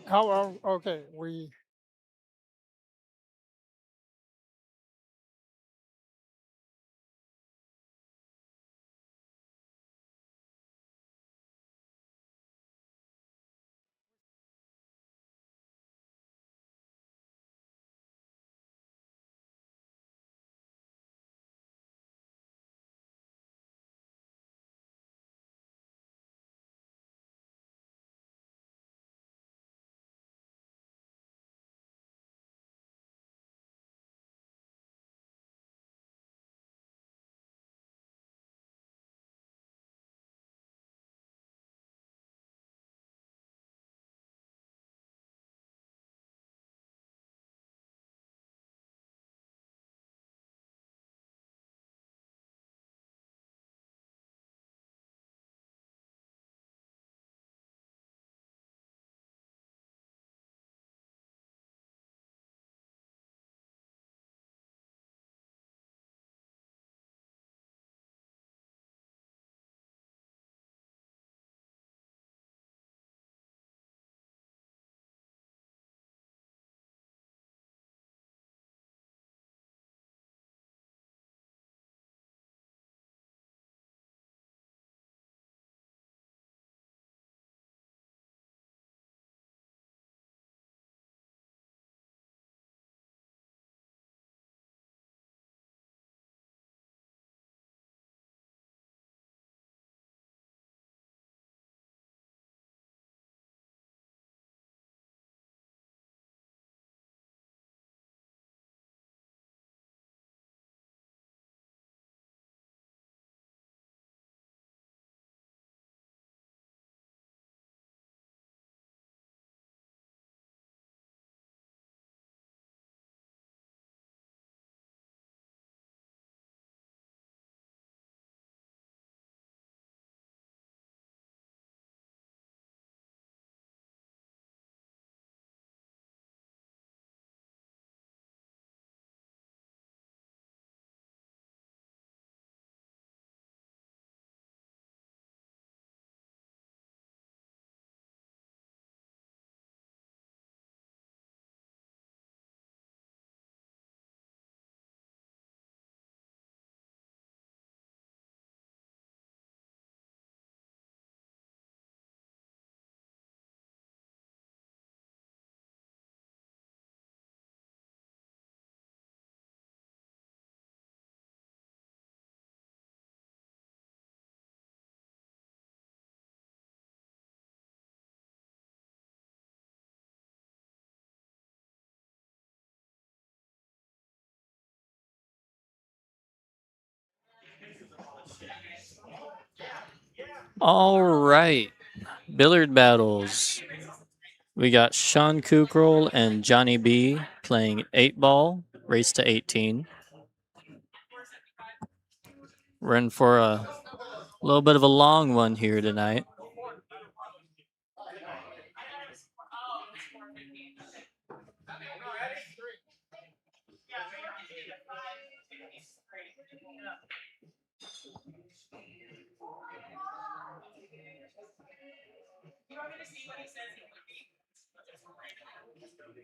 Okay, we All right. Billiard battles. We got Sean Kukral and Johnny B playing 8 ball, race to 18. We're in for a little bit of a long one here tonight.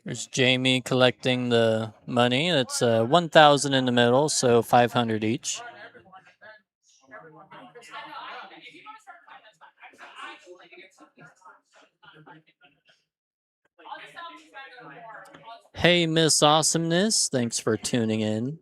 There's Jamie collecting the money. It's 1,000 in the middle, so 500 each. Hey, Miss Awesomeness, thanks for tuning in.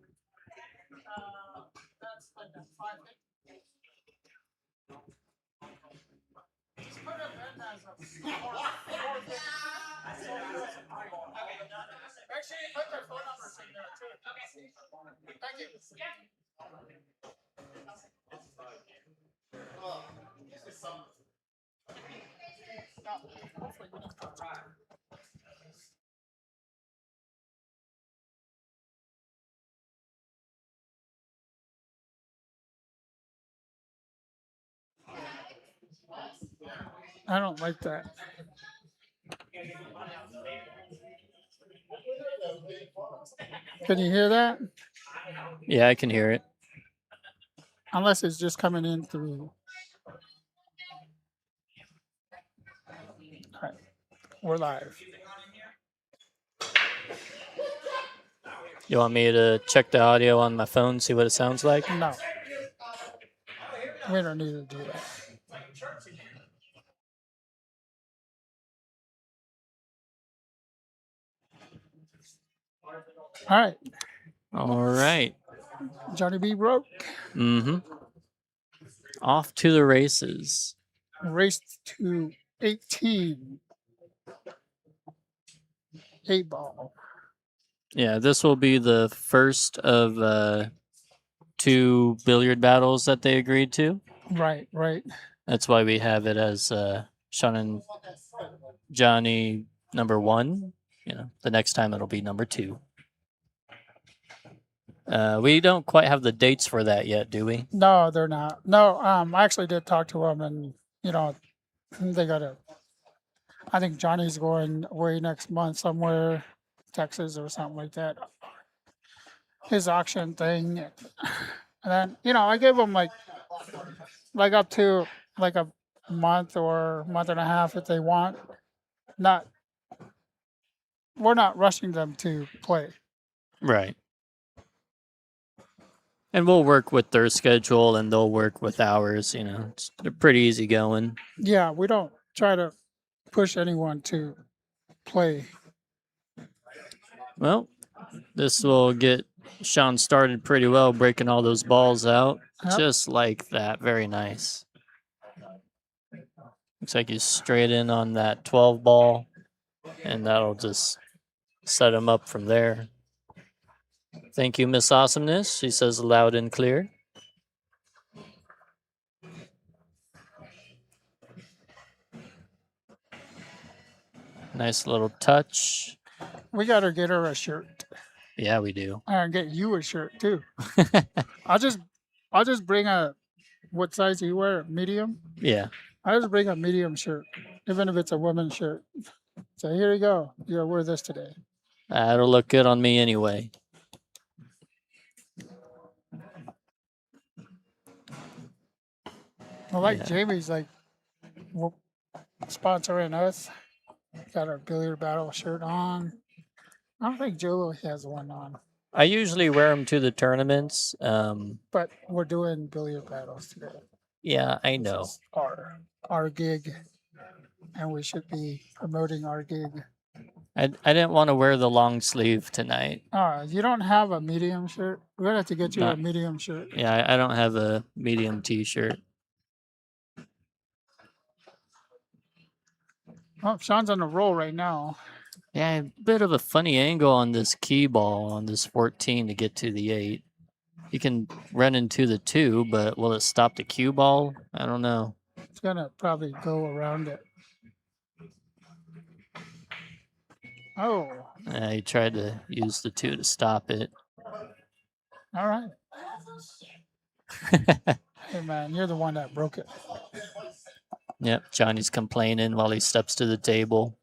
I don't like that. Can you hear that? Yeah, I can hear it. Unless it's just coming in through. All right, we're live. You want me to check the audio on my phone, see what it sounds like? No. We don't need to do that. All right. All right. Johnny B broke. Mm-hmm. Off to the races. Raced to 18. 8-ball. Yeah, this will be the first of 2 billiard battles that they agreed to. Right. That's why we have it as Sean and Johnny number 1. You know, the next time it'll be number 2. We don't quite have the dates for that yet, do we? No, they're not. No, I actually did talk to them, and they got to. I think Johnny's going away next month somewhere, Texas or something like that. His auction thing, and then I gave him like up to like a month or month and a half if they want. We're not rushing them to play. Right. And we'll work with their schedule and they'll work with ours, they're pretty easy going. Yeah, we don't try to push anyone to play. Well, this will get Sean started pretty well, breaking all those balls out. Yep. Just like that. Very nice. Looks like he's straight in on that 12 ball, and that'll just set him up from there. Thank you, Miss Awesomeness. She says loud and clear. Nice little touch. We gotta get her a shirt. Yeah, we do. And get you a shirt too. I'll just bring what size do you wear? Medium? Yeah. I'll just bring a medium shirt, even if it's a women's shirt. So here you go. You gotta wear this today. That'll look good on me anyway. Well, Jamie's sponsoring us. Got our billiard battle shirt on. I don't think Joe has one on. I usually wear them to the tournaments. But we're doing billiard battles today. Yeah, I know. This is our gig, and we should be promoting our gig. I didn't want to wear the long sleeve tonight. You don't have a medium shirt? We're gonna have to get you a medium shirt. Yeah, I don't have a medium t-shirt. Oh, Sean's on a roll right now. Yeah, a bit of a funny angle on this key ball on this 14 to get to the 8. You can run into the 2, but will it stop the cue ball? I don't know. It's gonna probably go around it. Oh. He tried to use the 2 to stop it. All right. Hey, man, you're the one that broke it. Yep, Johnny's complaining while he steps to the table.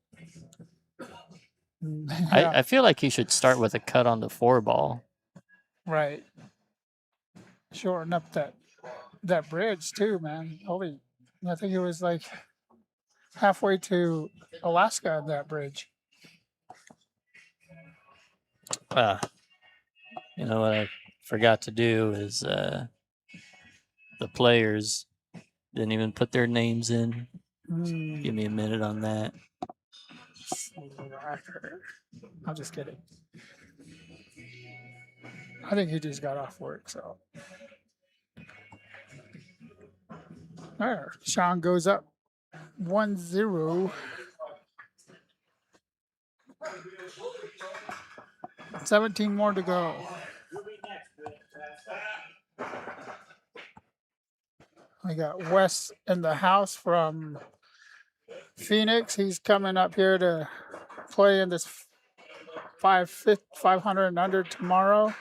Yeah. I feel like he should start with a cut on the 4 ball. Right. Shorten up that bridge too, man. I think it was like halfway to Alaska on that bridge. You know what I forgot to do is the players didn't even put their names in. Give me a minute on that. I'll just get it. I think he just got off work, so. There, Sean goes up 1-0. 17 more to go. We got Wes in the house from Phoenix. He's coming up here to play in this 500 and under tomorrow.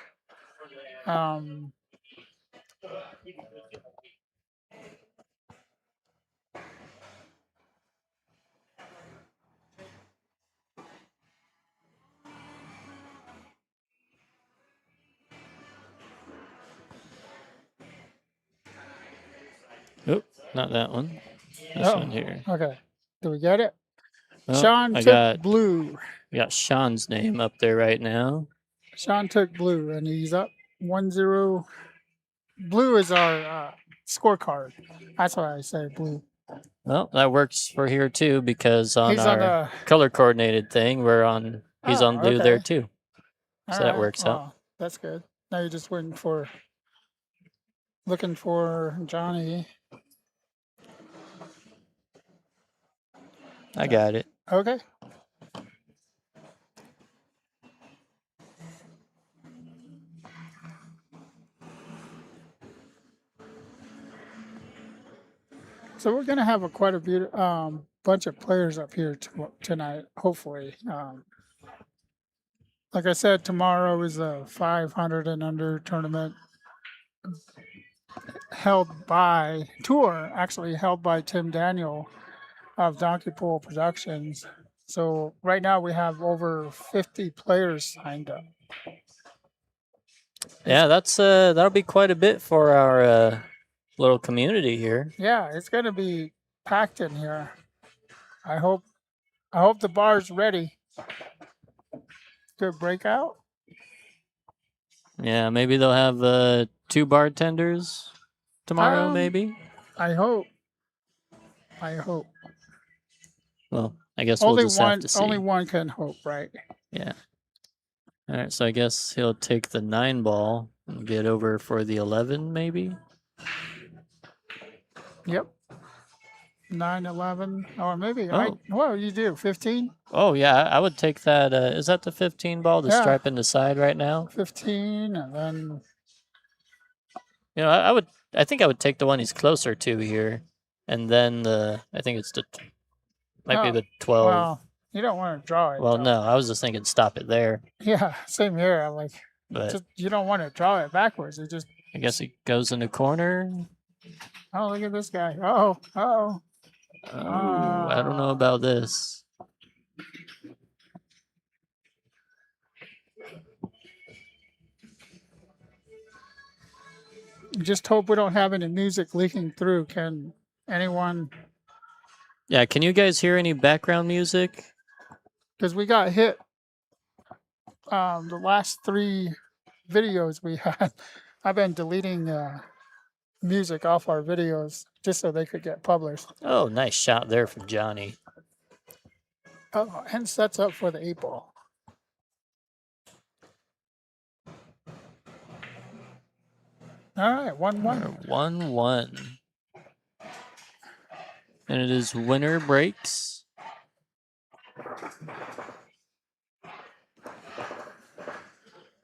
Oop, not that one. This one here. Okay. Do we get it? Well, Sean took blue. We got Sean's name up there right now. Sean took blue, and he's up 1-0. Blue is our scorecard. That's why I say blue. Well, that works for here too because on He's on our the. color coordinated thing, he's on Oh, blue there okay. too. All So that right. works out. Well, that's good. Now you're just looking for Johnny. I got it. Okay. So we're gonna have quite a bunch of players up here tonight. Hopefully, like I said, tomorrow is a 500 and under tournament actually held by Tim Daniel of Donkey Pool Productions. So right now we have over 50 players signed up. Yeah, that'll be quite a bit for our little community here. Yeah, it's gonna be packed in here. I hope the bar's ready. Good breakout. Yeah, maybe they'll have 2 bartenders tomorrow. Um, Maybe. I hope. I hope. Well, I guess we'll just have to see. Only one can hope, right? Yeah. All right, so I guess he'll take the 9 ball and get over for the 11, maybe. Yep. 9-11, or maybe Oh. well, you do 15. Oh yeah, I would take that. Is that the 15 ball? The Yeah. stripe in the side right now. 15, and then I think I would take the one he's closer to here, and then I think it's might be the 12. Well, you don't want to draw it. Well, though. no, I was just thinking stop it there. Yeah, same here. I'm like, But you don't want to draw it backwards. It just. I guess he goes in the corner. Oh, look at this guy. Oh. Oh, I don't know about this. Just hope we don't have any music leaking through. Can anyone? Yeah, can you guys hear any background music? Because we got hit. The last 3 videos we had, I've been deleting music off our videos just so they could get published. Oh, nice shot there from Johnny. Oh, and sets up for the 8 ball. All right, 1-1. 1-1. And it is winner breaks.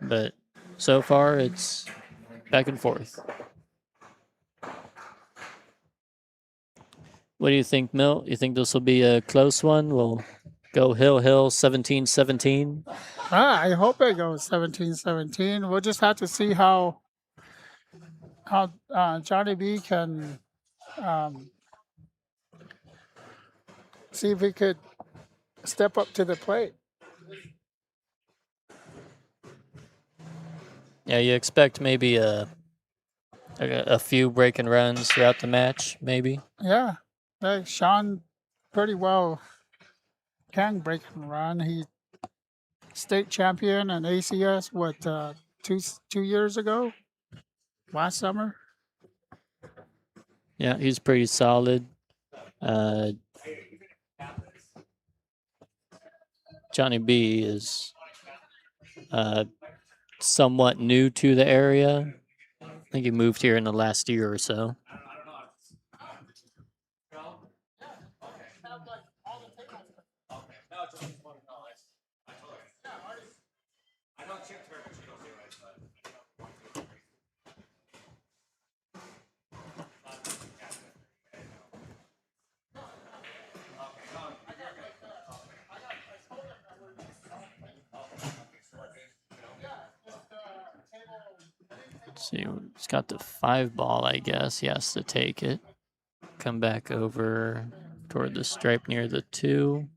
But so far it's back and forth. What do you think, Milt? You think this will be a close one? We'll go Hill 17-17. I hope it goes 17-17. We'll just have to see how Johnny B can see if he could step up to the plate. Yeah, you expect maybe a few break and runs throughout the match, maybe? Yeah. Sean pretty well can break and run. He state champion in ACS, 2 years ago? Last summer? Yeah, he's pretty solid. Johnny B is somewhat new to the area. I think he moved here in the last year or so. Let's see, he's got the 5 ball, I guess. He has to take it. Come back over toward the stripe near the 2.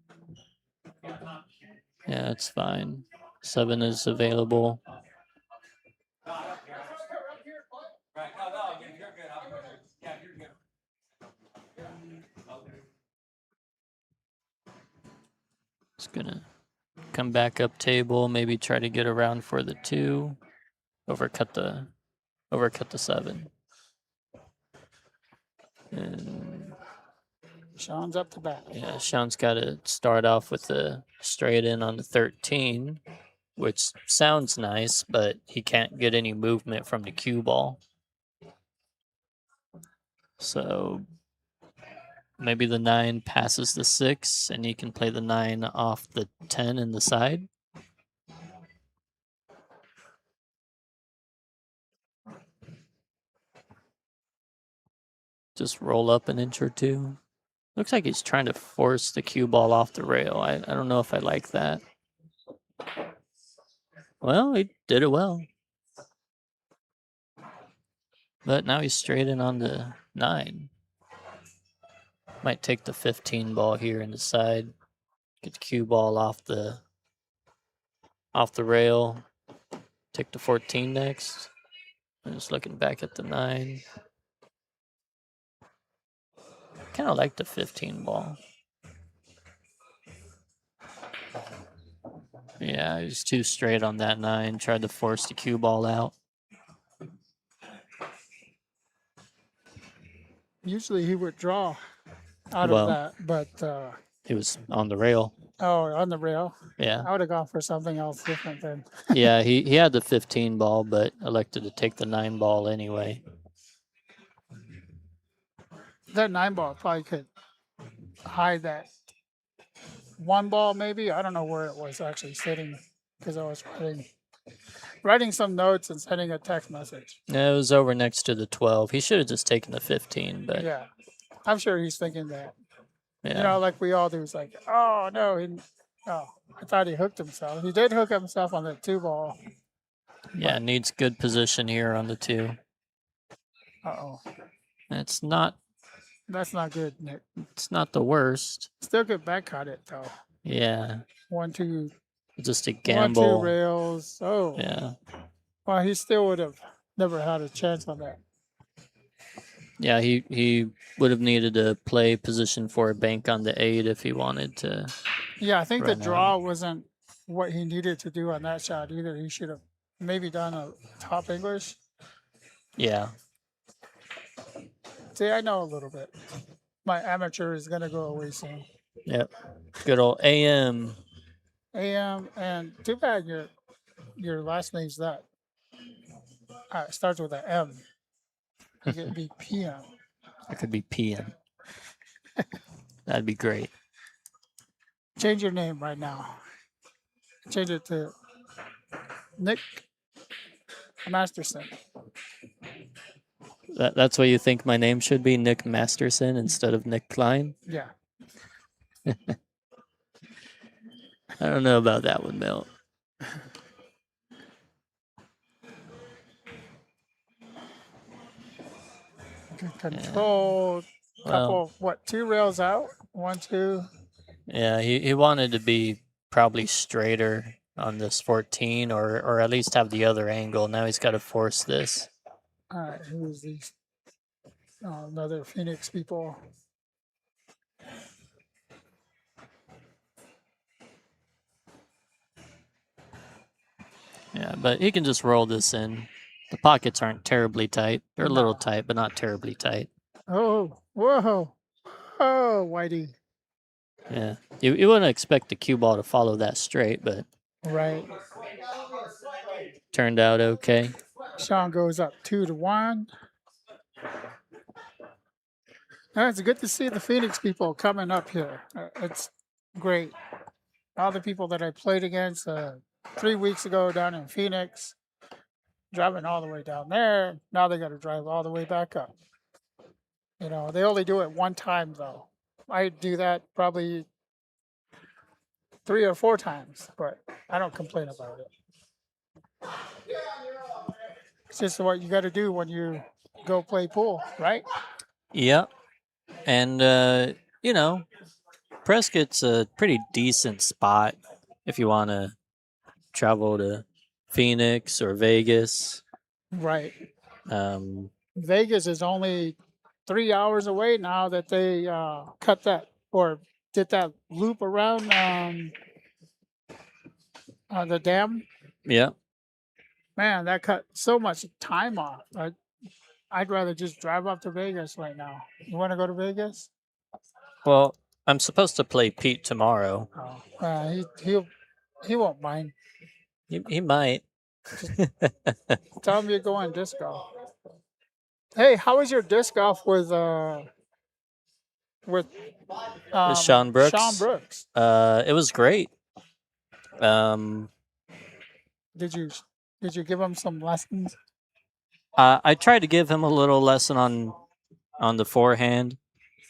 Yeah, it's fine. 7 is available. It's gonna come back up table, maybe try to get around for the 2, overcut the 7. And Sean's up to bat. yeah, Sean's got to start off with the straight in on the 13, which sounds nice, but he can't get any movement from the cue ball. So maybe the 9 passes the 6, and he can play the 9 off the 10 in the side. Just roll up an inch or 2. Looks like he's trying to force the cue ball off the rail. I don't know if I like that. Well, he did it well. But now he's straight in on the 9. Might take the 15 ball here in the side. Get the cue ball off the rail. Take the 14 next. I'm just looking back at the 9. Kind of like the 15 ball. Yeah, he's too straight on that 9. Tried to force the cue ball out. Usually he would draw out Well, of that, but He was on the rail. on the rail. Yeah. I would have gone for something else different then. Yeah, he had the 15 ball, but elected to take the 9 ball anyway. That 9 ball probably could hide that 1 ball, maybe. I don't know where it was actually sitting because I was writing some notes and sending a text message. Yeah, it was over next to the 12. He should have just taken the 15, but Yeah, I'm sure he's thinking that. yeah. You know, like we all do. It's like, oh no, I thought he hooked himself. He did hook himself on the 2 ball. Yeah, needs good position here on the 2. Uh-oh. It's not That's not good, Nick. It's not the worst. Still could back cut it though. Yeah. 1, 2. Just a 1, gamble. 2 rails. Oh. Yeah. Well, he still would have never had a chance on that. Yeah, he would have needed to play position for a bank on the 8 if he wanted to. Yeah, I think the run draw out. wasn't what he needed to do on that shot either. He should have maybe done a top English. Yeah. See, I know a little bit. My amateur is gonna go away soon. Yep. Good old AM. AM, and too bad your last name's that. It starts with an M. It could be PM. It could be PM. That'd be great. Change your name right now. Change it to Nick Masterson. That's what you think my name should be, Nick Masterson instead of Nick Klein? Yeah. I don't know about that one, Milt. Good control. Couple, Well, 2 rails out? 1, 2. yeah, he wanted to be probably straighter on this 14 or at least have the other angle. Now he's got to force this. All right, who's these? Oh, another Phoenix people. Yeah, but he can just roll this in. The pockets aren't terribly tight. They're a little No. tight, but not terribly tight. Oh, whoa. Oh, Whitey. Yeah. You wouldn't expect the cue ball to follow that straight, but Right. turned out okay. Sean goes up 2-1. It's good to see the Phoenix people coming up here. It's great. All the people that I played against 3 weeks ago down in Phoenix, driving all the way down there. Now they got to drive all the way back up. You know, they only do it one time though. I do that probably 3 or 4 times, but I don't complain about it. It's just what you got to do when you go play pool, right? Yep. And, Prescott's a pretty decent spot if you want to travel to Phoenix or Vegas. Right. Um, Vegas is only 3 hours away now that they cut that or did that loop around The dam, Yeah. man, that cut so much time off. I'd rather just drive up to Vegas right now. You want to go to Vegas? Well, I'm supposed to play Pete tomorrow. Oh, he won't mind. He might. Tell him you're going disc golf. Hey, how was your disc golf with Sean Sean Brooks. Brooks? It was great. Um, Did you did you give him some lessons? I tried to give him a little lesson on the forehand.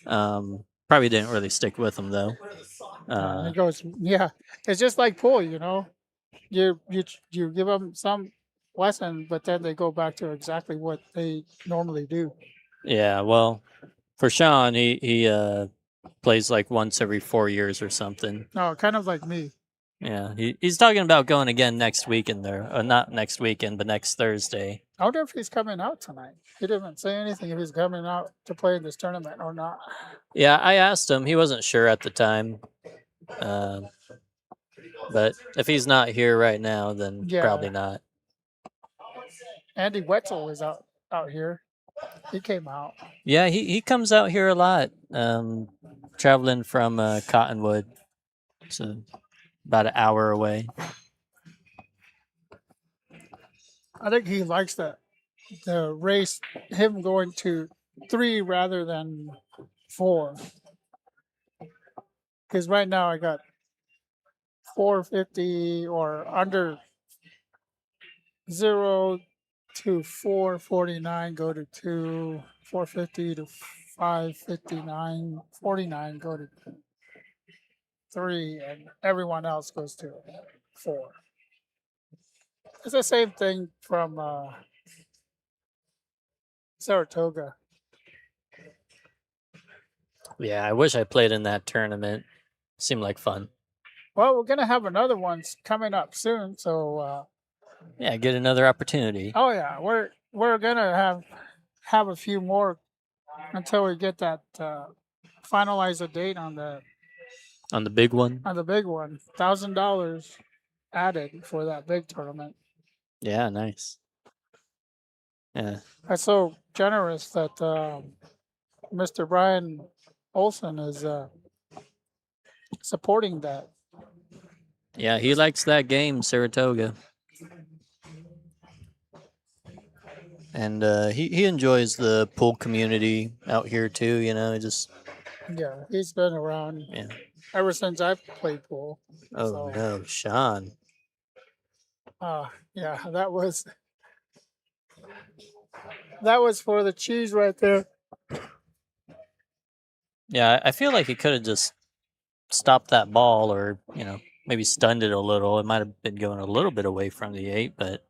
Probably didn't really stick with him though. He goes, yeah. It's just like pool, you know. You give them some lesson, but then they go back to exactly what they normally do. Yeah, well, for Sean, he plays like once every 4 years or something. No, kind of like me. Yeah, he's talking about going again next weekend there. Not next weekend, but next Thursday. I wonder if he's coming out tonight. He didn't say anything if he's coming out to play in this tournament or not. Yeah, I asked him. He wasn't sure at the time. But if he's not here right now, then Yeah. probably not. Andy Wetzel is out here. He came out. Yeah, he comes out here a lot. Traveling from Cottonwood, so about an hour away. I think he likes the race, him going to 3 rather than 4. Because right now I got 450 or under 0 to 449 go to 2, 450 to 559, 49 go to 3, and everyone else goes to 4. It's the same thing from Saratoga. Yeah, I wish I played in that tournament. Seemed like fun. Well, we're gonna have another one coming up soon, so Yeah, get another opportunity. oh yeah, we're gonna have a few more until we get that finalize a date on the big one. on the big one. $1,000 added for that big tournament. Yeah, nice. Yeah. That's so generous that Mr. Brian Olson is supporting that. Yeah, he likes that game, Saratoga. And he enjoys the pool community out here too, just Yeah, he's been around yeah. ever since I've played pool. Oh So, no, Sean. yeah, that was for the cheese right there. Yeah, I feel like he could have just stopped that ball or, maybe stunned it a little. It might have been going a little bit away from the 8, but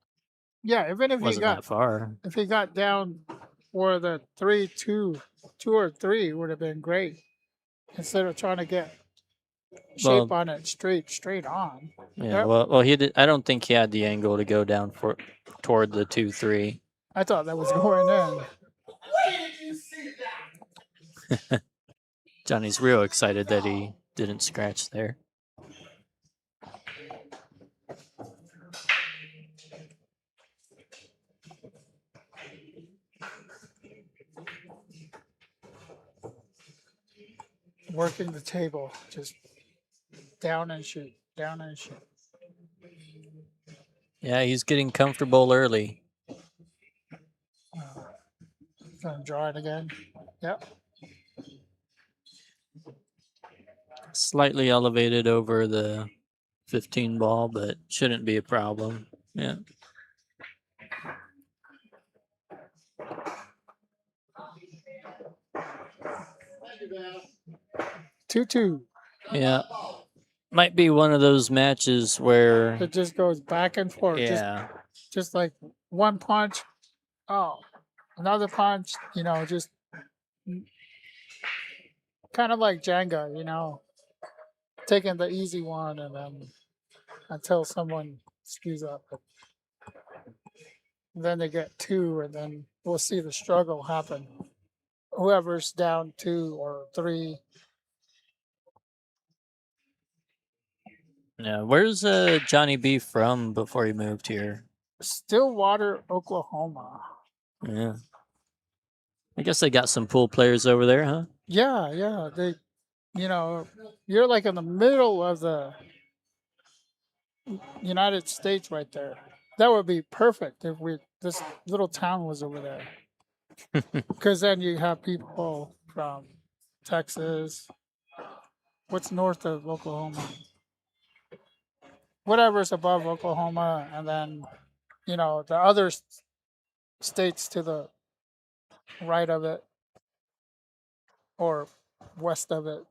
Yeah, even if he wasn't got that far. if he got down for the 3-2, 2 or 3 would have been great. Instead of trying to get shape Well, on it straight on. Yeah, Yep. well, he did. I don't think he had the angle to go down toward the 2-3. I thought that was going in. Johnny's real excited that he didn't scratch there. Working the table, just down and shoot, down and shoot. Yeah, he's getting comfortable early. Gonna draw it again. Yep. Slightly elevated over the 15 ball, but shouldn't be a problem. Yeah. Two. Yeah. Might be one of those matches where It just goes back and forth. yeah. Just like one punch. Oh, another punch. Just kind of like Jenga. Taking the easy one and then until someone screws up. Then they get 2, and then we'll see the struggle happen. Whoever's down 2 or 3. Yeah, where's Johnny B from before he moved here? Stillwater, Oklahoma. Yeah. I guess they got some pool players over there, huh? Yeah. They, you're like in the middle of the United States right there. That would be perfect if this little town was over there. Because then you have people from Texas. What's north of Oklahoma? Whatever's above Oklahoma, and then the other states to the right of it or west of it.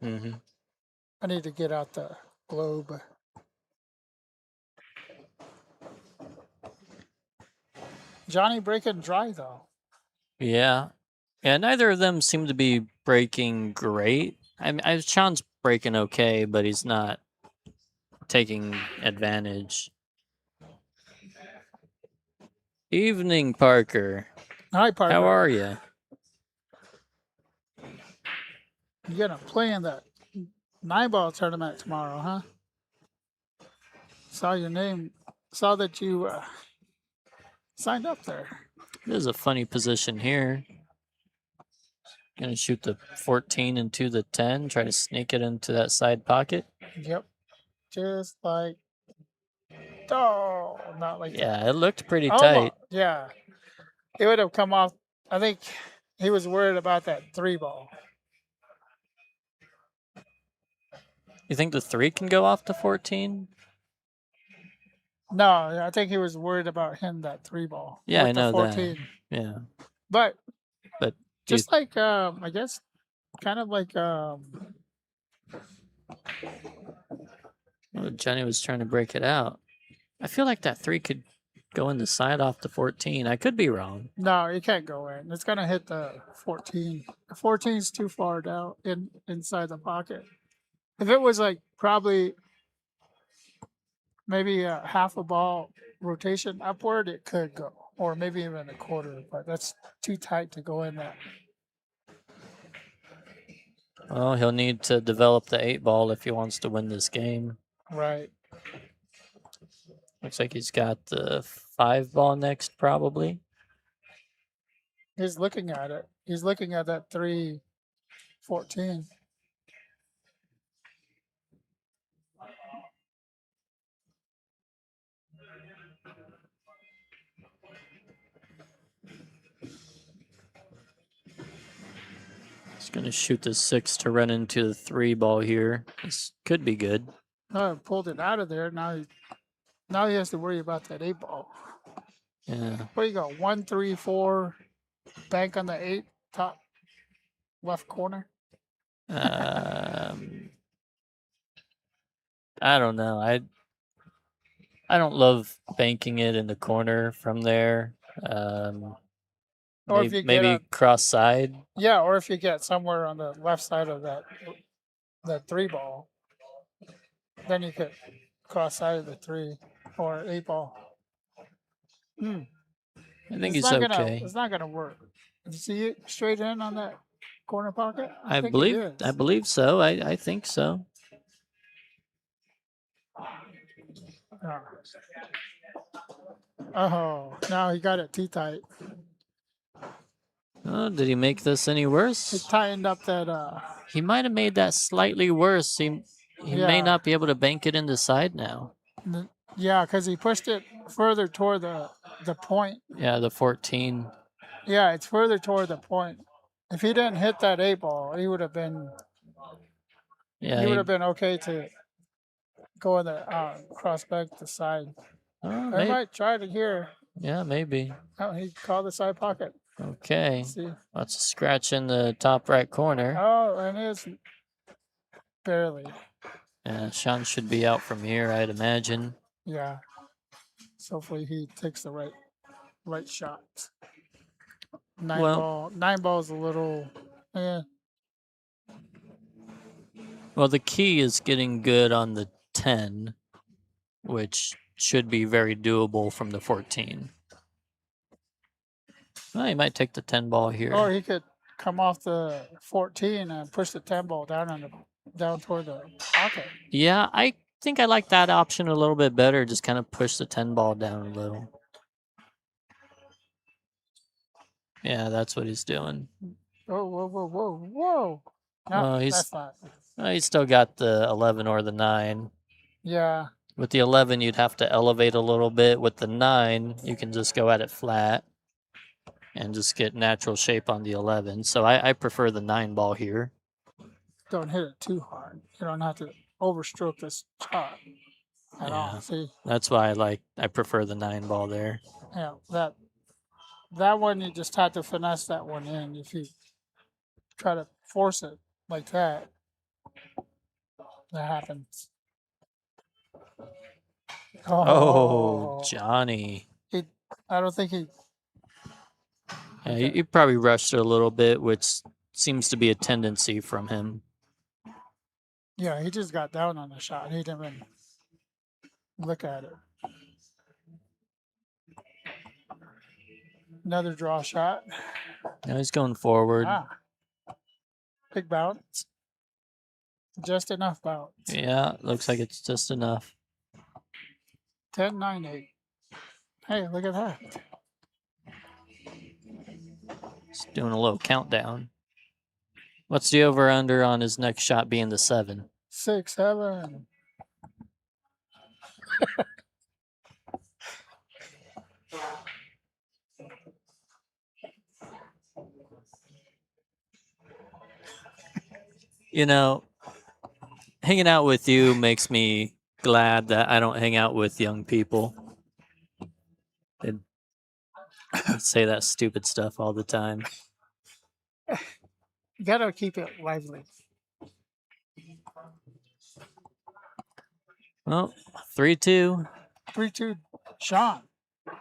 Mm-hmm. I need to get out the globe. Johnny breaking dry though. Yeah. Yeah, neither of them seem to be breaking great. Sean's breaking okay, but he's not taking advantage. Evening, Parker. Hi, Parker. How are you? You're gonna play in that 9-ball tournament tomorrow, huh? Saw your name. Saw that you signed up there. This is a funny position here. Gonna shoot the 14 into the 10, try to sneak it into that side pocket. Yep. Just like, oh, not like that. Yeah, it looked pretty tight. Yeah. It would have come off. I think he was worried about that 3-ball. You think the 3 can go off the 14? No, I think he was worried about hitting that 3-ball. Yeah, with I know the 14. that. Yeah. But do just like I guess kind of like Johnny was trying to break it out. I feel like that 3 could go in the side off the 14. I could be wrong. no, it can't go in. It's gonna hit the 14. The 14's too far down inside the pocket. If it was like probably maybe a half a ball rotation upward, it could go, or maybe even a quarter. But that's too tight to go in there. Well, he'll need to develop the 8-ball if he wants to win this game. Right. Looks like he's got the 5-ball next, probably. He's looking at it. He's looking at that 3-14. He's going to shoot the 6 to run into the 3-ball here. This could be good. No, pulled it out of there. Now he has to worry about that 8-ball. Yeah. What do you got? 1, 3, 4. Bank on the 8, top left corner. I don't know. I don't love banking it in the corner from there. Or if you maybe cross side. Yeah, or if you get somewhere on the left side of that 3-ball, then you could cross side of the 3 or 8-ball. I think he's okay. It's not gonna work. Did you see it straight in on that corner pocket? I believe so. I think so. Oh, now he got it too tight. Oh, did he make this any worse? He tightened up that. He might have made that slightly worse. He may not be able to bank it in the side now. Yeah, because he pushed it further toward the point. Yeah, the 14. Yeah, it's further toward the point. If he didn't hit that 8-ball, he would have been. Yeah, he would have been okay to go in the cross back the side. I might try it here. Yeah, maybe. Oh, he called the side pocket. Okay. Lots of scratch in the top right corner. Oh, and it's barely. Yeah, Sean should be out from here, I'd imagine. Yeah. So hopefully he takes the right shot. 9-ball is a little. Yeah. Well, the key is getting good on the 10, which should be very doable from the 14. Well, he might take the 10-ball here. Or he could come off the 14 and push the 10-ball down on the down toward the pocket. Yeah, I think I like that option a little bit better. Just kind of push the 10 ball down a little. Yeah, that's what he's doing. Whoa, whoa, whoa, whoa, whoa. No, Oh, that's not. he's still got the 11 or the 9. Yeah, With the 11, you'd have to elevate a little bit. With the 9, you can just go at it flat and just get natural shape on the 11. So I prefer the 9 ball here. don't hit it too hard. You don't have to overstroke this shot at all. See, That's why I prefer the 9 ball there. yeah, that one you just had to finesse that one in. If you try to force it like that, that happens. Oh, Johnny. I don't think he. Yeah, Okay. you probably rushed it a little bit, which seems to be a tendency from him. Yeah, he just got down on the shot. He didn't even look at it. Another draw shot. Now he's going forward. Ah, big bounce. Just enough bounce. Yeah, looks like it's just enough. 10, 9, 8. Hey, look at that. He's doing a little countdown. What's the over under on his next shot being the 7? 6, 7. You know, hanging out with you makes me glad that I don't hang out with young people. They say that stupid stuff all the time. You gotta keep it lively. Well, 3-2. 3-2, Sean.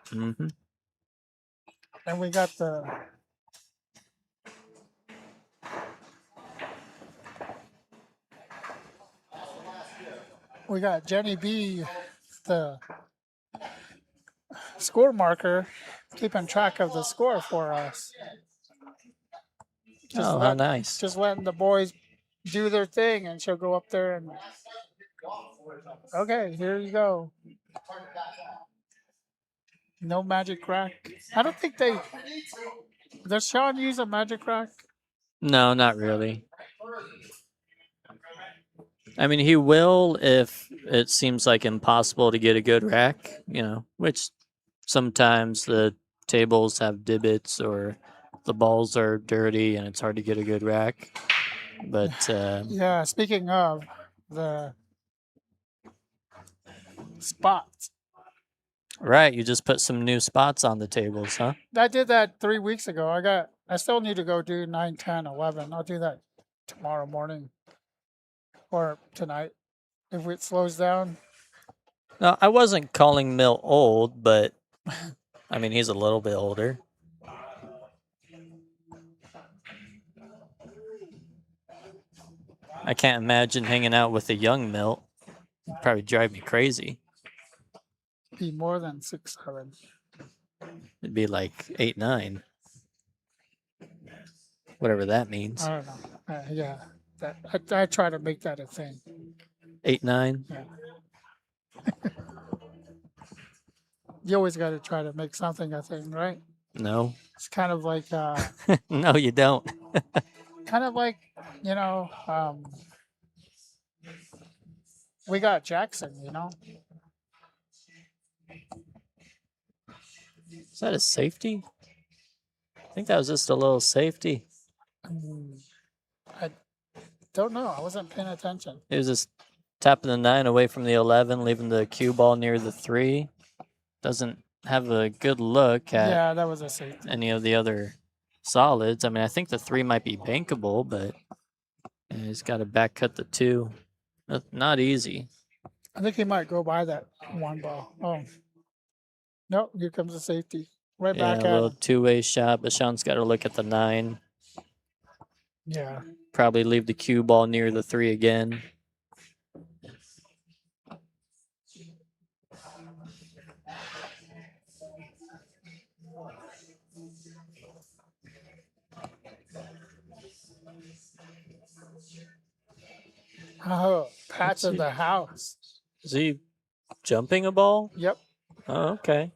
Mm-hmm. And we got Jenny B, the score marker, keeping track of the score for us. How nice. Just letting the boys do their thing, and she'll go up there and. Okay, here you go. No magic rack. I don't think they. Does Sean use a magic rack? No, not really. I mean, he will if it seems like impossible to get a good rack, which sometimes the tables have divots or the balls are dirty and it's hard to get a good rack. But yeah, speaking of the spots. Right, you just put some new spots on the tables, huh? I did that 3 weeks ago. I still need to go do 9, 10, 11. I'll do that tomorrow morning or tonight if it slows down. No, I wasn't calling Milt old, but I mean, he's a little bit older. I can't imagine hanging out with a young Milt. It'd probably drive me crazy. Be more than 6, 7. It'd be like 8, 9. Whatever that means. I don't know. Yeah, I try to make that a thing. 8, 9. Yeah. You always got to try to make something a thing, right? No. It's kind of like no, you don't. kind of like, we got Jackson, Is that a safety? I think that was just a little safety. I don't know. I wasn't paying attention. He was just tapping the 9 away from the 11, leaving the cue ball near the 3. Doesn't have a good look at that was a safety. any of the other solids. I mean, I think the 3 might be bankable, but he's got to back cut the 2. Not easy. I think he might go by that 1 ball. Oh. Nope, here comes the safety. Right back at a little him. two-way shot, but Sean's got to look at the 9. Yeah. Probably leave the cue ball near the 3 again. Oh, Pat's in see. the house. Is he jumping a ball? Yep. Oh, okay.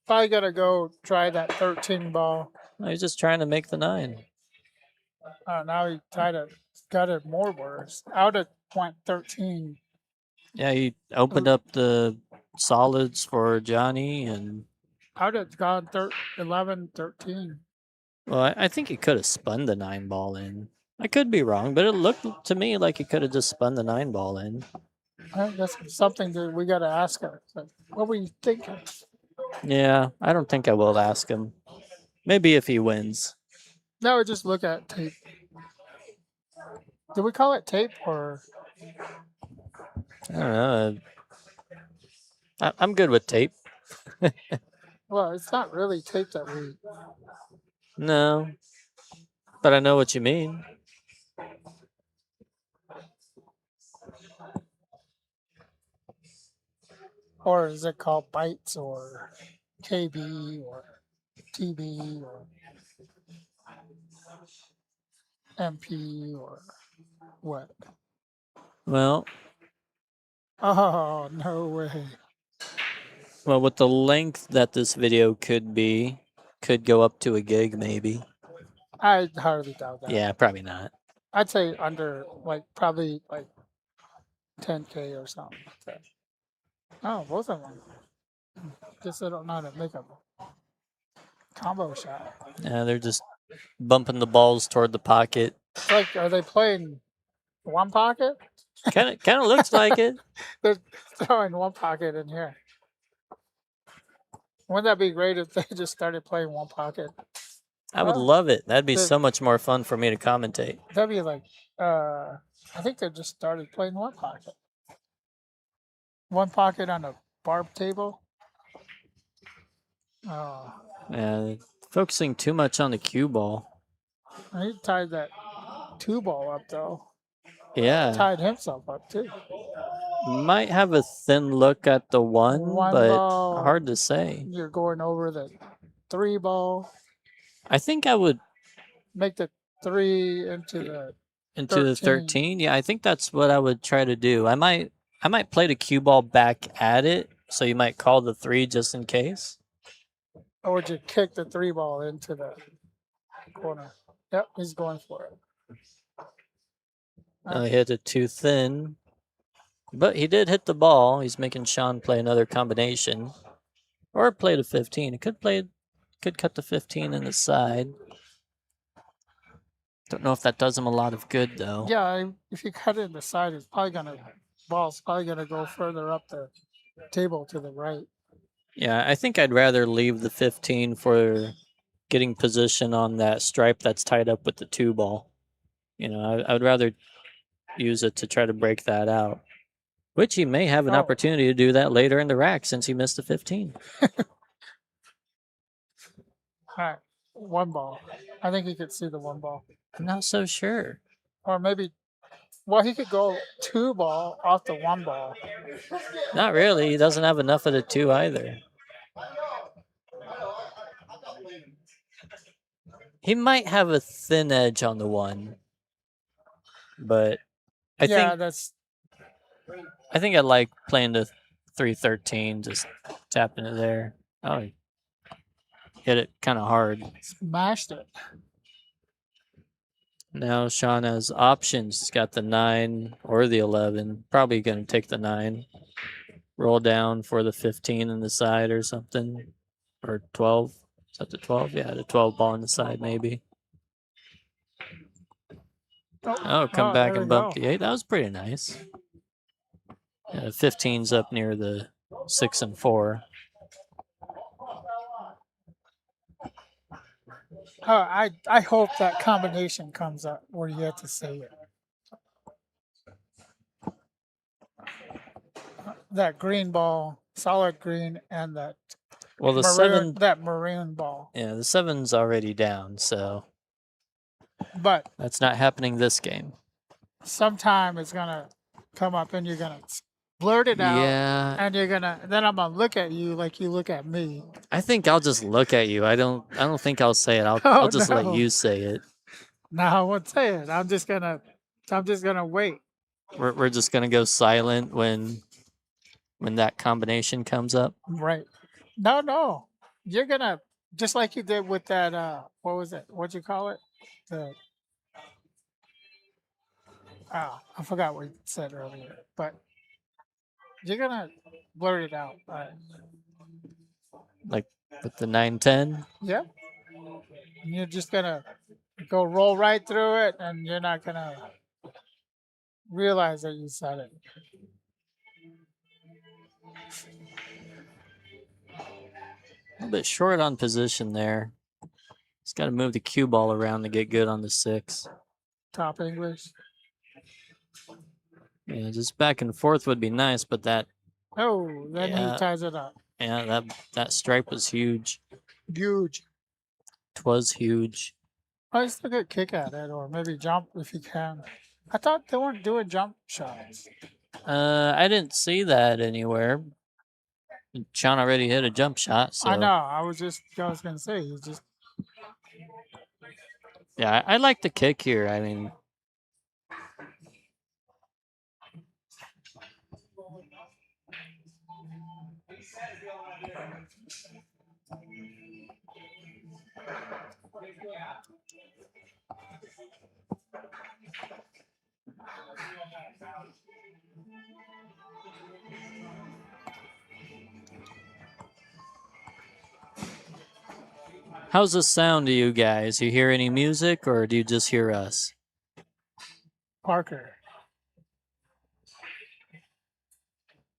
Probably gotta go try that 13 ball. No, he's just trying to make the 9. Now he got it more worse. Out at point 13. Yeah, he opened up the solids for Johnny, and Out at gone 11, 13. well, I think he could have spun the 9 ball in. I could be wrong, but it looked to me like he could have just spun the 9 ball in. That's something that we gotta ask him. Like, what were you thinking? Yeah, I don't think I will ask him. Maybe if he wins. No, just look at tape. Do we call it tape or? I don't know. I'm good with tape. Well, it's not really tape that we. No, but I know what you mean. Or is it called bytes or KB or TB or MP or what? Well, Oh, no way. well, with the length that this video could be, could go up to a gig maybe. I hardly doubt that. Yeah, probably not. I'd say under, probably 10K or something like that. Oh, both of them. Guess I don't know how to make a combo shot. Yeah, they're just bumping the balls toward the pocket. It's like, are they playing one pocket? Kind of looks like it. They're throwing one pocket in here. Wouldn't that be great if they just started playing one pocket? I would Oh, love it. That'd be the- so much more fun for me to commentate. That'd be like, I think they just started playing one pocket. One pocket on a barb table. Oh, Yeah, focusing too much on the cue ball. he tied that 2 ball up though. Yeah, Tied himself up too. might have a thin look at the 1, One but ball. hard to say. You're going over the 3 ball. I think I would Make the 3 into the. into the 13. 13. Yeah, I think that's what I would try to do. I might play the cue ball back at it, so you might call the 3 just in case. Or would you kick the 3 ball into the corner? Yep, he's going for it. He hit it too thin, but he did hit the ball. He's making Sean play another combination, or play the 15. It could cut the 15 in the side. Don't know if that does him a lot of good though. Yeah, if you cut it in the side, it's probably ball's probably gonna go further up the table to the right. Yeah, I think I'd rather leave the 15 for getting position on that stripe that's tied up with the 2 ball. You know, I would rather use it to try to break that out. Which he may have an Oh. opportunity to do that later in the rack since he missed the 15. All right, 1 ball. I think he could see the 1 ball, I'm not so sure. or maybe. Well, he could go 2 ball off the 1 ball. Not really. He doesn't have enough of the 2 either. He might have a thin edge on the 1. But I think I like playing the 313, just tapping it there. Oh, he hit it kind of hard. Smashed it. Now Sean has options. He's got the 9 or the 11. Probably going to take the 9. Roll down for the 15 in the side or something. Or 12. Is that the 12? Yeah, the 12 ball in the side maybe. Oh, come back there and we bump go. the 8. That was pretty nice. Yeah, 15's up near the 6 and 4. I hope that combination comes up where you have to say it. That green ball, solid green, and that Well, the maroon, 7, that maroon ball. yeah, the 7's already down, so But that's not happening this game. sometime it's gonna come up, and you're gonna blurt it out, Yeah, and then I'm gonna look at you like you look at me. I think I'll just look at you. I don't think I'll say it. I'll Oh, just no. let you say it. No, I won't say it. I'm just gonna wait. We're just gonna go silent when that combination comes up. Right. No. You're gonna just like you did with that what was it? What'd you call it? The I forgot what you said earlier. But you're gonna blurt it out. Like with the 9-10. Yeah. And you're just gonna go roll right through it and you're not gonna realize that you said it. A little bit short on position there. He's got to move the cue ball around to get good on the 6. Top English. Yeah, just back and forth would be nice, but that Oh, then Yeah. he ties it up. that stripe was huge. Huge. 'Twas huge. I still get kick at it, or maybe jump if you can. I thought they weren't doing jump shots. I didn't see that anywhere. Sean already hit a jump shot, so I know. I was gonna say he's just yeah, I like the kick here. I mean, how's this sound to you guys? You hear any music, or do you just hear us? Parker.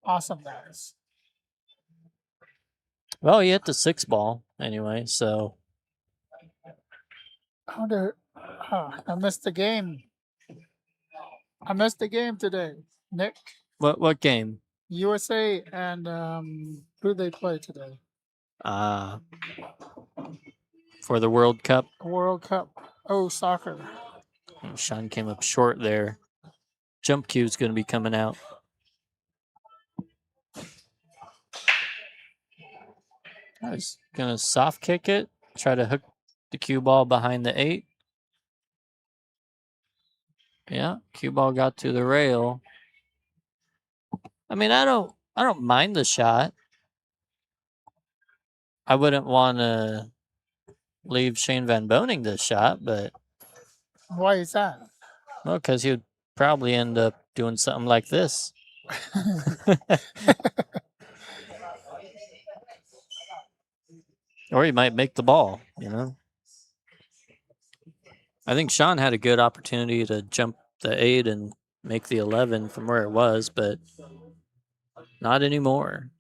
Awesome guys. Well, he hit the 6 ball anyway, so I missed the game. I missed the game today. Nick, what game? USA and who they play today? For the World Cup. World Cup. Oh, soccer. Oh, Sean came up short there. Jump cue's going to be coming out. I was going to soft kick it, try to hook the cue ball behind the 8. Yeah, cue ball got to the rail. I mean, I don't mind the shot. I wouldn't want to leave Shane Van Boning this shot, but Why is that? well, because he would probably end up doing something like this. Or he might make the ball, you know. I think Sean had a good opportunity to jump the 8 and make the 11 from where it was, but not anymore.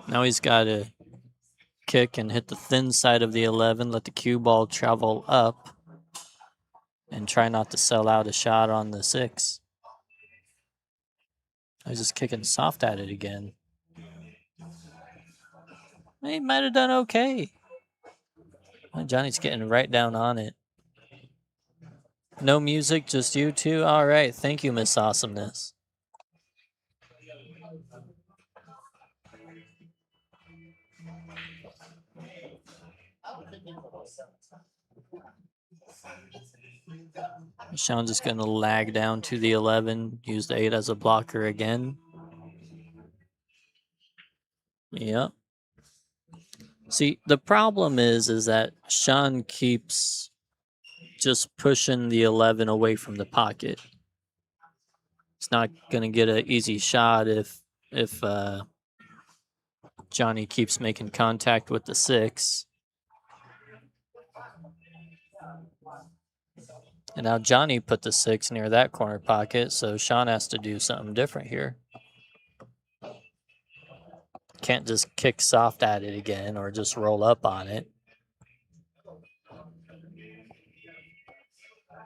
Now he's got to kick and hit the thin side of the 11, let the cue ball travel up, and try not to sell out a shot on the 6. I was just kicking soft at it again. He might have done okay. Johnny's getting right down on it. No music, just you two? All right. Thank you, Miss Awesomeness. Sean's just going to lag down to the 11, use the 8 as a blocker again. Yep. See, the problem is that Sean keeps just pushing the 11 away from the pocket. It's not going to get an easy shot if Johnny keeps making contact with the 6. And now Johnny put the 6 near that corner pocket, so Sean has to do something different here. Can't just kick soft at it again or just roll up on it.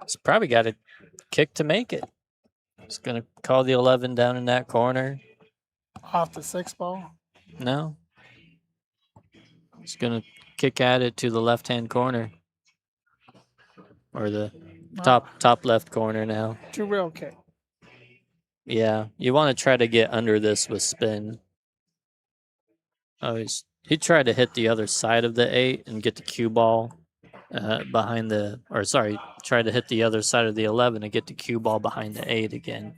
He's probably got to kick to make it. He's going to call the 11 down in that corner. Off the 6 ball? No. He's going to kick at it to the left-hand corner. Or the top left corner now. 2 real kick. Yeah, you want to try to get under this with spin. Oh, he tried to hit the other side of the 8 and get the cue ball behind the, or sorry, try to hit the other side of the 11 and get the cue ball behind the 8 again.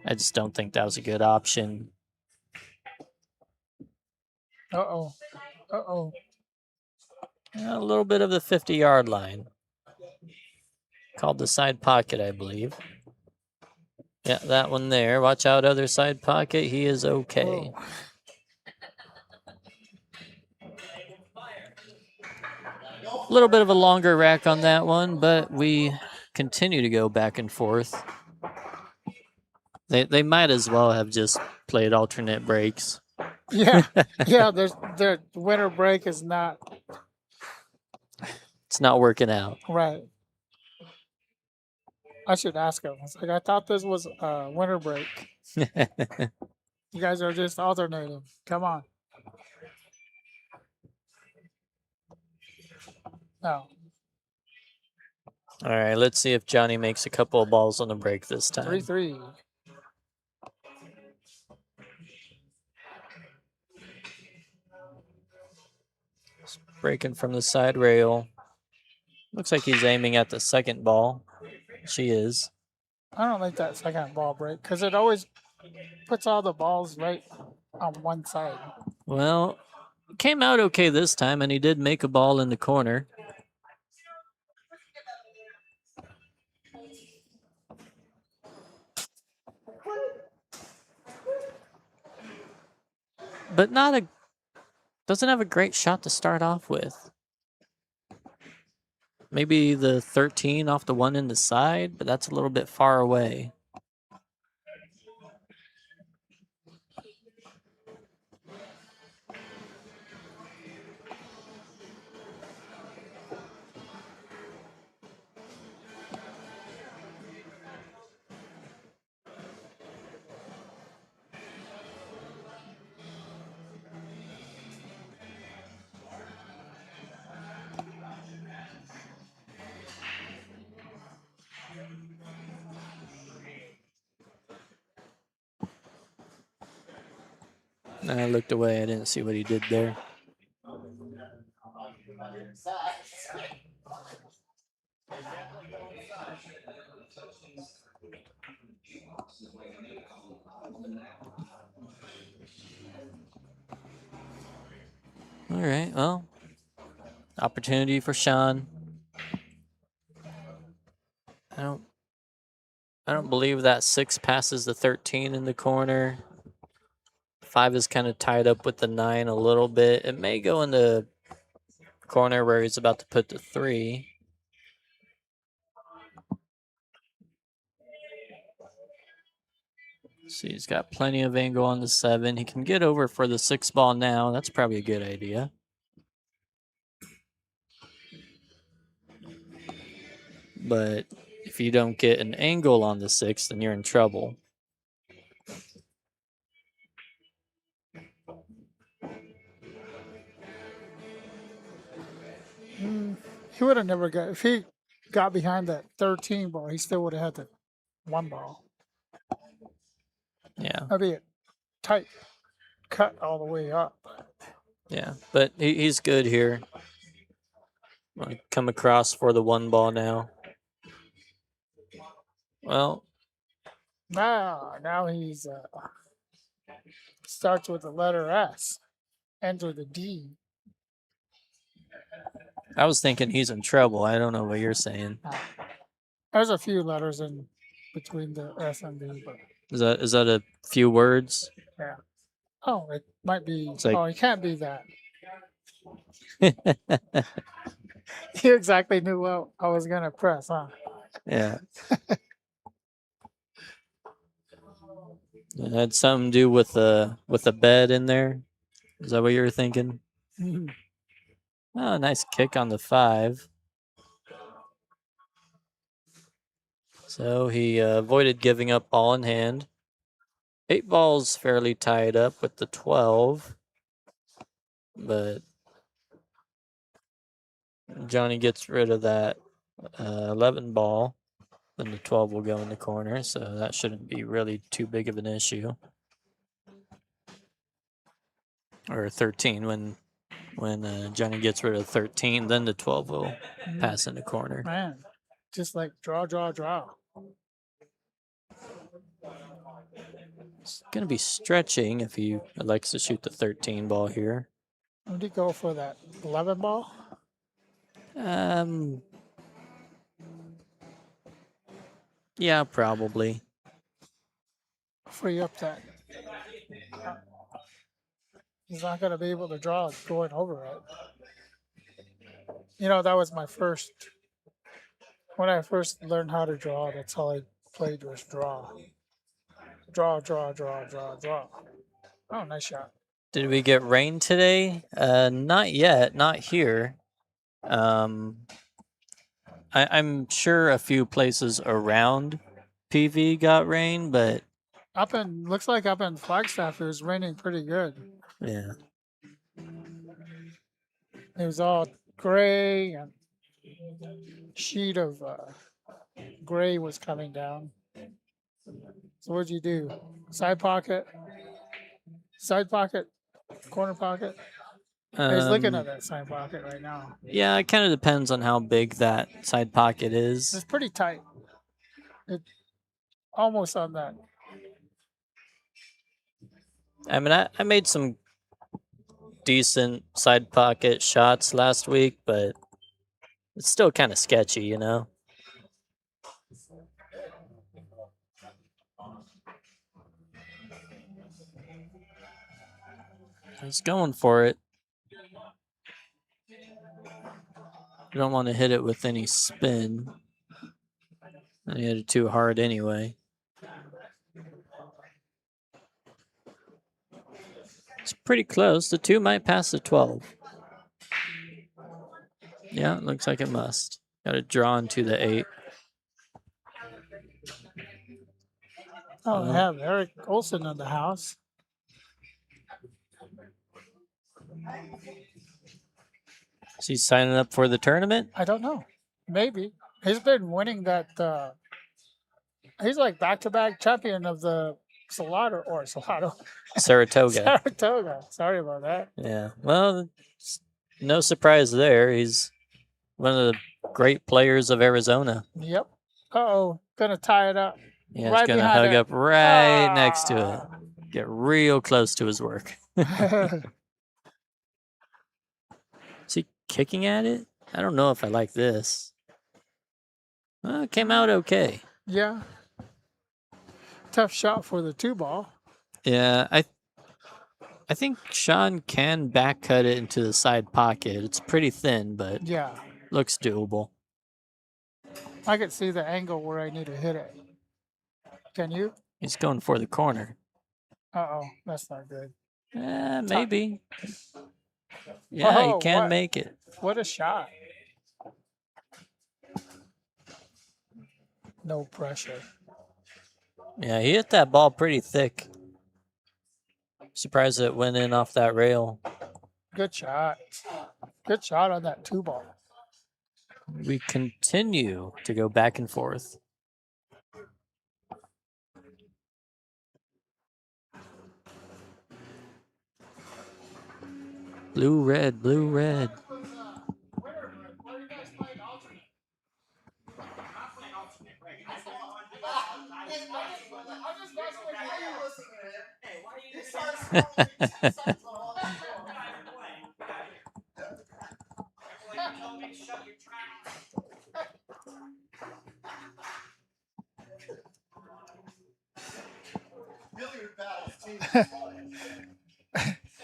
I just don't think that was a good option. Uh-oh. Uh-oh. A little bit of the 50-yard line. Called the side pocket, I believe. Yeah, that one there. Watch out, other side pocket. He is okay. Whoa. A little bit of a longer rack on that one, but we continue to go back and forth. They might as well have just played alternate breaks. Yeah. Yeah, their winter break is not It's not working out. right. I should ask him. It's like I thought this was winter break. You guys are just alternating. Come on. No. All right, let's see if Johnny makes a couple of balls on the break this time. 3-3. Breaking from the side rail. Looks like he's aiming at the second ball. She is. I don't like that second ball break because it always puts all the balls right on one side. Well, came out okay this time, and he did make a ball in the corner. But doesn't have a great shot to start off with. Maybe the 13 off the one in the side, but that's a little bit far away. I looked away. I didn't see what he did there. All right, well, opportunity for Sean. I don't believe that 6 passes the 13 in the corner. 5 is kind of tied up with the 9 a little bit. It may go in the corner where he's about to put the 3. See, he's got plenty of angle on the 7. He can get over for the 6 ball now. That's probably a good idea. But if you don't get an angle on the 6, then you're in trouble. He would have never got if he got behind that 13 ball. He still would have had the 1 ball. Yeah. That'd be a tight cut all the way up. Yeah, but he's good here. Come across for the 1 ball now. Well, now he's starts with the letter S, ends with a D. I was thinking he's in trouble. I don't know what you're saying. There's a few letters in between the S and D, but Is that a few words? yeah. Oh, it might be. like- Oh, it can't be that. You exactly knew what I was gonna press, huh? Yeah. It had something to do with the bed in there. Is that what you were thinking? Oh, nice kick on the 5. So he avoided giving up ball in hand. 8 balls fairly tied up with the 12. But Johnny gets rid of that 11 ball. Then the 12 will go in the corner, so that shouldn't be really too big of an issue. Or 13 when when Johnny gets rid of 13, then the 12 will pass in the corner. Man, just like draw, draw, draw. He's going to be stretching if he likes to shoot the 13 ball here. Would he go for that 11 ball? Yeah, probably. Free up that. He's not going to be able to draw going over it. You know, that was my first. When I first learned how to draw, that's all I played was draw. Draw, draw, draw, draw, draw. Oh, nice shot. Did we get rain today? Not yet, not here. I'm sure a few places around PV got rain, but Looks like up in Flagstaff it was raining pretty good. yeah. It was all gray and sheet of gray was coming down. So what'd you do? Side pocket, corner pocket. He's looking at that side pocket right now. Yeah, it kind of depends on how big that side pocket is. It's pretty tight. It almost on that. I mean, I made some decent side pocket shots last week, but it's still kind of sketchy, you know? He's going for it. You don't want to hit it with any spin. And he hit it too hard anyway. It's pretty close. The 2 might pass the 12. Yeah, it looks like it must. Got to draw into the 8. Oh, I have Eric Olson in the house. Is he signing up for the tournament? I don't know. Maybe. He's been winning that. He's like back-to-back champion of the Saratoga. Saratoga. Sorry about that. Yeah. Well, no surprise there. He's one of the great players of Arizona. Yep. Uh-oh. Gonna tie it up. Yeah, right he's going to hug up right next to it. Get real close to his work. Is he kicking at it? I don't know if I like this. Well, it came out okay. Yeah. Tough shot for the 2 ball. Yeah, I think Sean can back cut it into the side pocket. It's pretty thin, but yeah, looks doable. I could see the angle where I need to hit it. Can you? He's going for the corner. Uh-oh, that's not good. Maybe. Yeah, he can make it. What a shot. No pressure. Yeah, he hit that ball pretty thick. Surprised it went in off that rail. Good shot. Good shot on that 2 ball. We continue to go back and forth. Blue, red, blue, red.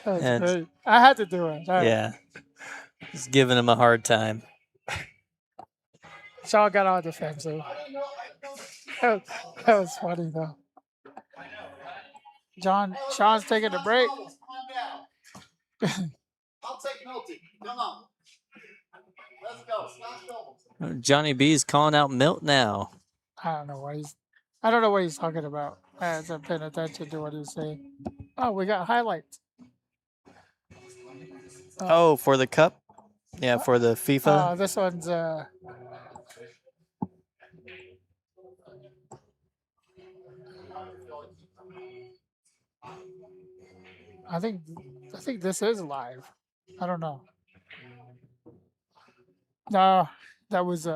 That was great. I had to do it. Yeah. Just giving him a hard time. Shaw got all defensive. That was funny, though. Sean's taking a break. I'll take Milton. Come on. Let's go. Stop filming. Johnny B's calling out Milt now. I don't know what he's talking about. I haven't paid attention to what he's saying. Oh, we got highlights. Oh, for the cup? Yeah, for the FIFA. This one's I think this is live. I don't know. No, that was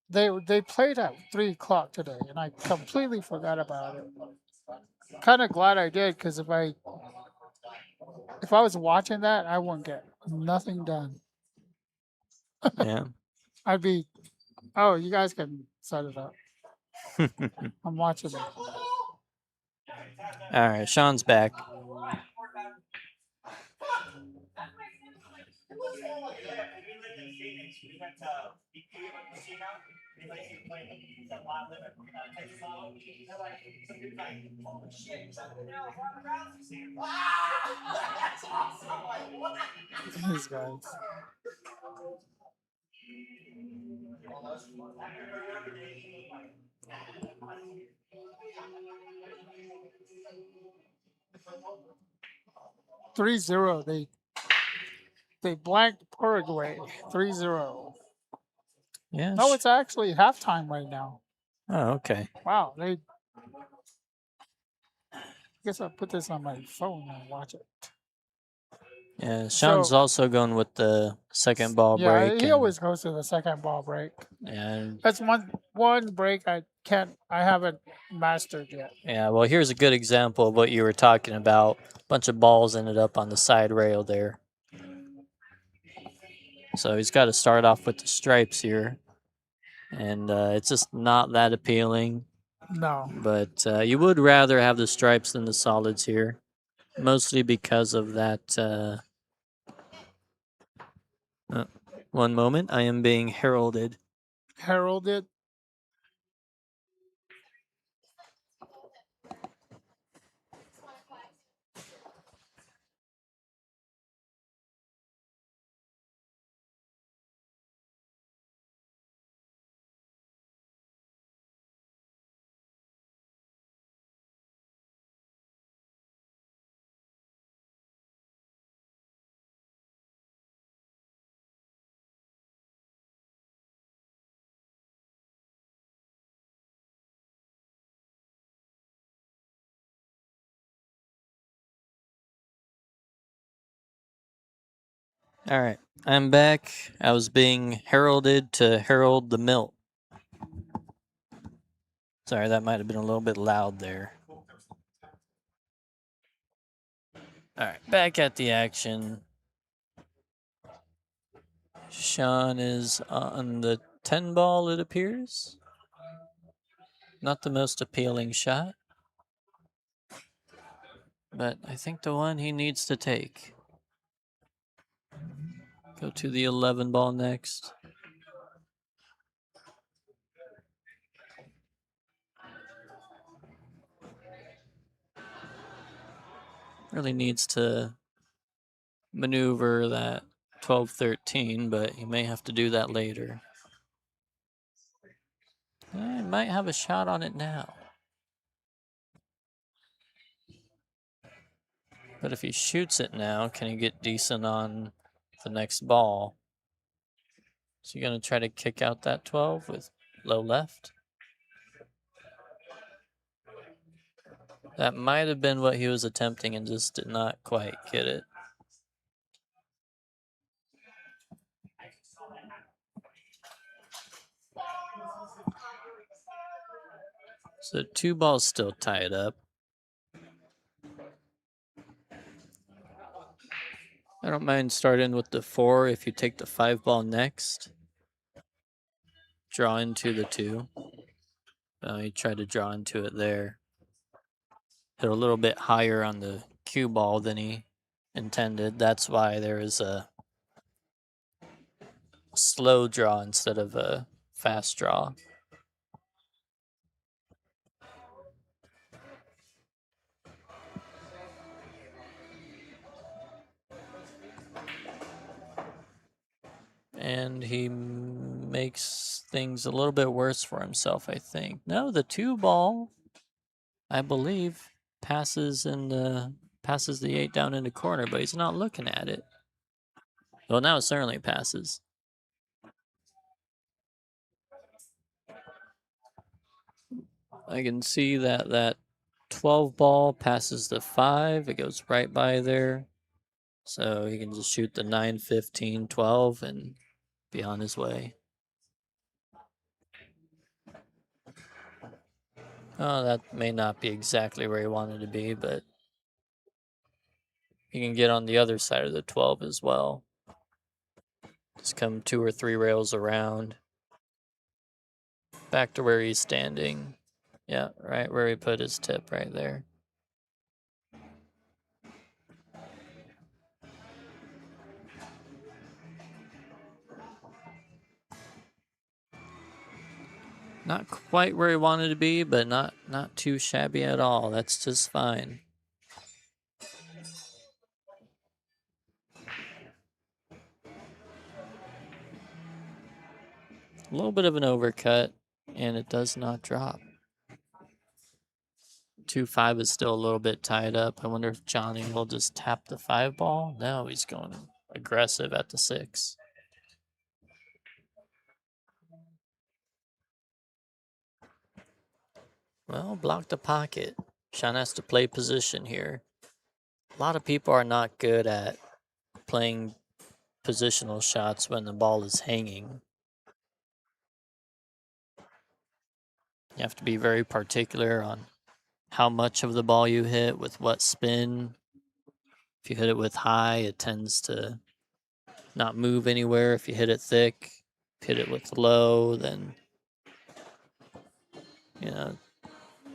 they played at 3 o'clock today, and I completely forgot about it. Kind of glad I did, because if I was watching that, I wouldn't get nothing done. Yeah. I'd be, oh, you guys can set it up. I'm watching it. All right, Sean's back. These guys. 3-0. They blanked Paraguay 3-0. Yeah. No, it's actually halftime right now. Oh, okay. Wow, I guess I'll put this on my phone and watch it. Yeah, Sean's So, also going with the second ball yeah, break. he And, always goes to the second ball break. and That's one break I haven't mastered yet. yeah, well, here's a good example of what you were talking about. A bunch of balls ended up on the side rail there. So he's got to start off with the stripes here. And it's just not that appealing. No. But you would rather have the stripes than the solids here. Mostly because of that. One moment, I am being heralded. Heralded. All right, I'm back. I was being heralded to herald the milt. Sorry, that might have been a little bit loud there. All right, back at the action. Sean is on the 10 ball, it appears. Not the most appealing shot, but I think the one he needs to take. Go to the 11 ball next. Really needs to maneuver that 12-13, but he may have to do that later. He might have a shot on it now. But if he shoots it now, can he get decent on the next ball? Is he going to try to kick out that 12 with low left? That might have been what he was attempting and just did not quite get it. So 2 balls still tied up. I don't mind starting with the 4 if you take the 5 ball next. Draw into the 2. You try to draw into it there. Hit a little bit higher on the cue ball than he intended. That's why there is a slow draw instead of a fast draw. And he makes things a little bit worse for himself, I think. No, the 2 ball, I believe, passes the 8 down into corner, but he's not looking at it. Well, now it certainly passes. I can see that 12 ball passes the 5. It goes right by there. So he can just shoot the 9, 15, 12 and be on his way. Oh, that may not be exactly where he wanted to be, but he can get on the other side of the 12 as well. Just come 2 or 3 rails around. Back to where he's standing. Yeah, right where he put his tip, right there. Not quite where he wanted to be, but not too shabby at all. That's just fine. A little bit of an overcut, and it does not drop. 2-5 is still a little bit tied up. I wonder if Johnny will just tap the 5 ball. No, he's going aggressive at the 6. Well, block the pocket. Sean has to play position here. A lot of people are not good at playing positional shots when the ball is hanging. You have to be very particular on how much of the ball you hit with what spin. If you hit it with high, it tends to not move anywhere. If you hit it thick, if you hit it with low, then, you know,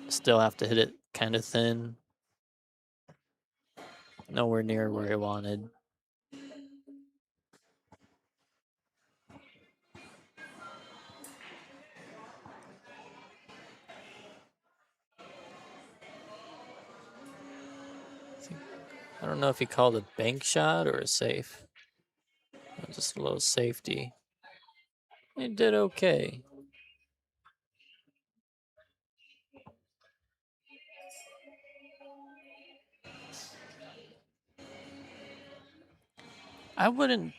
still have to hit it kind of thin. Nowhere near where I wanted. I don't know if he called a bank shot or a safe. Just a little safety. He did okay. I wouldn't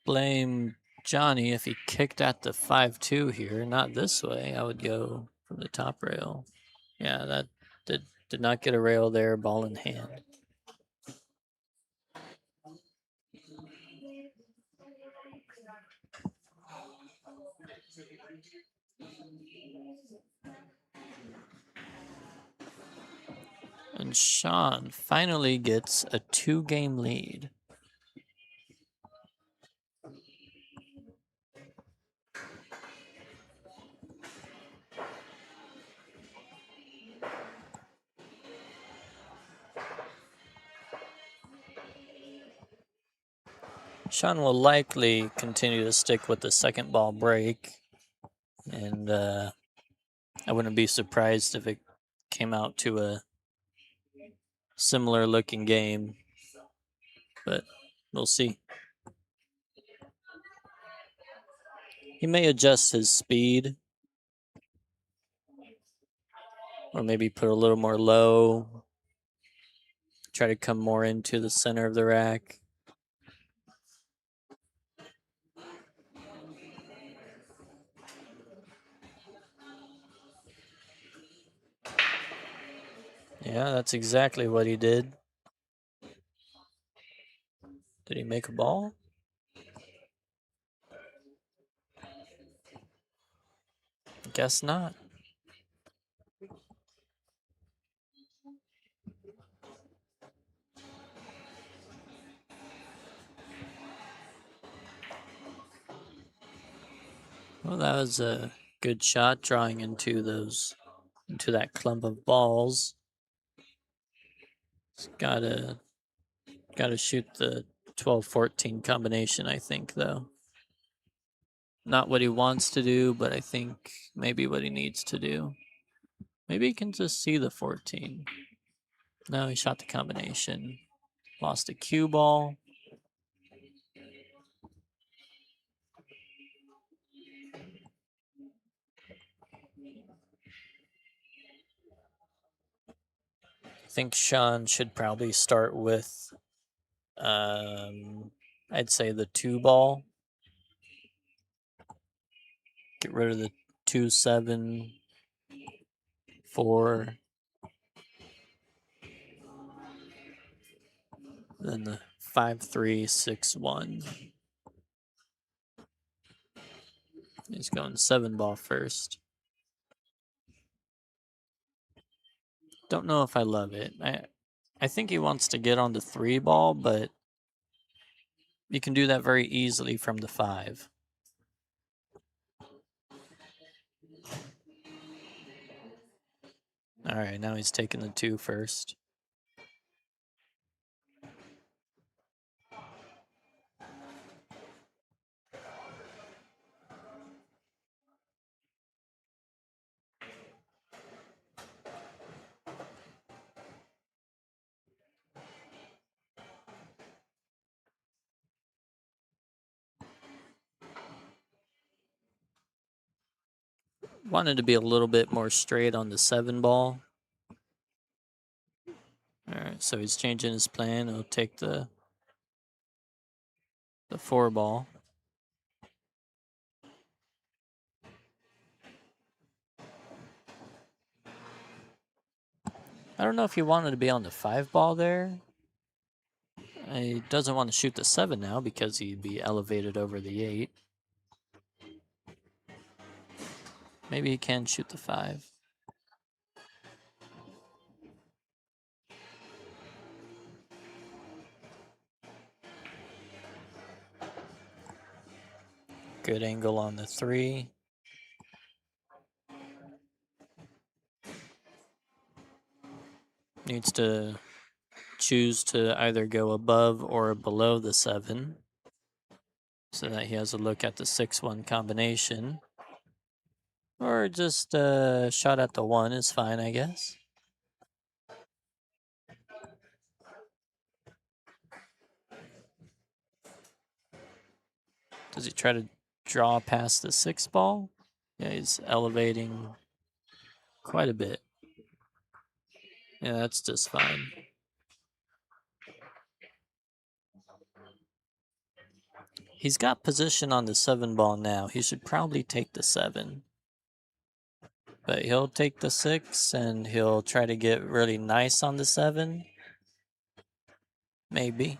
blame Johnny if he kicked at the 5-2 here, not this way. I would go from the top rail. Yeah, that did not get a rail there, ball in hand. And Sean finally gets a 2-game lead. Sean will likely continue to stick with the second ball break, and I wouldn't be surprised if it came out to a similar looking game, but we'll see. He may adjust his speed, or maybe put a little more low, try to come more into the center of the rack. Yeah, that's exactly what he did. Did he make a ball? Guess not. Well, that was a good shot, drawing into that clump of balls. It's gotta shoot the 12-14 combination, I think, though. Not what he wants to do, but I think maybe what he needs to do. Maybe he can just see the 14. No, he shot the combination. Lost a cue ball. I think Sean should probably start with, I'd say the 2 ball. Get rid of the 2, 7, 4. Then the 5-3, 6-1. He's going 7-ball first. Don't know if I love it. I think he wants to get on the 3-ball, but you can do that very easily from the 5. All right, now he's taking the 2 first. Wanted to be a little bit more straight on the 7-ball. All right, so he's changing his plan. He'll take the 4-ball. I don't know if he wanted to be on the 5-ball there. He doesn't want to shoot the 7 now because he'd be elevated over the 8. Maybe he can shoot the 5. Good angle on the 3. Needs to choose to either go above or below the 7 so that he has a look at the 6-1 combination. Or just shot at the 1 is fine, I guess. Does he try to draw past the 6-ball? Yeah, he's elevating quite a bit. Yeah, that's just fine. He's got position on the 7-ball now. He should probably take the 7. But he'll take the 6 and he'll try to get really nice on the 7. Maybe.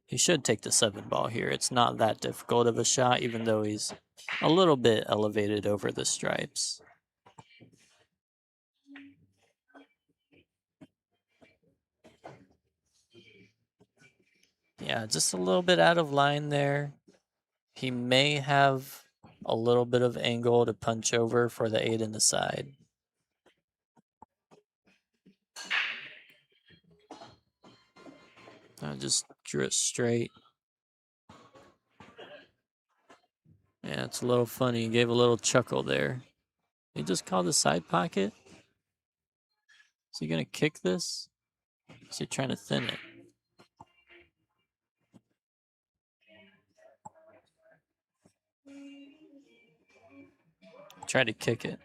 He should take the 7-ball here. It's not that difficult of a shot, even though he's a little bit elevated over the stripes. Yeah, just a little bit out of line there. He may have a little bit of angle to punch over for the 8 in the side. I just drew it straight. Yeah, it's a little funny. He gave a little chuckle there. He just called the side pocket. Is he gonna kick this? Is he trying to thin it? Try to kick it.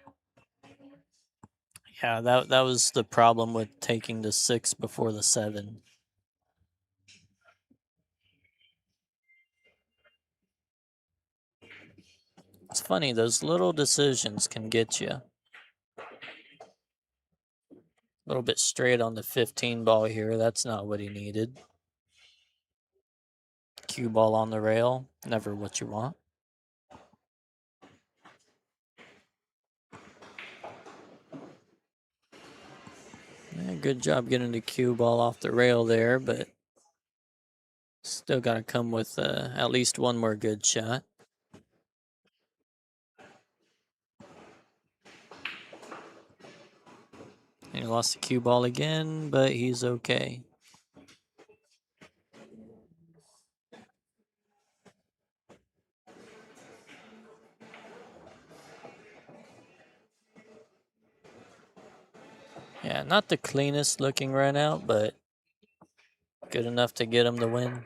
Yeah, that was the problem with taking the 6 before the 7. It's funny, those little decisions can get you. A little bit straight on the 15-ball here. That's not what he needed. Cue ball on the rail. Never what you want. Yeah, good job getting the cue ball off the rail there, but still got to come with at least one more good shot. And he lost the cue ball again, but he's okay. Yeah, not the cleanest looking run out, but good enough to get him the win.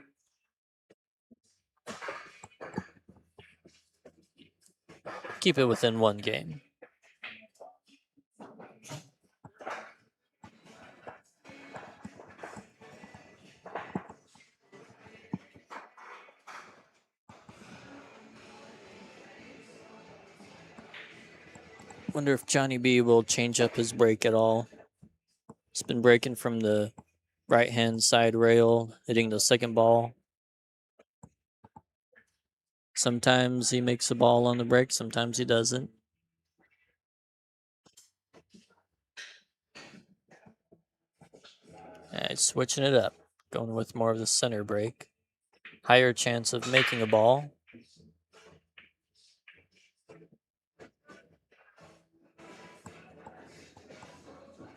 Keep it within one game. Wonder if Johnny B will change up his break at all. He's been breaking from the right hand side rail, hitting the second ball. Sometimes he makes a ball on the break, sometimes he doesn't. Yeah, he's switching it up, going with more of the center break. Higher chance of making a ball.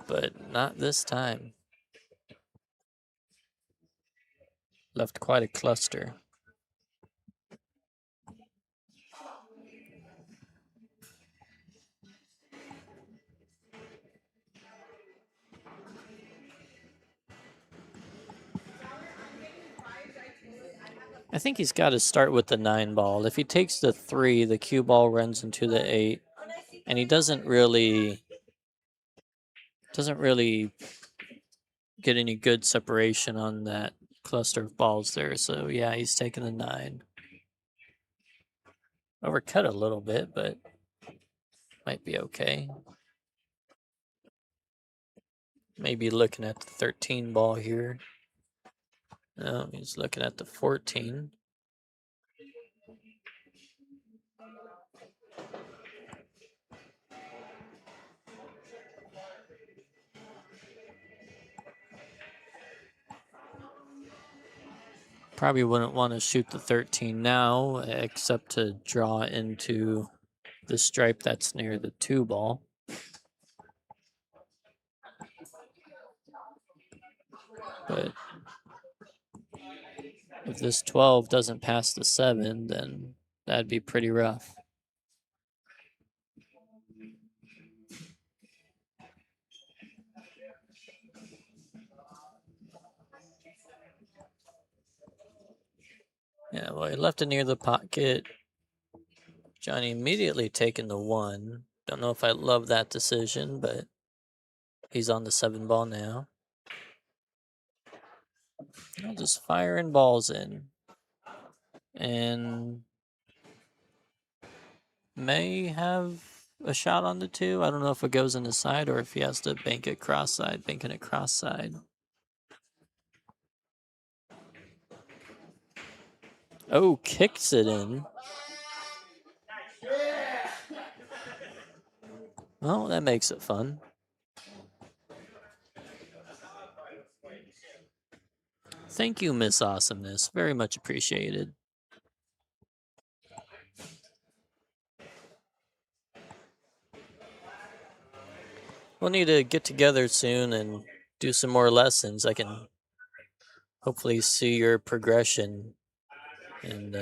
But not this time. Left quite a cluster. I think he's got to start with the 9 ball. If he takes the 3, the cue ball runs into the 8, and he doesn't really get any good separation on that cluster of balls there. So yeah, he's taking the 9. Overcut a little bit, but might be okay. Maybe looking at the 13 ball here. No, he's looking at the 14. Probably wouldn't want to shoot the 13 now, except to draw into the stripe that's near the 2 ball. But if this 12 doesn't pass the 7, then that'd be pretty rough. Yeah, well, he left it near the pocket. Johnny immediately taking the 1. Don't know if I love that decision, but he's on the 7 ball now. I'll just firing balls in. And may have a shot on the 2. I don't know if it goes in the side or if he has to bank it cross side, banking it cross side. Oh, kicks it in. Well, that makes it fun. Thank you, Miss Awesomeness. Very much appreciated. We'll need to get together soon and do some more lessons. I can hopefully see your progression and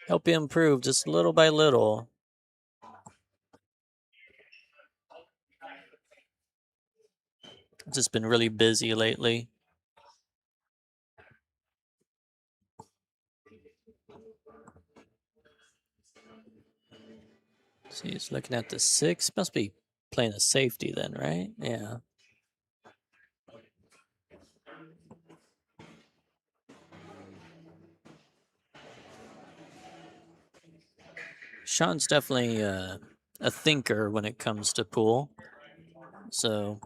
help you improve just little by little. I've just been really busy lately. So he's looking at the 6. Must be playing a safety then, right? Yeah. Sean's definitely a thinker when it comes to pool. So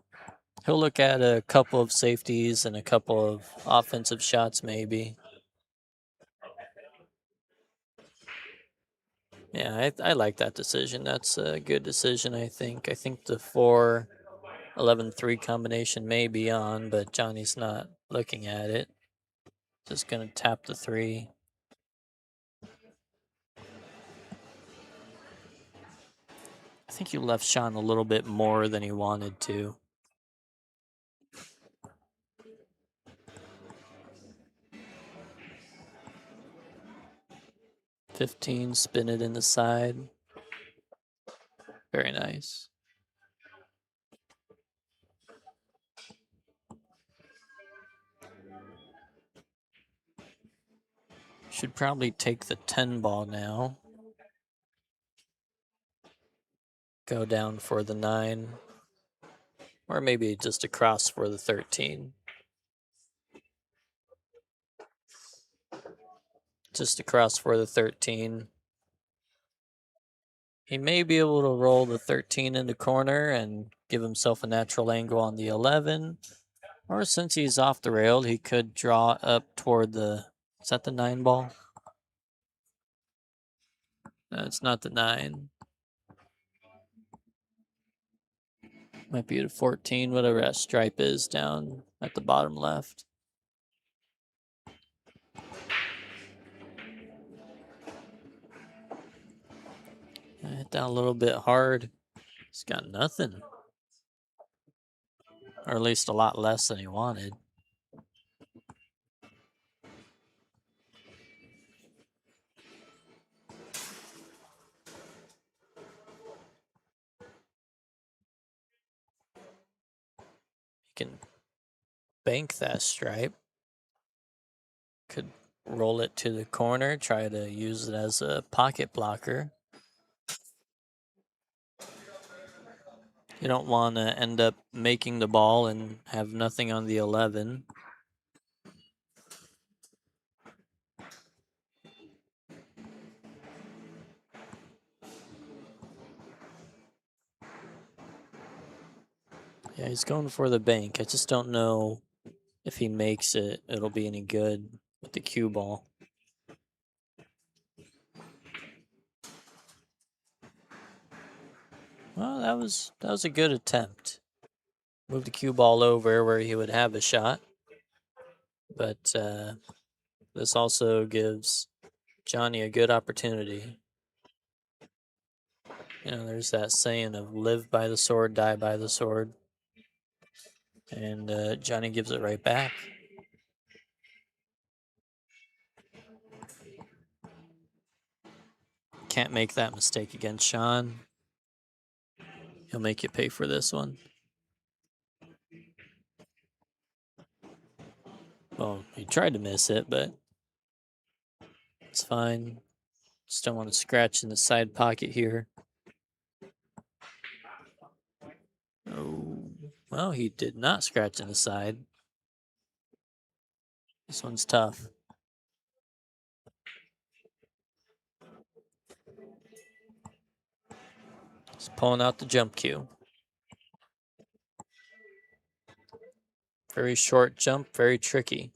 he'll look at a couple of safeties and a couple of offensive shots maybe. Yeah, I like that decision. That's a good decision, I think. I think the 4-11-3 combination may be on, but Johnny's not looking at it. Just going to tap the 3. I think you left Sean a little bit more than he wanted to. $15, spin it in the side. Very nice. Should probably take the 10 ball now. Go down for the 9. Or maybe just across for the 13. Just across for the 13. He may be able to roll the 13 in the corner and give himself a natural angle on the 11. Or since he's off the rail, he could draw up toward the, is that the 9 ball? No, it's not the 9. Might be the 14, whatever that stripe is down at the bottom left. I hit down a little bit hard. He's got nothing. Or at least a lot less than he wanted. He can bank that stripe. Could roll it to the corner, try to use it as a pocket blocker. You don't want to end up making the ball and have nothing on the 11. Yeah, he's going for the bank. I just don't know if he makes it, it'll be any good with the cue ball. Well, that was a good attempt. Move the cue ball over where he would have a shot. But this also gives Johnny a good opportunity. You know, there's that saying of live by the sword, die by the sword. And Johnny gives it right back. Can't make that mistake against Sean. He'll make you pay for this one. Well, he tried to miss it, but it's fine. Just don't want to scratch in the side pocket here. Oh, well, he did not scratch in the side. This one's tough. He's pulling out the jump cue. Very short jump, very tricky.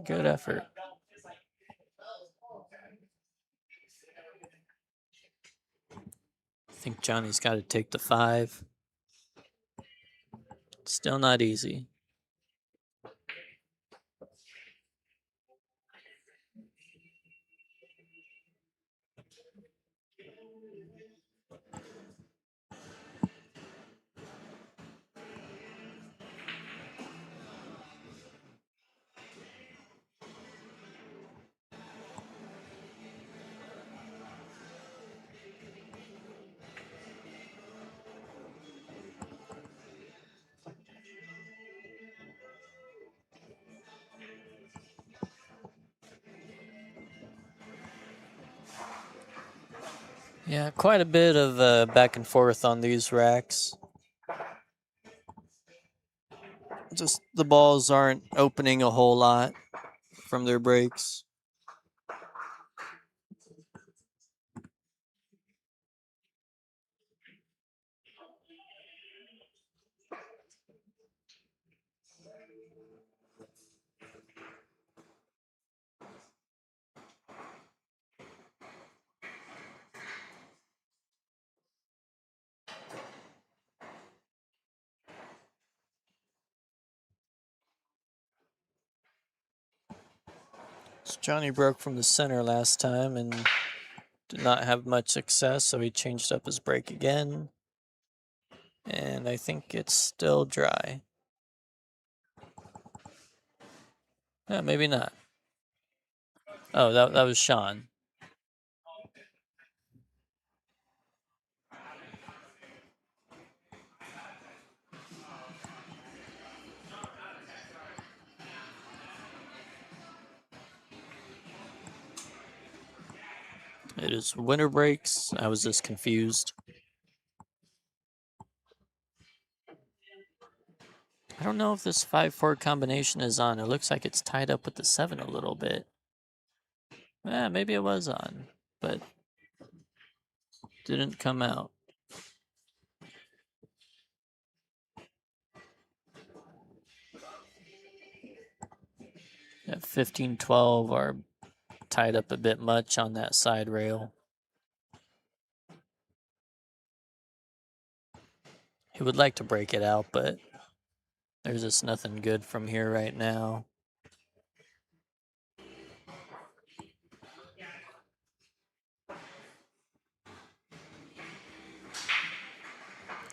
Good effort. I think Johnny's got to take the 5. Still not easy. Yeah, quite a bit of back and forth on these racks. Just the balls aren't opening a whole lot from their breaks. So Johnny broke from the center last time and did not have much success, so he changed up his break again. And I think it's still dry. Yeah, maybe not. Oh, that was Sean. It is winter breaks. I was just confused. I don't know if this 5-4 combination is on. It looks like it's tied up with the 7 a little bit. Maybe it was on, but didn't come out. At 15-12 are tied up a bit much on that side rail. He would like to break it out, but there's just nothing good from here right now.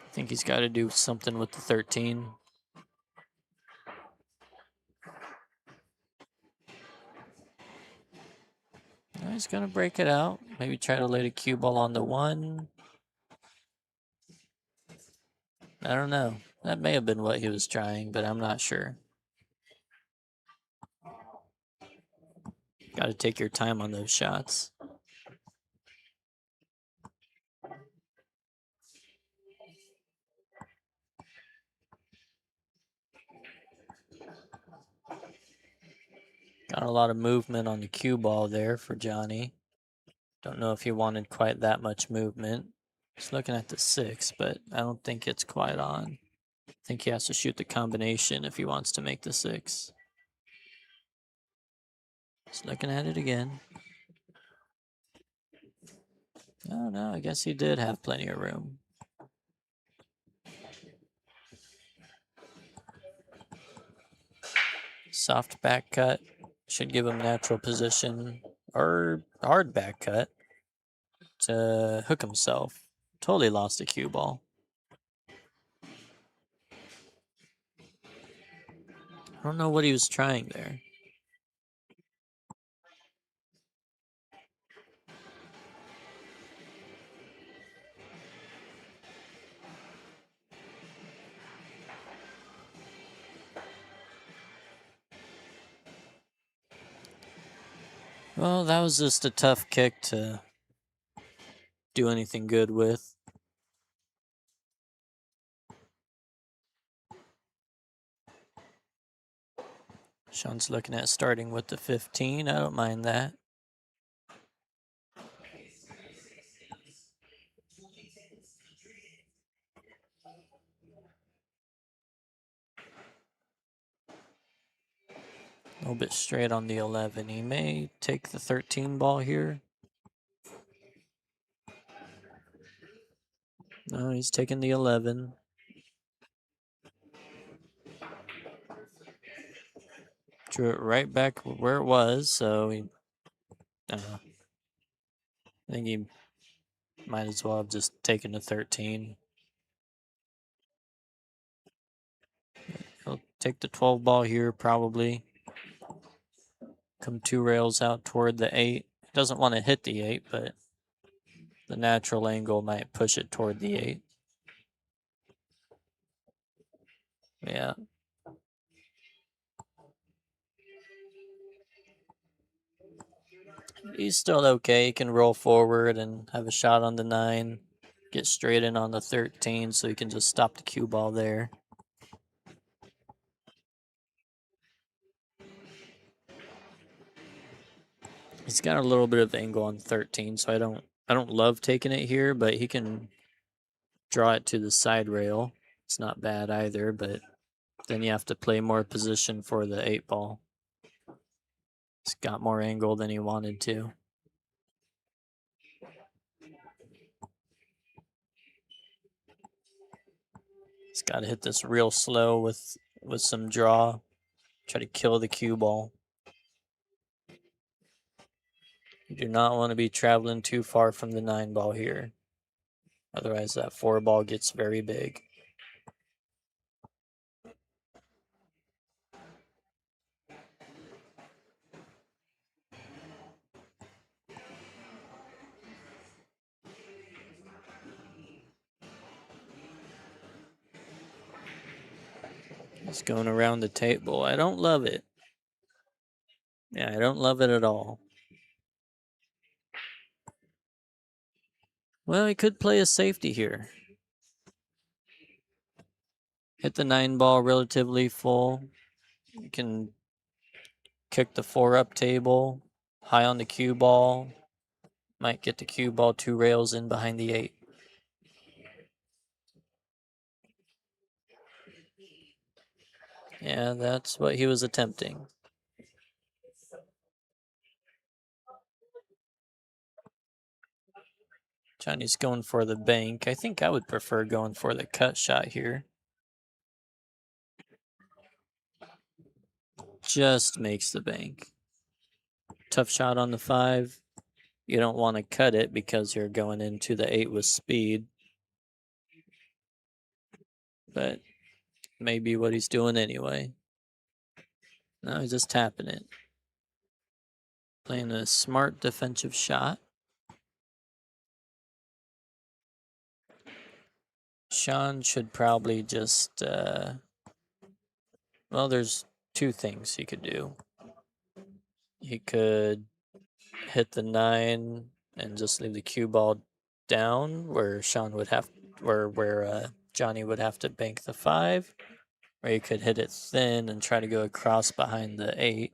I think he's got to do something with the 13. He's going to break it out. Maybe try to lay the cue ball on the 1. I don't know. That may have been what he was trying, but I'm not sure. Got to take your time on those shots. Got a lot of movement on the cue ball there for Johnny. Don't know if he wanted quite that much movement. He's looking at the 6, but I don't think it's quite on. I think he has to shoot the combination if he wants to make the 6. He's looking at it again. Oh no, I guess he did have plenty of room. Soft back cut. Should give him natural position. Or hard back cut to hook himself. Totally lost the cue ball. I don't know what he was trying there. Well, that was just a tough kick to do anything good with. Sean's looking at starting with the 15. I don't mind that. A little bit straight on the 11. He may take the 13 ball here. No, he's taking the 11. Drew it right back where it was, so he, I think he might as well have just taken the 13. He'll take the 12 ball here, probably. Come 2 rails out toward the 8. He doesn't want to hit the 8, but the natural angle might push it toward the 8. Yeah. He's still okay. He can roll forward and have a shot on the 9. Get straight in on the 13, so he can just stop the cue ball there. He's got a little bit of angle on 13, so I don't love taking it here, but he can draw it to the side rail. It's not bad either, but then you have to play more position for the 8 ball. He's got more angle than he wanted to. He's got to hit this real slow with some draw. Try to kill the cue ball. You do not want to be traveling too far from the 9 ball here. Otherwise, that 4 ball gets very big. He's going around the table. I don't love it. Yeah, I don't love it at all. Well, he could play a safety here. Hit the 9 ball relatively full. You can kick the 4 up table. High on the cue ball. Might get the cue ball 2 rails in behind the 8. Yeah, that's what he was attempting. Johnny's going for the bank. I think I would prefer going for the cut shot here. Just makes the bank. Tough shot on the 5. You don't want to cut it because you're going into the 8 with speed. But maybe what he's doing anyway. No, he's just tapping it. Playing a smart defensive shot. Sean should probably just, well, there's 2 things he could do. He could hit the 9 and just leave the cue ball down where Sean would have, where Johnny would have to bank the 5. Or you could hit it thin and try to go across behind the 8.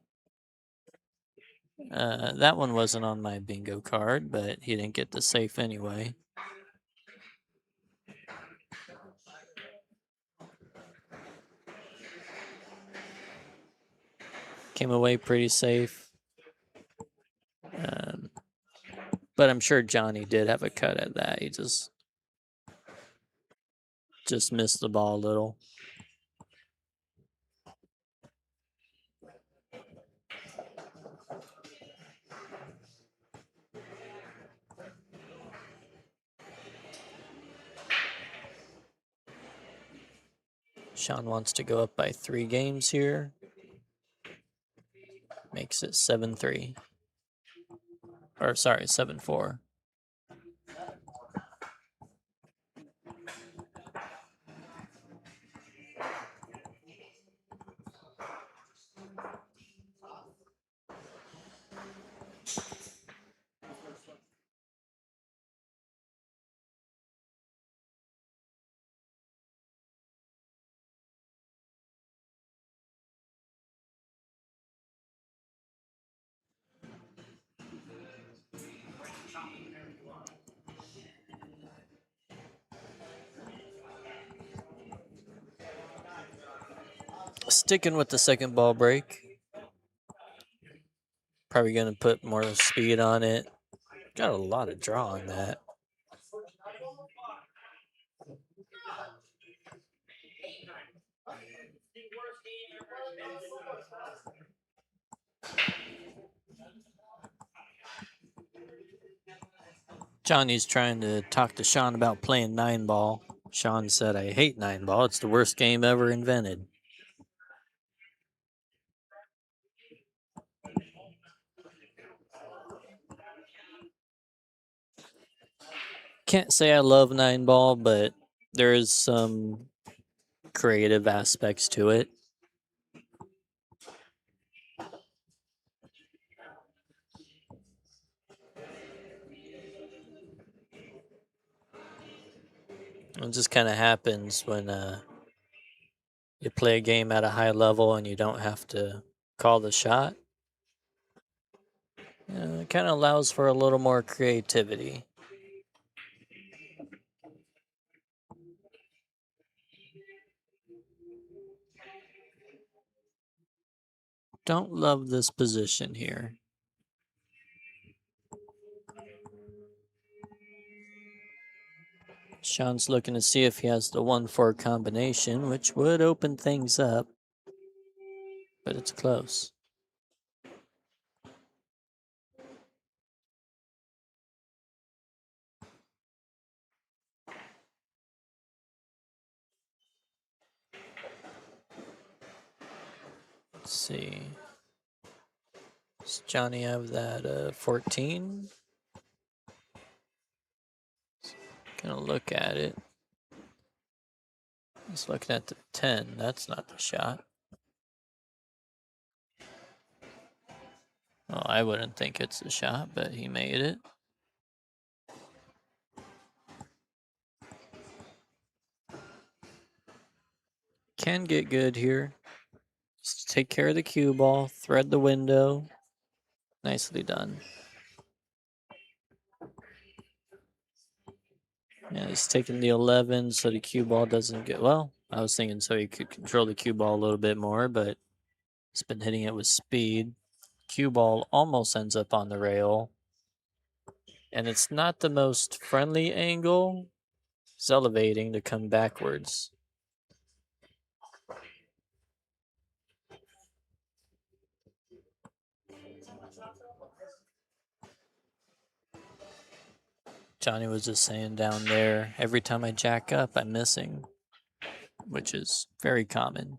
That one wasn't on my bingo card, but he didn't get the safe anyway. Came away pretty safe. But I'm sure Johnny did have a cut at that. He just missed the ball a little. Sean wants to go up by 3 games here. Makes it 7-3. Or sorry, 7-4. Sticking with the second ball break. Probably going to put more speed on it. Got a lot of draw on that. Johnny's trying to talk to Sean about playing 9 ball. Sean said, I hate 9 ball. It's the worst game ever invented. Can't say I love 9 ball, but there is some creative aspects to it. It just kind of happens when you play a game at a high level and you don't have to call the shot. It kind of allows for a little more creativity. Don't love this position here. Sean's looking to see if he has the 1-4 combination, which would open things up, but it's close. Let's see. Does Johnny have that 14? Gonna look at it. He's looking at the 10. That's not the shot. Well, I wouldn't think it's the shot, but he made it. Can get good here. Just take care of the cue ball, thread the window. Nicely done. Yeah, he's taking the 11 so the cue ball doesn't get, well, I was thinking so he could control the cue ball a little bit more, but he's been hitting it with speed. Cue ball almost ends up on the rail. And it's not the most friendly angle. It's elevating to come backwards. Johnny was just saying down there, every time I jack up, I'm missing, which is very common.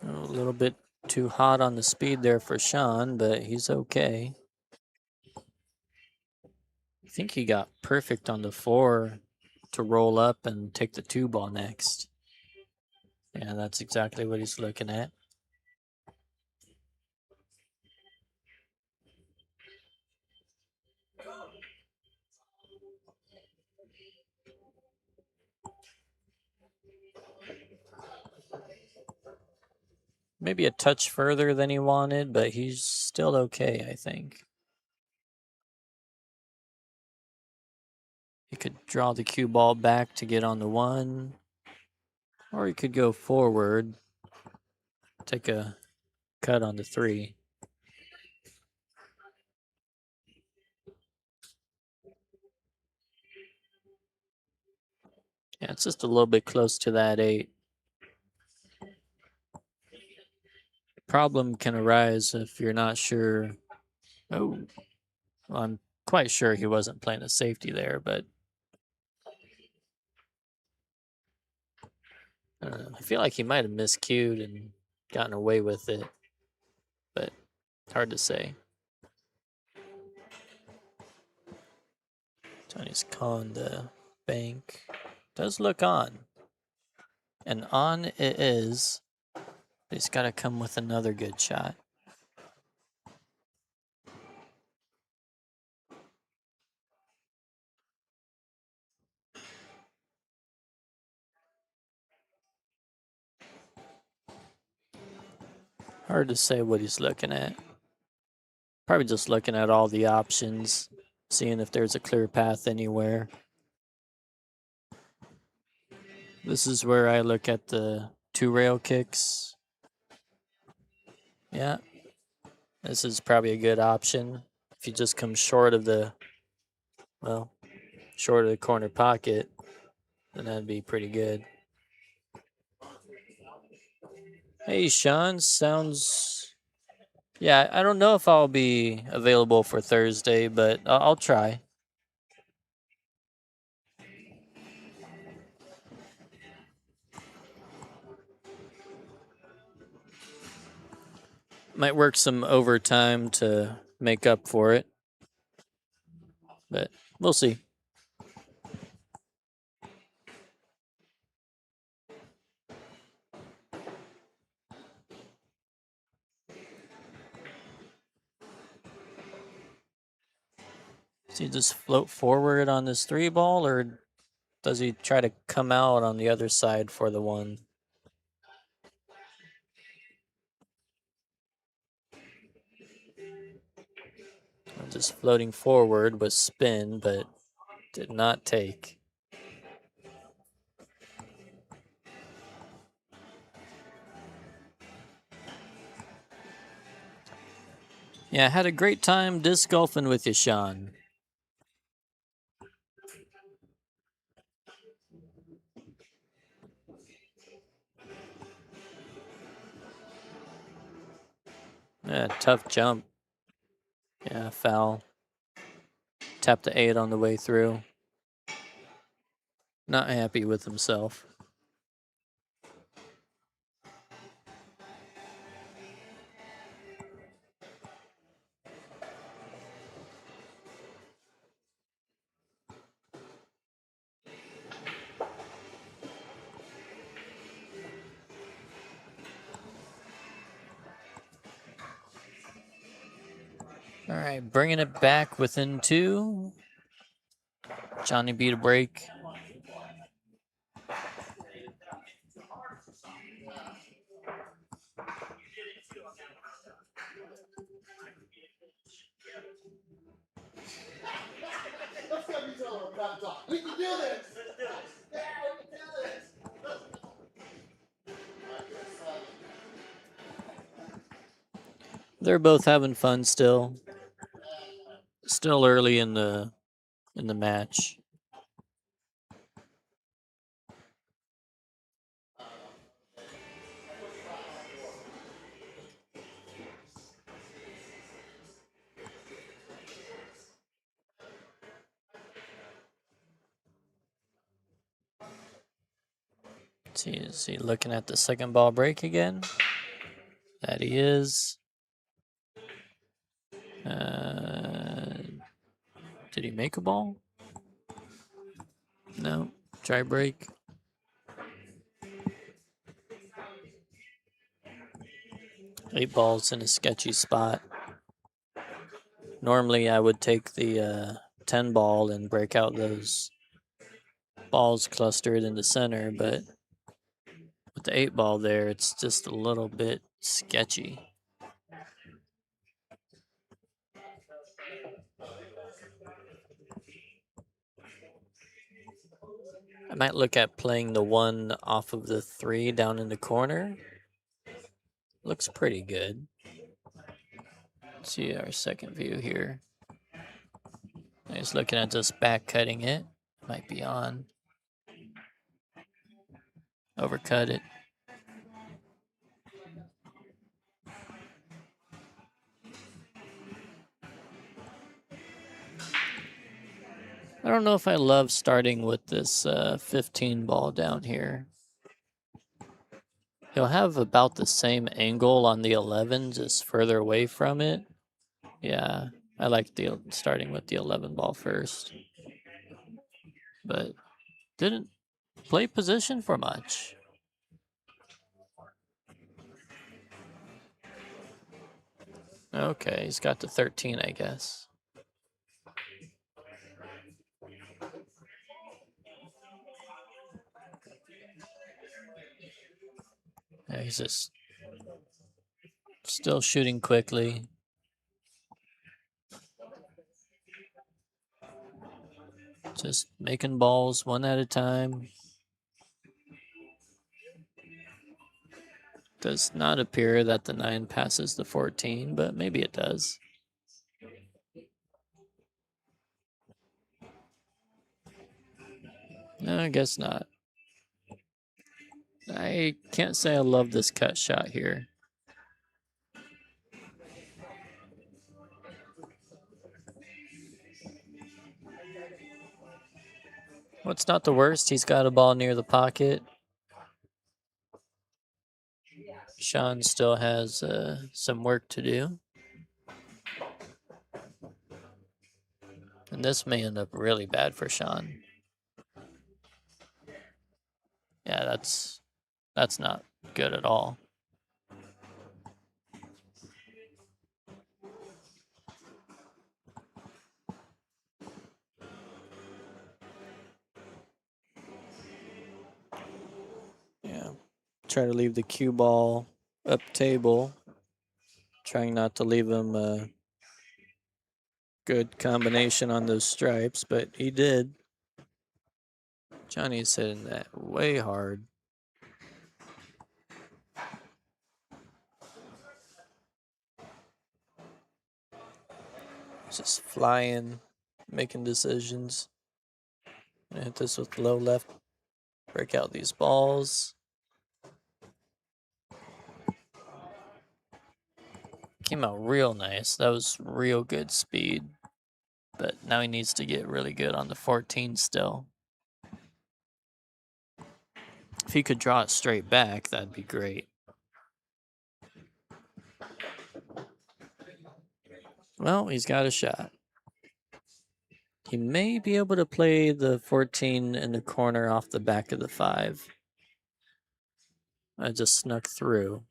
A little bit too hot on the speed there for Sean, but he's okay. I think he got perfect on the 4 to roll up and take the 2 ball next. Yeah, that's exactly what he's looking at. Maybe a touch further than he wanted, but he's still okay, I think. He could draw the cue ball back to get on the 1, or he could go forward, take a cut on the 3. Yeah, it's just a little bit close to that 8. Problem can arise if you're not sure. Oh, well, I'm quite sure he wasn't playing a safety there, but I feel like he might have miscued and gotten away with it, but hard to say. Tony's calling the bank. Does look on. And on it is. But he's got to come with another good shot. Hard to say what he's looking at. Probably just looking at all the options, seeing if there's a clear path anywhere. This is where I look at the 2 rail kicks. Yeah. This is probably a good option. If you just come short of the, well, short of the corner pocket, then that'd be pretty good. Hey, Sean, sounds... Yeah, I don't know if I'll be available for Thursday, but I'll try. Might work some overtime to make up for it, but we'll see. Does he just float forward on this 3 ball, or does he try to come out on the other side for the 1? Just floating forward with spin, but did not take. Yeah, had a great time disc golfing with you, Sean. Yeah, tough jump. Yeah, foul. Tapped the 8 on the way through. Not happy with himself. All right, bringing it back within 2. Johnny beat a break. Let's go each other a pep talk. We can do this. Yeah, we can do this. They're both having fun still. Still early in the match. Is he looking at the second ball break again? That he is. Did he make a ball? No. Try break. Eight balls in a sketchy spot. Normally I would take the 10 ball and break out those balls clustered in the center, but with the 8 ball there, it's just a little bit sketchy. I might look at playing the 1 off of the 3 down in the corner. Looks pretty good. Let's see our second view here. He's looking at just back cutting it. Might be on. Overcut it. I don't know if I love starting with this 15 ball down here. He'll have about the same angle on the 11, just further away from it. Yeah, I like starting with the 11 ball first. But didn't play position for much. Okay, he's got the 13, I guess. Yeah, he's just still shooting quickly. Just making balls one at a time. Does not appear that the 9 passes the 14, but maybe it does. No, I guess not. I can't say I love this cut shot here. What's not the worst? He's got a ball near the pocket. Sean still has some work to do. And this may end up really bad for Sean. Yeah, that's not good at all. Yeah, try to leave the cue ball up table. Trying not to leave him a good combination on those stripes, but he did. Johnny's hitting that way hard. Just flying, making decisions. Gonna hit this with low left. Break out these balls. Came out real nice. That was real good speed. But now he needs to get really good on the 14 still. If he could draw it straight back, that'd be great. Well, he's got a shot. He may be able to play the 14 in the corner off the back of the 5. I just snuck through.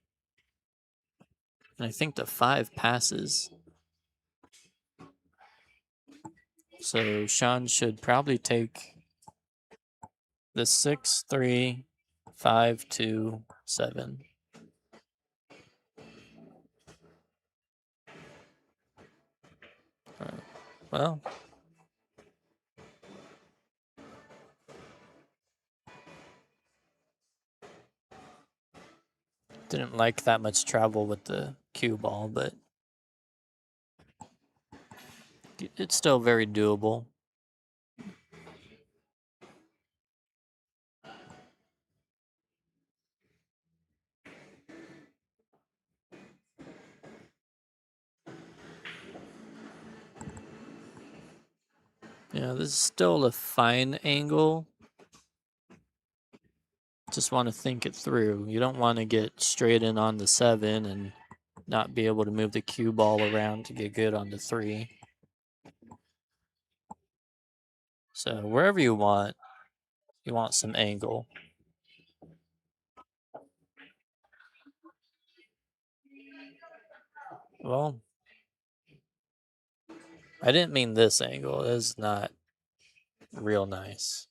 And I think the 5 passes. So Sean should probably take the 6, 3, 5, 2, 7. Well, didn't like that much travel with the cue ball, but it's still very doable. Yeah, this is still a fine angle. Just want to think it through. You don't want to get straight in on the 7 and not be able to move the cue ball around to get good on the 3. So wherever you want some angle. Well, I didn't mean this angle. It is not real nice.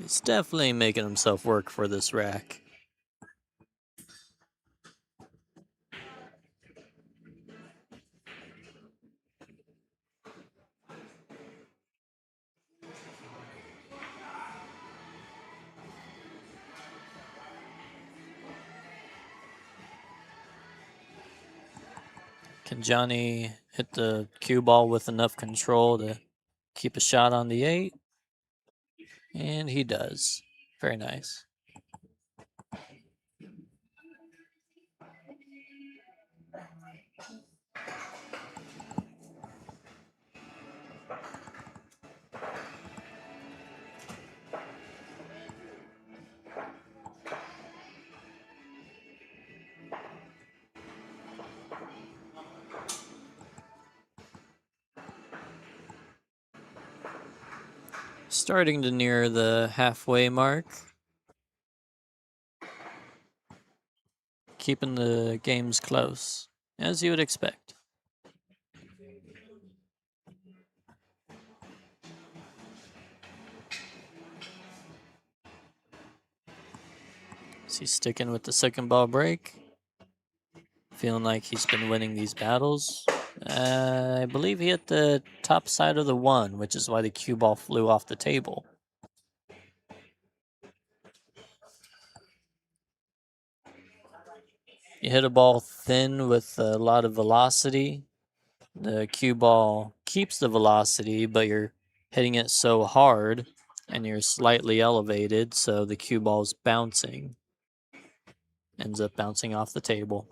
He's definitely making himself work for this rack. Can Johnny hit the cue ball with enough control to keep a shot on the 8? And he does. Very nice. Starting to near the halfway mark. Keeping the games close, as you would expect. Is he sticking with the second ball break? Feeling like he's been winning these battles. I believe he hit the top side of the 1, which is why the cue ball flew off the table. You hit a ball thin with a lot of velocity. The cue ball keeps the velocity, but you're hitting it so hard and you're slightly elevated, so the cue ball's bouncing. Ends up bouncing off the table.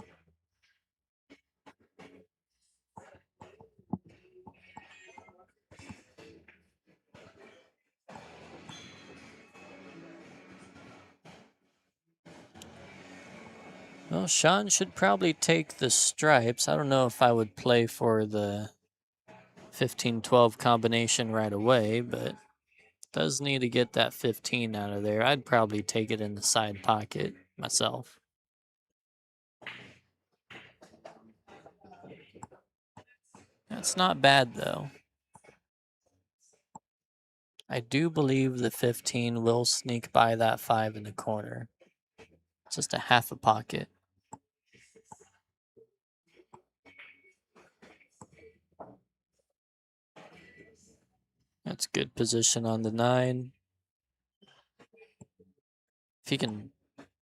Well, Sean should probably take the stripes. I don't know if I would play for the 15-12 combination right away, but does need to get that 15 out of there. I'd probably take it in the side pocket myself. That's not bad, though. I do believe the 15 will sneak by that 5 in the corner. Just a half a pocket. That's good position on the 9. If he can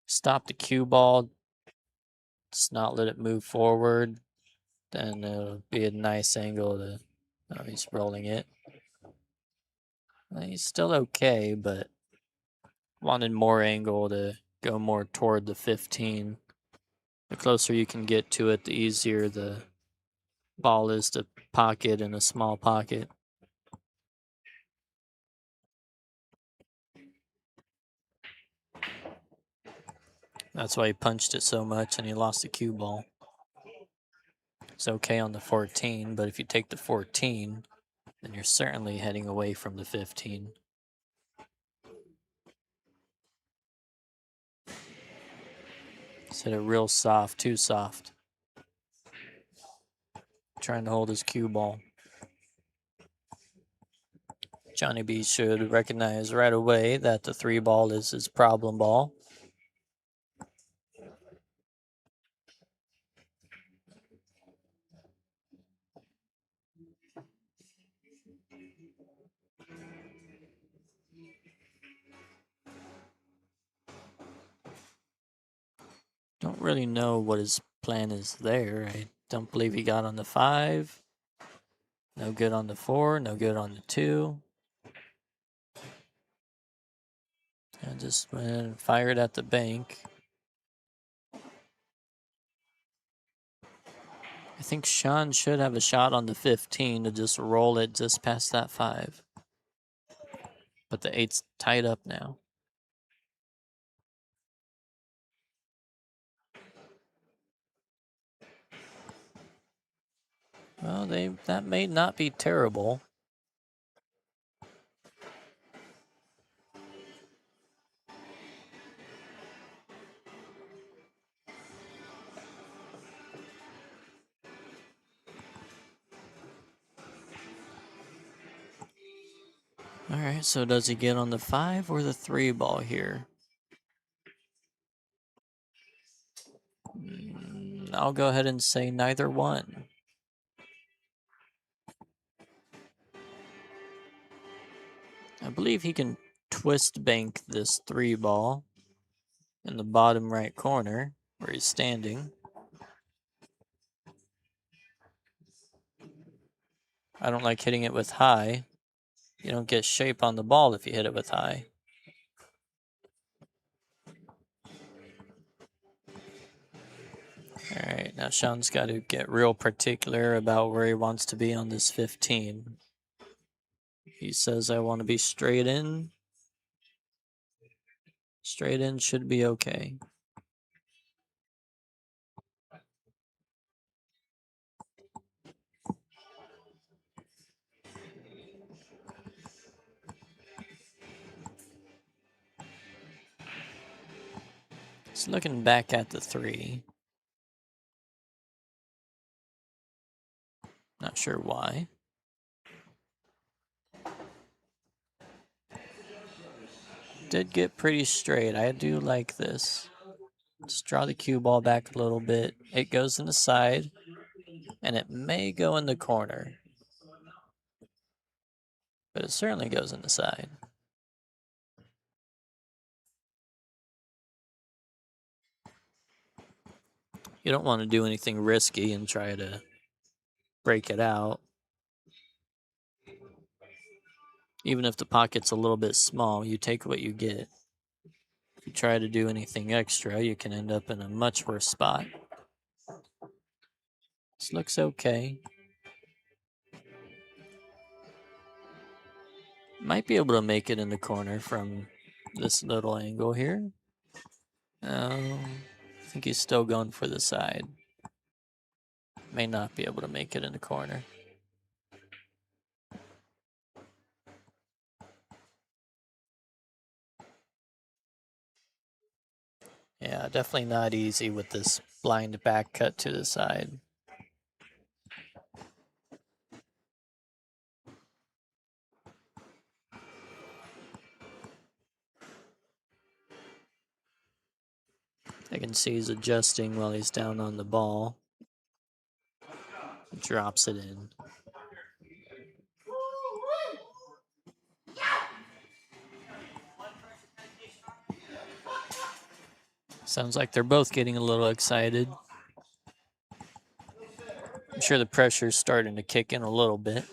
stop the cue ball, just not let it move forward, then it'll be a nice angle to... Oh, he's rolling it. He's still okay, but wanted more angle to go more toward the 15. The closer you can get to it, the easier the ball is to pocket in a small pocket. That's why he punched it so much and he lost the cue ball. It's okay on the 14, but if you take the 14, then you're certainly heading away from the 15. He's hit it real soft, too soft. Trying to hold his cue ball. Johnny B should recognize right away that the 3 ball is his problem ball. Don't really know what his plan is there. I don't believe he got on the 5. No good on the 4, no good on the 2. And just went and fired at the bank. I think Sean should have a shot on the 15 to just roll it just past that 5. But the 8's tied up now. Well, that may not be terrible. All right, so does he get on the 5 or the 3 ball here? I'll go ahead and say neither one. I believe he can twist bank this 3 ball in the bottom right corner where he's standing. I don't like hitting it with high. You don't get shape on the ball if you hit it with high. All right, now Sean's got to get real particular about where he wants to be on this 15. He says, I want to be straight in. Straight in should be okay. He's looking back at the 3. Not sure why. Did get pretty straight. I do like this. Just draw the cue ball back a little bit. It goes in the side, and it may go in the corner. But it certainly goes in the side. You don't want to do anything risky and try to break it out. Even if the pocket's a little bit small, you take what you get. If you try to do anything extra, you can end up in a much worse spot. This looks okay. Might be able to make it in the corner from this little angle here. I think he's still going for the side. May not be able to make it in the corner. Yeah, definitely not easy with this blind back cut to the side. I can see he's adjusting while he's down on the ball. Drops it in. Sounds like they're both getting a little excited. I'm sure the pressure's starting to kick in a little bit.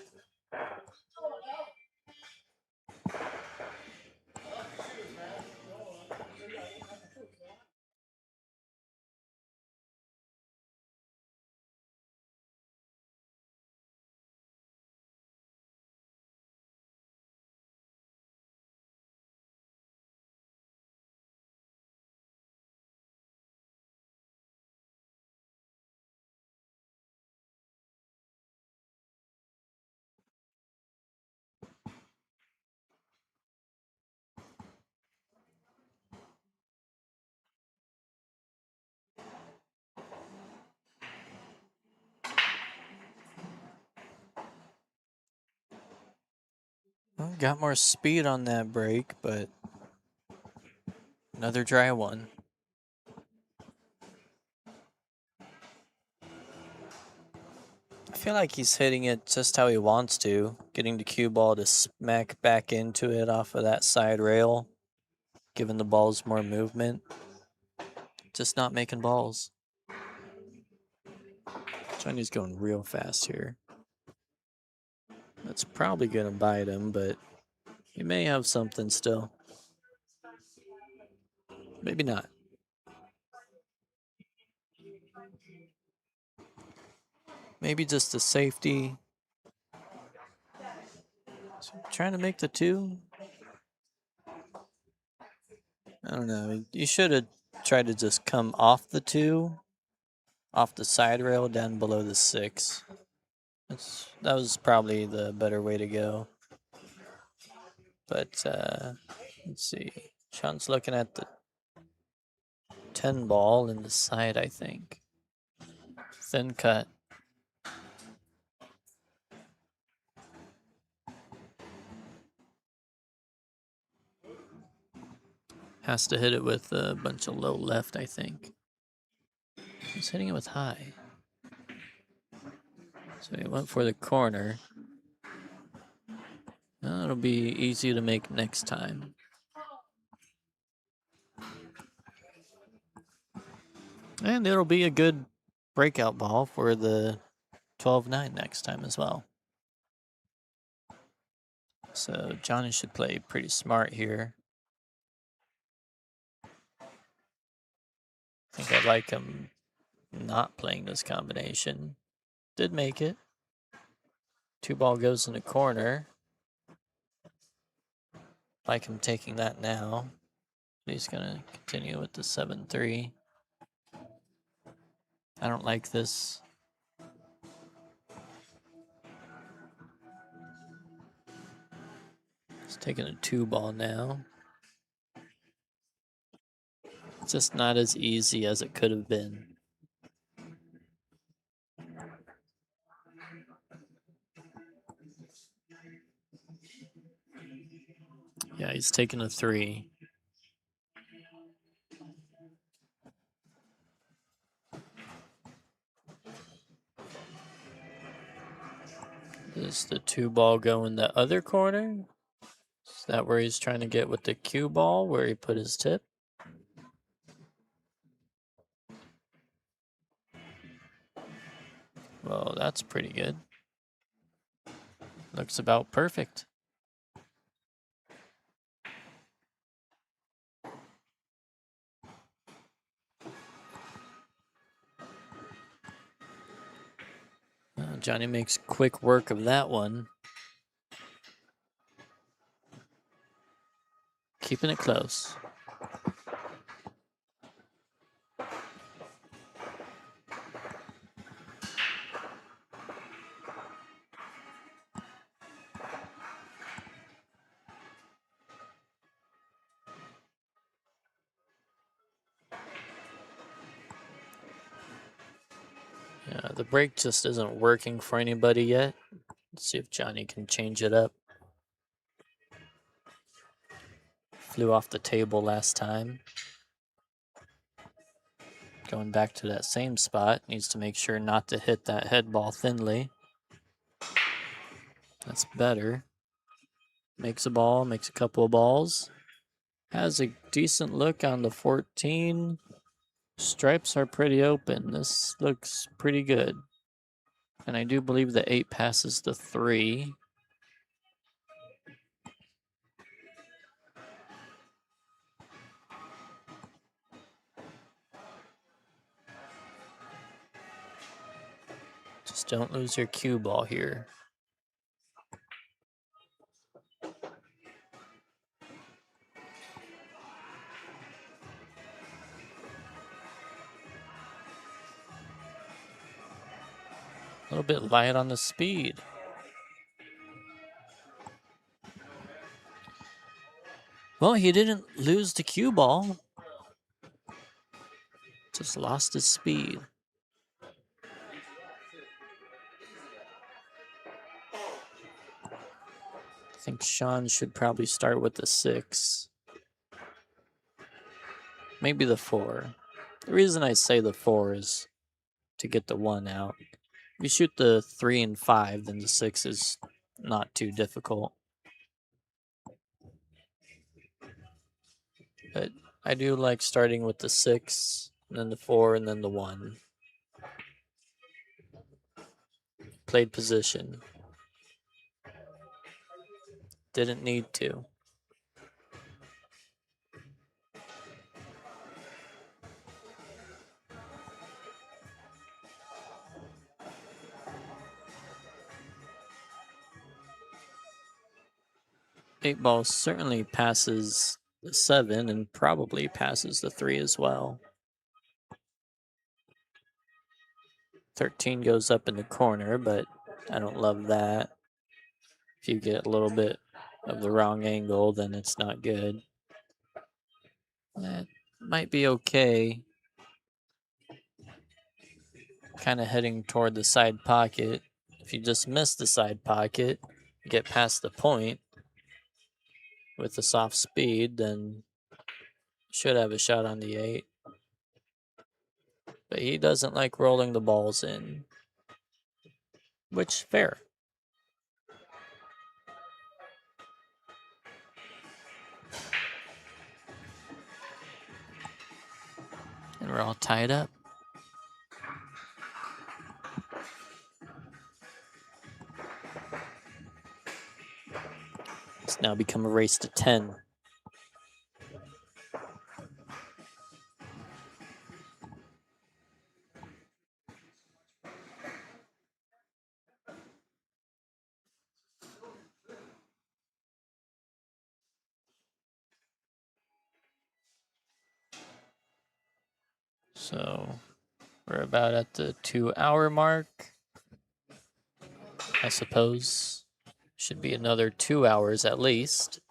Well, got more speed on that break, but another dry one. I feel like he's hitting it just how he wants to, getting the cue ball to smack back into it off of that side rail, giving the balls more movement. Just not making balls. Chinese going real fast here. That's probably going to bite him, but he may have something still. Maybe not. Maybe just a safety. So trying to make the 2. I don't know. You should have tried to just come off the 2, off the side rail down below the 6. That was probably the better way to go. But let's see. Sean's looking at the 10 ball in the side, I think. Thin cut. Has to hit it with a bunch of low left, I think. He's hitting it with high. So he went for the corner. It'll be easy to make next time. And it'll be a good breakout ball for the 12-9 next time as well. So Johnny should play pretty smart here. I think I like him not playing this combination. Did make it. 2 ball goes in the corner. Like him taking that now. He's going to continue with the 7-3. I don't like this. He's taking a 2 ball now. It's just not as easy as it could have been. Yeah, he's taking a 3. Does the 2 ball go in the other corner? Is that where he's trying to get with the cue ball, where he put his tip? Well, that's pretty good. Looks about perfect. Johnny makes quick work of that one. Keeping it close. Yeah, the break just isn't working for anybody yet. Let's see if Johnny can change it up. Flew off the table last time. Going back to that same spot. Needs to make sure not to hit that head ball thinly. That's better. Makes a ball, makes a couple of balls. Has a decent look on the 14. Stripes are pretty open. This looks pretty good. And I do believe the 8 passes the 3. Just don't lose your cue ball here. A little bit light on the speed. Well, he didn't lose the cue ball. Just lost his speed. I think Sean should probably start with the 6. Maybe the 4. The reason I say the 4 is to get the 1 out. If you shoot the 3 and 5, then the 6 is not too difficult. But I do like starting with the 6, and then the 4, and then the 1. Played position. Didn't need to. Eight ball certainly passes the 7 and probably passes the 3 as well. 13 goes up in the corner, but I don't love that. If you get a little bit of the wrong angle, then it's not good. That might be okay. Kind of heading toward the side pocket. If you just miss the side pocket, get past the point with the soft speed, then should have a shot on the 8. But he doesn't like rolling the balls in, which fair. And we're all tied up. It's now become a race to 10. So we're about at the 2-hour mark, I suppose. Should be another 2 hours at least.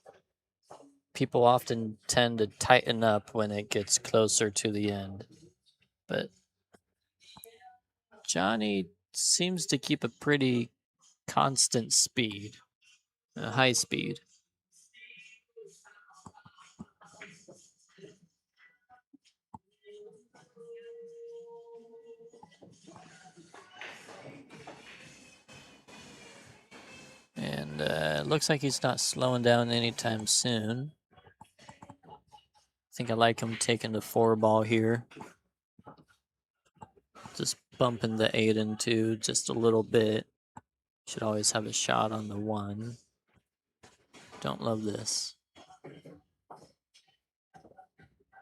People often tend to tighten up when it gets closer to the end. But Johnny seems to keep a pretty constant speed, a high speed. And it looks like he's not slowing down anytime soon. I think I like him taking the 4 ball here. Just bumping the 8 into just a little bit. Should always have a shot on the 1. Don't love this.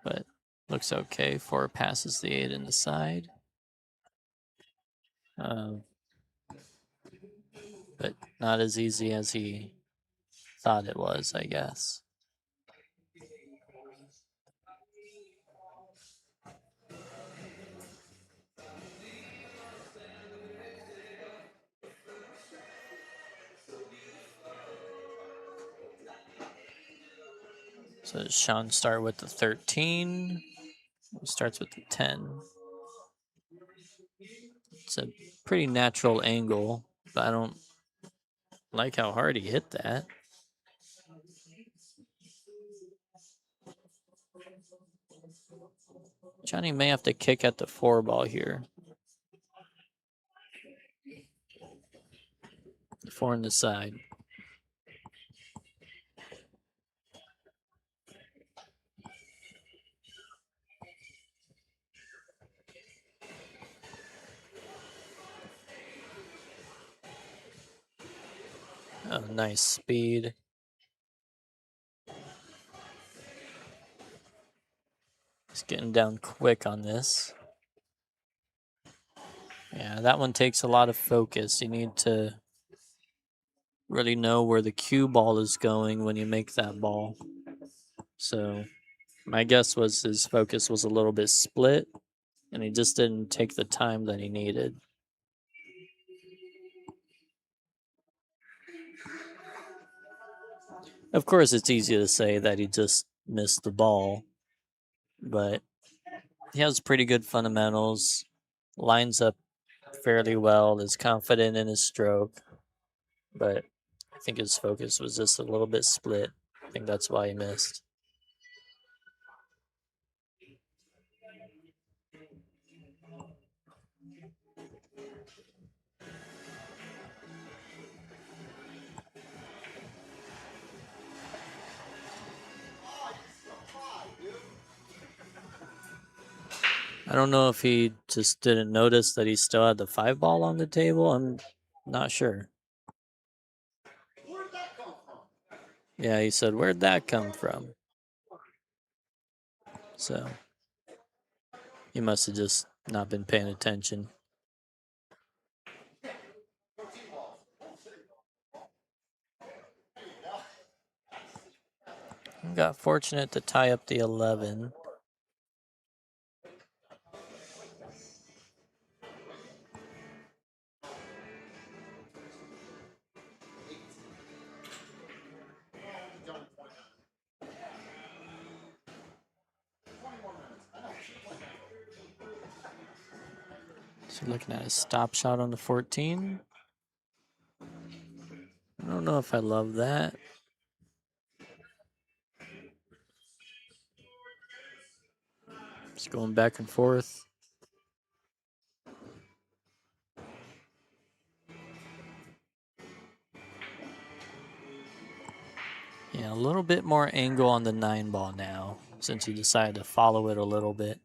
But looks okay. 4 passes the 8 in the side. But not as easy as he thought it was, I guess. So does Sean start with the 13? He starts with the 10. It's a pretty natural angle, but I don't like how hard he hit that. Johnny may have to kick at the 4 ball here. The 4 on the side. Oh, nice speed. He's getting down quick on this. Yeah, that one takes a lot of focus. You need to really know where the cue ball is going when you make that ball. So my guess was his focus was a little bit split, and he just didn't take the time that he needed. Of course, it's easy to say that he just missed the ball, but he has pretty good fundamentals, lines up fairly well, is confident in his stroke, but I think his focus was just a little bit split. I think that's why he missed. I don't know if he just didn't notice that he still had the 5 ball on the table. I'm not sure. Where'd that come from? Yeah, he said, "Where'd that come from?" So he must have just not been paying attention. Got fortunate to tie up the 11. So looking at a stop shot on the 14. I don't know if I love that. Just going back and forth. Yeah, a little bit more angle on the 9 ball now, since he decided to follow it a little bit.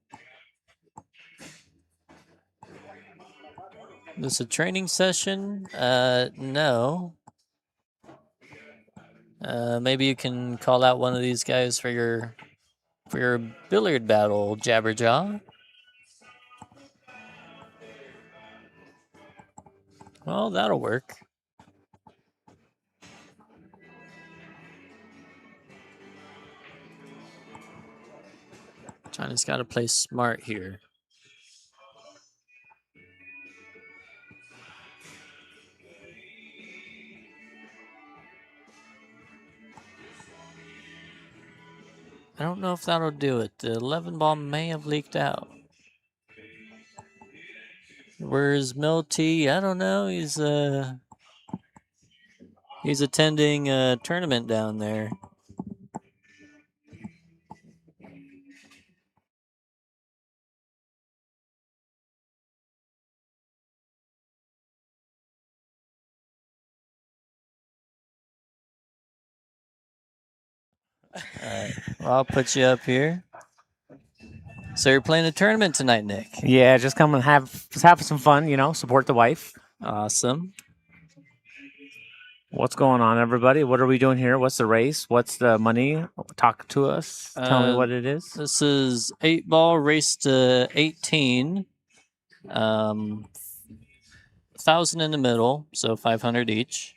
This a training session? No. Maybe you can call out one of these guys for your billiard battle, Jabberjaw. Well, that'll work. Johnny's got to play smart here. I don't know if that'll do it. The 11 ball may have leaked out. Where's Milty? I don't know. He's attending a tournament down there. Alright, well, I'll put you up here. So you're playing a tournament tonight, Nick. Yeah, just come and have some fun, support the wife. Awesome. What's going on, everybody? What are we doing here? What's the race? What's the money? Talk to us. Tell me what it is. This is 8 ball race to 18. 1,000 in the middle, so 500 each.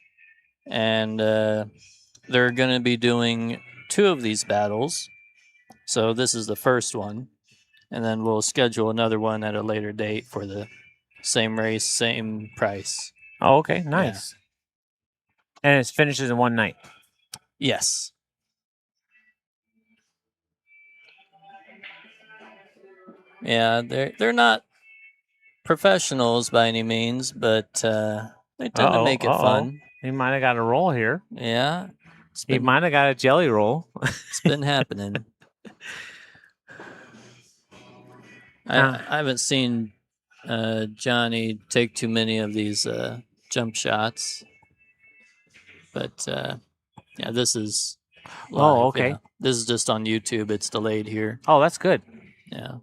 And they're going to be doing 2 of these battles. So this is the first one. And then we'll schedule another one at a later date for the same race, same price. Oh, okay. Nice. Yeah. And it finishes in one night. Yes. Yeah, they're not professionals by any means, but they tend to make it fun. He might have got a roll here. Yeah. He might have got a jelly roll. It's been happening. I haven't seen Johnny take too many of these jump shots. But yeah, this is live. Oh, okay. Yeah. This is just on YouTube. It's delayed here. Oh, that's good. Yeah.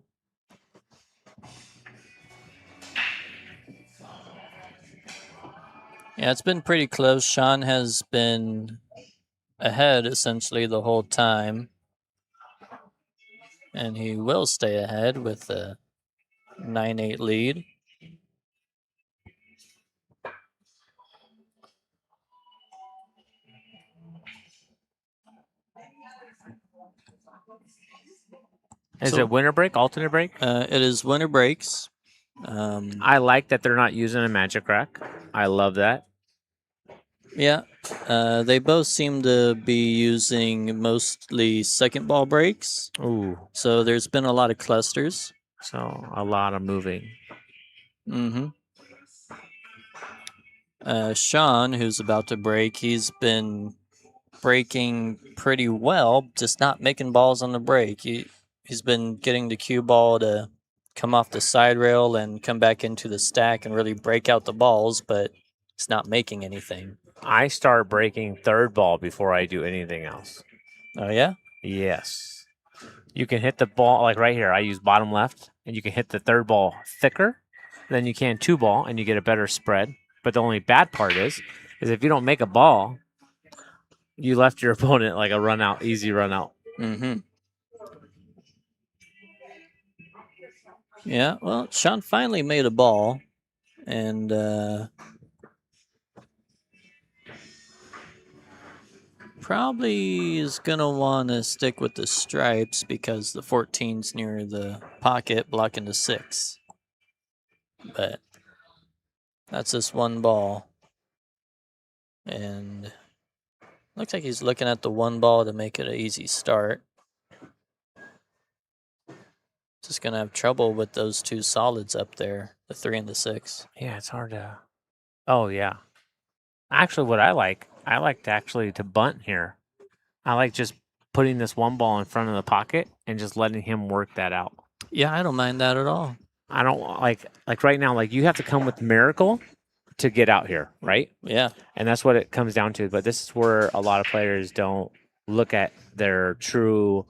Yeah, it's been pretty close. Sean has been ahead essentially the whole time. And he will stay ahead with a 9-8 lead. Is it winter break, alternate break? It is winter breaks. I like that they're not using a magic rack. I love that. Yeah. They both seem to be using mostly second ball breaks. Ooh. So there's been a lot of clusters. So a lot of moving. Mm-hmm. Sean, who's about to break, he's been breaking pretty well, just not making balls on the break. He's been getting the cue ball to come off the side rail and come back into the stack and really break out the balls, but it's not making anything. I start breaking third ball before I do anything else. Oh yeah? Yes. You can hit the ball, like right here, I use bottom left, and you can hit the third ball thicker than you can two ball, and you get a better spread. But the only bad part is if you don't make a ball, you left your opponent like a run out, easy run out. Mm-hmm. Yeah, well, Sean finally made a ball, and probably is going to want to stick with the stripes because the 14's near the pocket blocking the 6. But that's just one ball. And looks like he's looking at the one ball to make it an easy start. Just going to have trouble with those two solids up there, the 3 and the 6. Yeah, it's hard to. Oh, yeah. Actually, what I like to bunt here. I like just putting this one ball in front of the pocket and just letting him work that out. Yeah, I don't mind that at all. I don't like right now, like you have to come with miracle to get out here, right? Yeah. And that's what it comes down to. But this is where a lot of players don't look at their true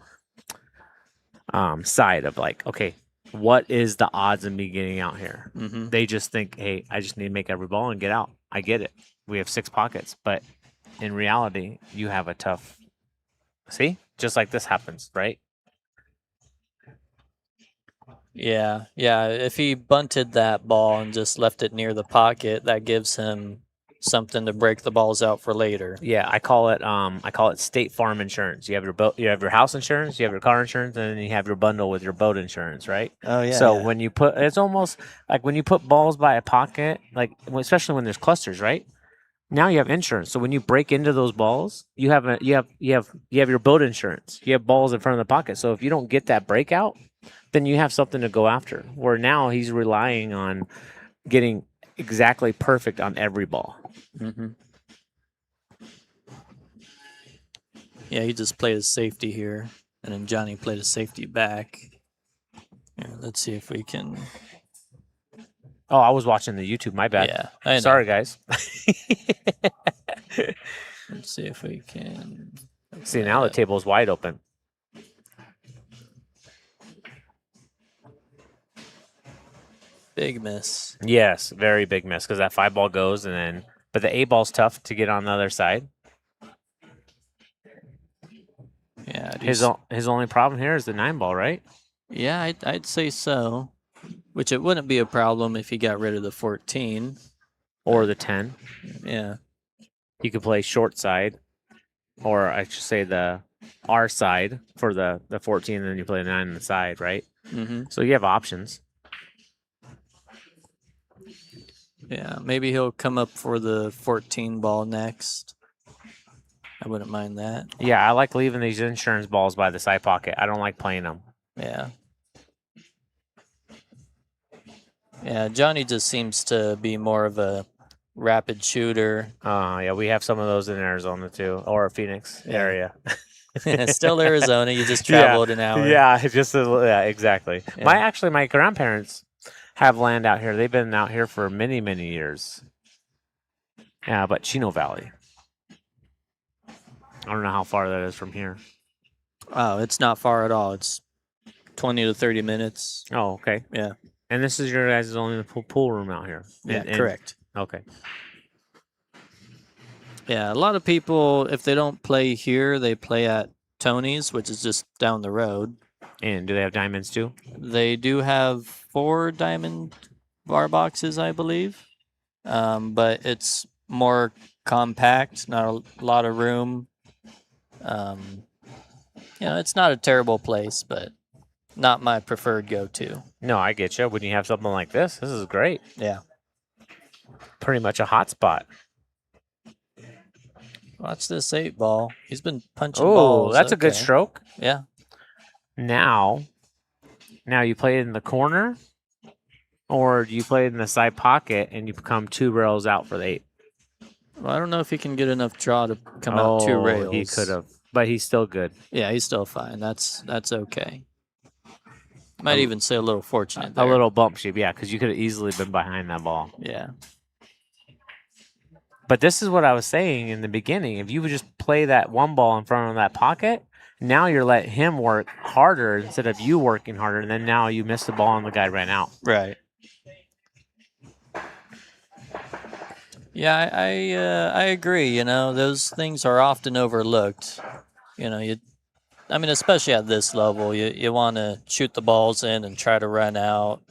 side of like, okay, what is the odds of me getting out here? Mm-hmm. They just think, hey, I just need to make every ball and get out. I get it. We have 6 pockets, but in reality, you have a tough. See, just like this happens, right? Yeah. If he bunted that ball and just left it near the pocket, that gives him something to break the balls out for later. Yeah, I call it State Farm insurance. You have your boat, you have your house insurance, you have your car insurance, and then you have your bundle with your boat insurance, right? Oh yeah. So when you put, it's almost like when you put balls by a pocket, like especially when there's clusters, right? Now you have insurance. So when you break into those balls, you have your boat insurance. You have balls in front of the pocket. So if you don't get that breakout, then you have something to go after. Where now he's relying on getting exactly perfect on every ball. Mm-hmm. Yeah, he just played a safety here, and then Johnny played a safety back. Yeah, let's see if we can. Oh, I was watching the YouTube. My bad. Yeah, I know. Sorry, guys. Let's see if we can. See, now the table's wide open. Big miss. Yes, very big miss because that 5 ball goes and then, but the 8 ball's tough to get on the other side. Yeah, His only problem here is the 9 ball, right? Yeah, I'd say so. Which it wouldn't be a problem if he got rid of the 14 or the 10. Yeah, You could play short side, or I should say the R side for the 14, and then you play the 9 on the side, right? mm-hmm. So you have options. Yeah, maybe he'll come up for the 14 ball next. I wouldn't mind that. Yeah, I like leaving these insurance balls by the side pocket. I don't like playing them. Yeah. Yeah, Johnny just seems to be more of a rapid shooter. Yeah, we have some of those in Arizona too, or Phoenix area. Still Arizona, you just traveled an hour. Yeah, exactly. Yeah. My grandparents have land out here. They've been out here for many, many years. Yeah, but Chino Valley. I don't know how far that is from here. Oh, it's not far at all. It's 20 to 30 minutes. Oh, okay. Yeah. And this is your guys' only pool room out here. Yeah, correct. Okay. Yeah, a lot of people, if they don't play here, they play at Tony's, which is just down the road. And do they have diamonds too? They do have 4 diamond bar boxes, I believe. But it's more compact, not a lot of room. It's not a terrible place, but not my preferred go-to. No, I get you. When you have something like this is great. Yeah. Pretty much a hot spot. Watch this 8 ball. He's been punching Oh, balls. that's a good Okay. stroke. Yeah. Now you play it in the corner, or do you play it in the side pocket and you become 2 rails out for the 8? Well, I don't know if he can get enough draw to come out 2 rails. He could have, but he's still good. Yeah, he's still fine. That's okay. Might even say a little fortunate A there. little bump shape, yeah, because you could have easily been behind that ball. Yeah. But this is what I was saying in the beginning. If you would just play that one ball in front of that pocket, now you're letting him work harder instead of you working harder, and then now you miss the ball and the guy ran out. Right. Yeah, I agree. You know, those things are often overlooked. You know, I mean, especially at this level, you want to shoot the balls in and try to run out.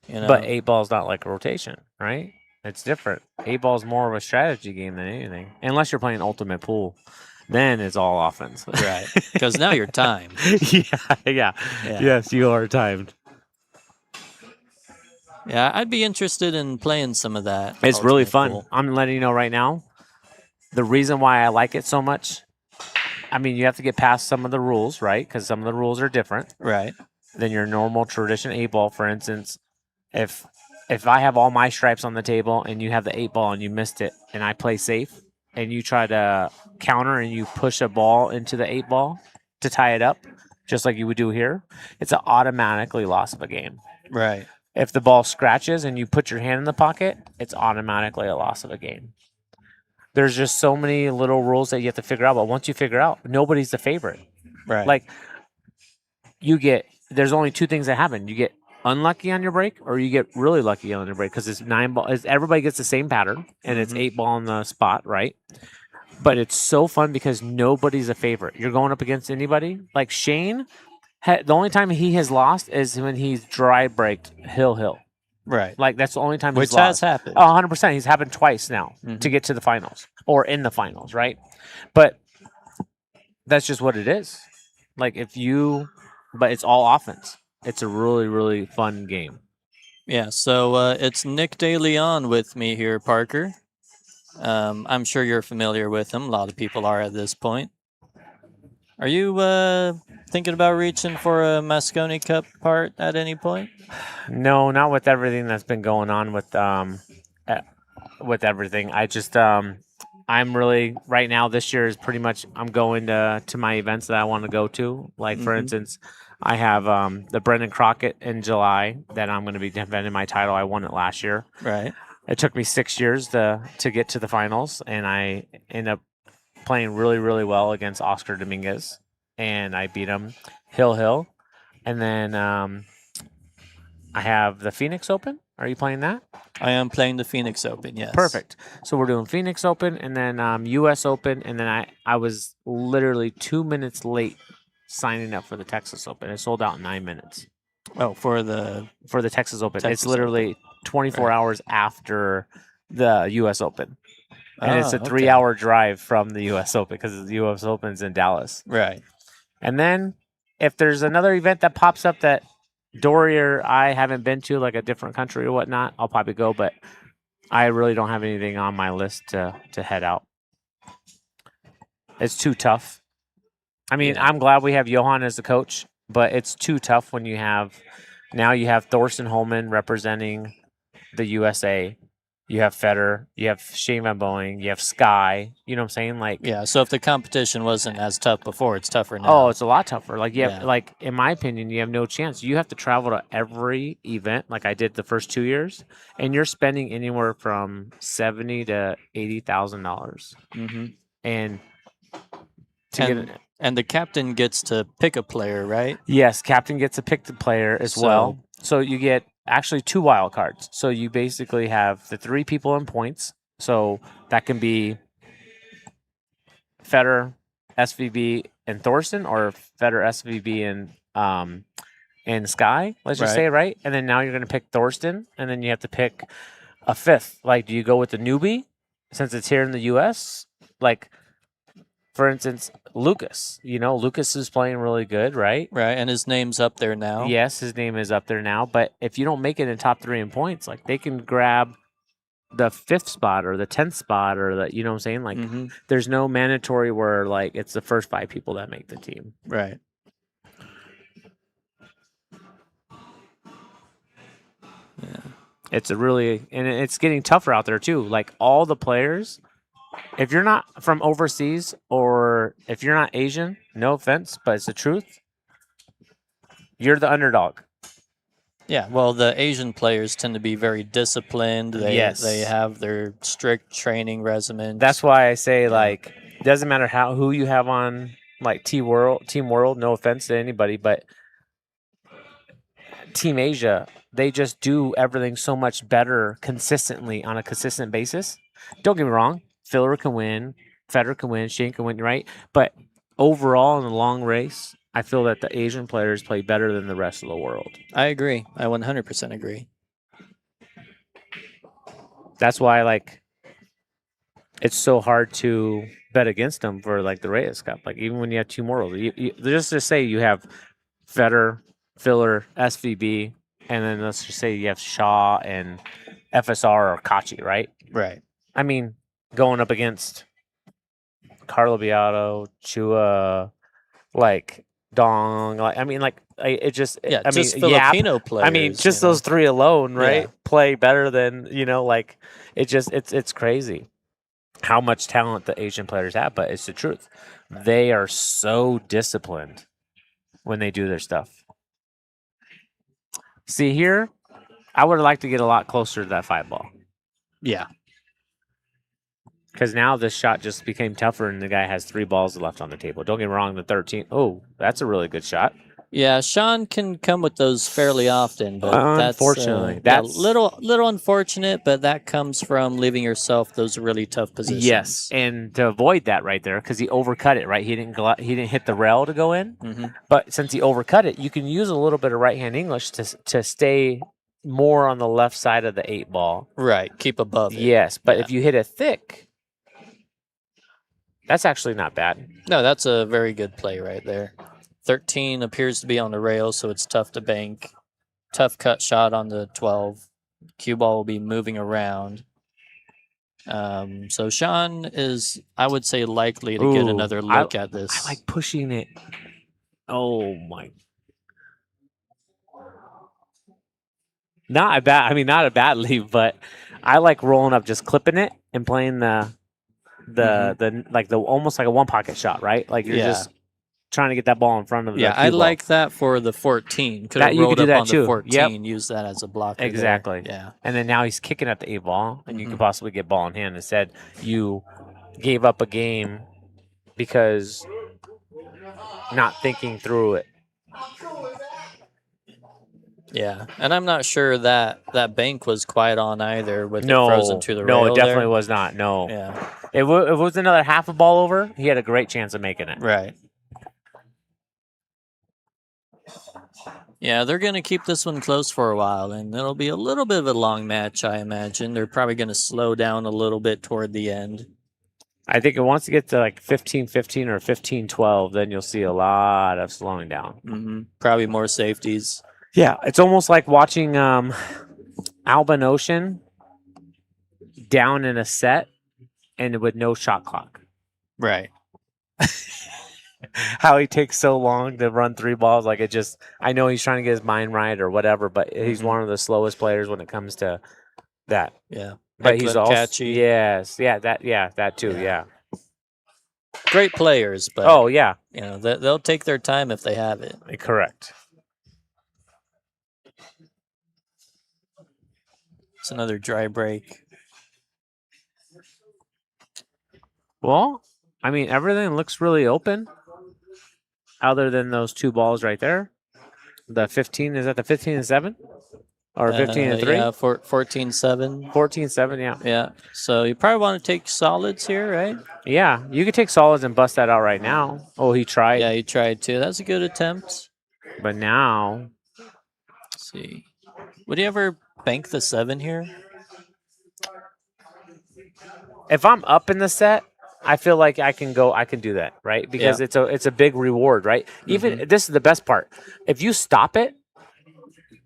You know, But 8-ball's not like a rotation, right? It's different. 8-ball's more of a strategy game than anything. Unless you're playing ultimate pool, then it's all offense. right? Because now you're timed. Yeah. Yes, you are timed. Yeah, I'd be interested in playing some of that. It's really ultimate fun. pool. I'm letting you know right now. The reason why I like it so much, I mean, you have to get past some of the rules, right? Because some of the rules are different Right. than your normal tradition 8-ball. For instance, if I have all my stripes on the table and you have the 8-ball and you missed it, and I play safe, and you try to counter and you push a ball into the 8-ball to tie it up, just like you would do here, it's an automatically loss of a game. Right. If the ball scratches and you put your hand in the pocket, it's automatically a loss of a game. There's just so many little rules that you have to figure out. But once you figure out, nobody's the favorite. Right. Like, there's only 2 things that happen. You get unlucky on your break, or you get really lucky on your break, because it's 9-ball. Everybody gets the same pattern, and it's 8-ball on the spot, right? But it's so fun because nobody's a favorite. You're going up against anybody. Like Shane, the only time he has lost is when he's dry braked hill. right. Like, that's the only time Which he's lost. has happened. Oh, 100%. He's happened twice now to get to the finals or in the finals, right? But that's just what it is. Like, but it's all offense. It's a really, really fun game. Yeah, so it's Nick DeLeon with me here, Parker. I'm sure you're familiar with him. A lot of people are at this point. Are you thinking about reaching for a Mosconi Cup part at any point? No, not with everything that's been going on with everything. I just I'm really right now. This year is pretty much I'm going to my events that I want to go to. Like for instance, I have the Brendan Crockett in July that I'm going to be defending my title. I won it last year. Right. It took me 6 years to get to the finals, and I end up playing really, really well against Oscar Dominguez, and I beat him hill. And then I have the Phoenix Open. Are you playing that? I am playing the Phoenix Open, yes. Perfect. So we're doing Phoenix Open and then U.S. Open, and then I was literally 2 minutes late signing up for the Texas Open. It sold out in 9 minutes. Oh, for the Texas Open. Texas It's literally 24 hours after the U.S. Open. And it's a 3-hour drive from the U.S. Open because the U.S. Open's in Dallas. Right. And then if there's another event that pops up that Dory or I haven't been to, like a different country or whatnot, I'll probably go. But I really don't have anything on my list to head out. It's too tough. I mean, I'm glad we have Johan as the coach, but it's too tough when you have Thorsten Holman representing the USA. You have Federer, you have Shane Van Boeing, you have Sky. You know what I'm saying? Like, yeah. So if the competition wasn't as tough before, it's tougher now. oh, it's a lot tougher. Like, like in my opinion, you have no chance. You have to travel to every event, like I did the first 2 years, and you're spending anywhere from $70,000 to $80,000. And and the captain gets to pick a player, right? Yes, captain gets to pick the player as well. So you get actually 2 wild cards. So you basically have the 3 people in points. So that can be Federer, SVB, and Thorsten, or Federer, SVB, and Sky. Let's just say, right? And then now you're going to pick Thorsten, and then you have to pick a 5th. Like, do you go with the newbie since it's here in the U.S.? Like, for instance, Lucas. You know, Lucas is playing really good, right? Right, and his name's up there now. Yes, his name is up there now. But if you don't make it in top 3 in points, like, they can grab the 5th spot or the 10th spot or the, you know what I'm saying? Like, there's no mandatory where, like, it's the first 5 people that make the team. Right. Yeah. It's and it's getting tougher out there too. Like, all the players if you're not from overseas or if you're not Asian, no offense, but it's the truth. You're the underdog. Yeah, well, the Asian players tend to be very disciplined. They Yes. have their strict training regimen. That's why I say Yeah. like doesn't matter who you have on like Team World. No offense to anybody, but Team Asia, they just do everything so much better consistently on a consistent basis. Don't get me wrong, Filler can win, Federer can win, Shane can win, right? But overall in the long race, I feel that the Asian players play better than the rest of the world. I agree. I 100% agree. That's why like it's so hard to bet against them for like the Reyes Cup. Like even when you have Team World, you just to say you have Federer, Filler, SVB, and then let's just say you have Shaw and FSR or Kachi, right? Right. I mean, going up against Carlo Beato, Chua, like Dong, like I mean, like it just Yeah, I just mean, Filipino players. I mean, just you know. those three alone, right? Yeah. Play better than like it's crazy how much talent the Asian players have, but it's the truth. They are so disciplined when they do their stuff. See here, I would like to get a lot closer to that 5-ball. Yeah. Because now this shot just became tougher and the guy has 3 balls left on the table. Don't get me wrong, the 13. Oh, that's a really good shot. Yeah, Sean can come with those fairly often, but Unfortunately, that's that's little unfortunate. But that comes from leaving yourself those really tough positions. yes, and to avoid that right there, because he overcut it. Right, he didn't hit the rail to go in. Mm-hmm. But since he overcut it, you can use a little bit of right hand English to stay more on the left side of the 8-ball. Right, keep above it. Yes, but Yeah. if you hit it thick, that's actually not bad. No, that's a very good play right there. 13 appears to be on the rail, so it's tough to bank. Tough cut shot on the 12. Cue ball will be moving around. So Sean is, I would say, likely to get Ooh, another look at this. I like pushing it. Oh my! Not a bad leave, but I like rolling up, just clipping it and playing the almost like a one pocket shot, right? Like you're just trying to get that ball in front of the Yeah, cue I ball. like that for the 14. Could That- have you rolled could do up that on too. the 14, Yep. use that as a blocker. there. Exactly. Yeah. And then now he's kicking at the 8-ball, and you Mhm. could possibly get ball in hand. Instead, you gave up a game because not thinking through it. Yeah, and I'm not sure that bank was quite on either with it No, frozen to the no, rail it definitely there. was not. No, Yeah, if it was another half a ball over, he had a great chance of making it. right. Yeah, they're going to keep this one close for a while, and it'll be a little bit of a long match, I imagine. They're probably going to slow down a little bit toward the end. I think it wants to get to like 15-15 or 15-12, then you'll see a lot of slowing down. Mm-hmm. Probably more safeties. Yeah, it's almost like watching Alban Ocean down in a set and with no shot clock. Right. How he takes so long to run 3 balls. Like I know he's trying to get his mind right or whatever, but he's one of the slowest players when it comes to that. Yeah. But he's also catchy. yes, that too, yeah. Great players, but Oh yeah, you know, they'll take their time if they have it. correct. It's another dry break. Well, I mean everything looks really open, other than those 2 balls right there. The 15 is that the 15-7 or 15-3? Yeah, 14-7. 14-7, yeah. Yeah. So you probably want to take solids here, right? Yeah, you could take solids and bust that out right now. Oh, he tried. Yeah, he tried to. That's a good attempt. But now, Let's see. Would he ever bank the 7 here? if I'm up in the set, I feel like I can do that, right? Because it's a big reward, right? Even this is the best part. If you stop it,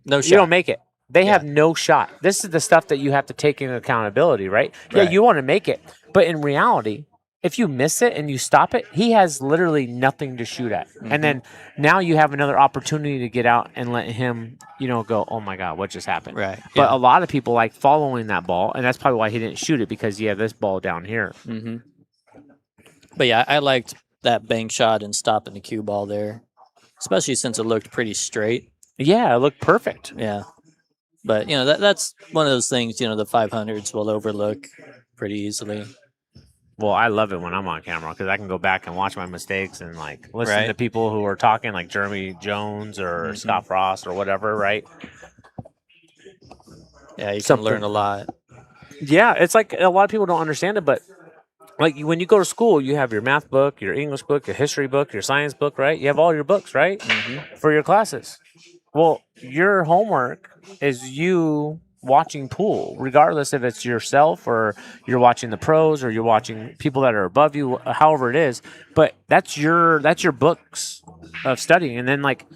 No shot. you don't make it. They have no shot. This is the stuff that you have to take into accountability, right? Yeah, Right. you want to make it, but in reality, if you miss it and you stop it, he has literally nothing to shoot at. And then now you have another opportunity to get out and let him, go, oh my God, what just happened? Right. But Yeah. a lot of people like following that ball, and that's probably why he didn't shoot it, because you have this ball down here. Mm-hmm. But yeah, I liked that bank shot and stopping the cue ball there, especially since it looked pretty straight. Yeah, it looked perfect. Yeah. But, that's one of those things, the 500s will overlook pretty easily. Well, I love it when I'm on camera because I can go back and watch my mistakes and like listen to Right. people who are talking, like Jeremy Jones or Scott Frost or whatever, right? Yeah, you can Something. learn a lot. Yeah, it's like a lot of people don't understand it, but like when you go to school, you have your math book, your English book, your history book, your science book, right? You have all your books, right? For your classes. Well, your homework is you watching pool, regardless if it's yourself or you're watching the pros or you're watching people that are above you, however it is. But that's your books of studying. And then, like,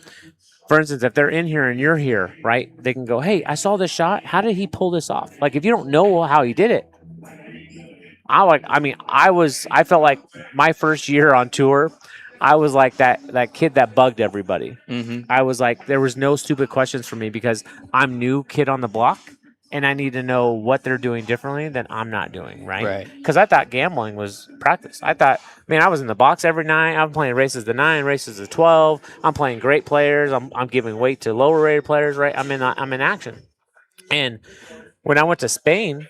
for instance, if they're in here and you're here, right? They can go, "Hey, I saw this shot. How did he pull this off?" Like, if you don't know how he did it, I felt like my first year on tour, I was like that kid that bugged everybody. I was like, there was no stupid questions for me because I'm new kid on the block, and I need to know what they're doing differently than I'm not doing, right? Right. Because I thought gambling was practice. I thought, man, I was in the box every night. I'm playing races to 9, races to 12. I'm playing great players. I'm giving weight to lower rated players, right? I'm in action. And when I went to Spain,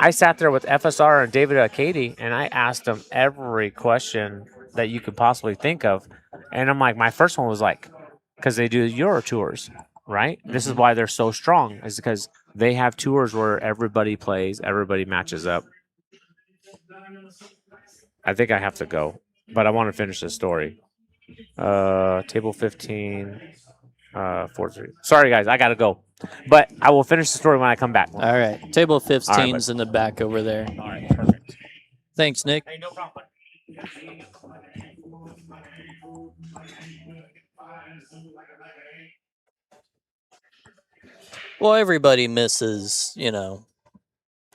I sat there with FSR and David Acady, and I asked them every question that you could possibly think of. And I'm like, my first one was like, because they do Euro tours, right? This is why they're so strong, is because they have tours where everybody plays, everybody matches up. I think I have to go, but I want to finish this story. Table 15, 4-3. Sorry, guys, I got to go. But I will finish the story when I come back. All right. Table 15's bud. in the back over there. All right, perfect. Thanks, Nick. Hey, no problem. Well, everybody misses,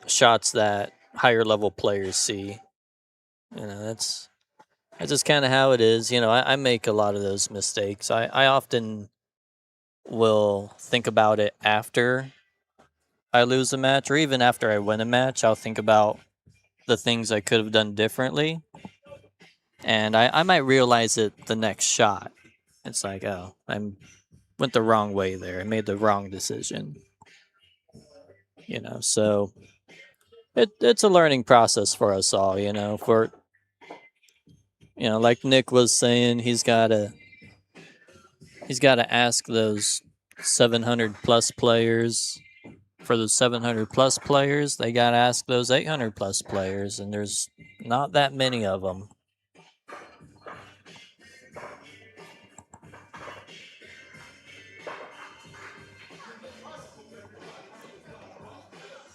shots that higher level players see. That's just kind of how it is. I make a lot of those mistakes. I often will think about it after I lose a match, or even after I win a match. I'll think about the things I could have done differently, and I might realize it the next shot. It's like, oh, I went the wrong way there. I made the wrong decision. So it's a learning process for us all. For like Nick was saying, he's gotta ask those 700 plus players. For those 700 plus players, they gotta ask those 800 plus players, and there's not that many of them.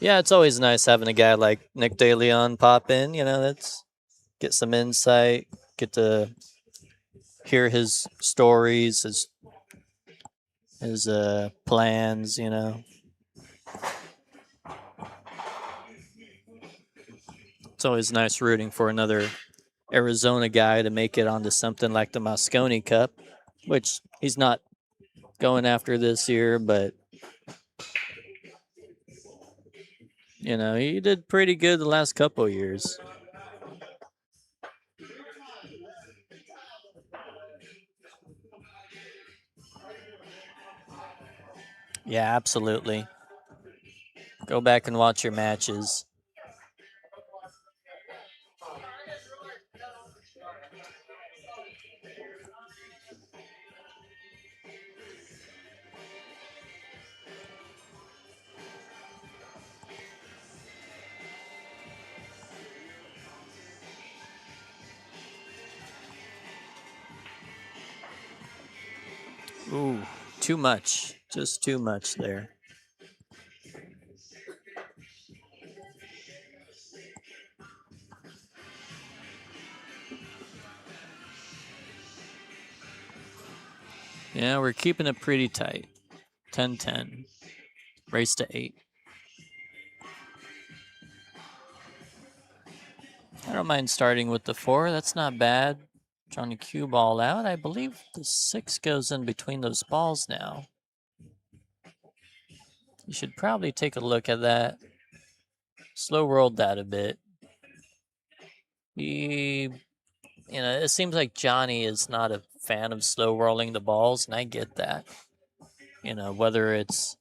Yeah, it's always nice having a guy like Nick DeLeon pop in. That's get some insight, get to hear his stories, his plans. It's always nice rooting for another Arizona guy to make it onto something like the Moscone Cup, which he's not going after this year, but he did pretty good the last couple of years. Yeah, absolutely. Go back and watch your matches. Ooh, too much. Just too much there. Yeah, we're keeping it pretty tight. 10-10. Race to 8. don't mind starting with the 4. That's not bad. Trying to cue ball out. I believe the 6 goes in between those balls now. You should probably take a look at that. Slow rolled that a bit. It seems like Johnny is not a fan of slow rolling the balls, and I get that. Whether it's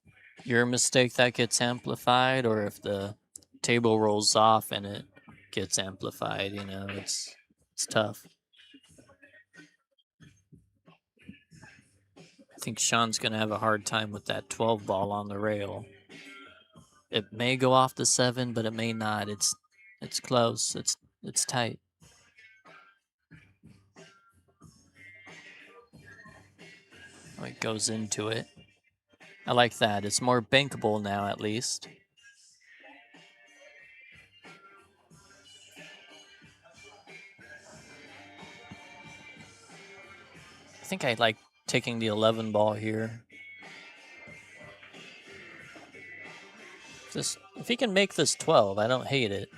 your mistake that gets amplified or if the table rolls off and it gets amplified, it's tough. I think Sean's going to have a hard time with that 12 ball on the rail. It may go off the 7, but it may not. It's close. It's tight. Oh, it goes into it. I like that. It's more bankable now, at least. I think I like taking the 11 ball here. If he can make this 12, I don't hate it.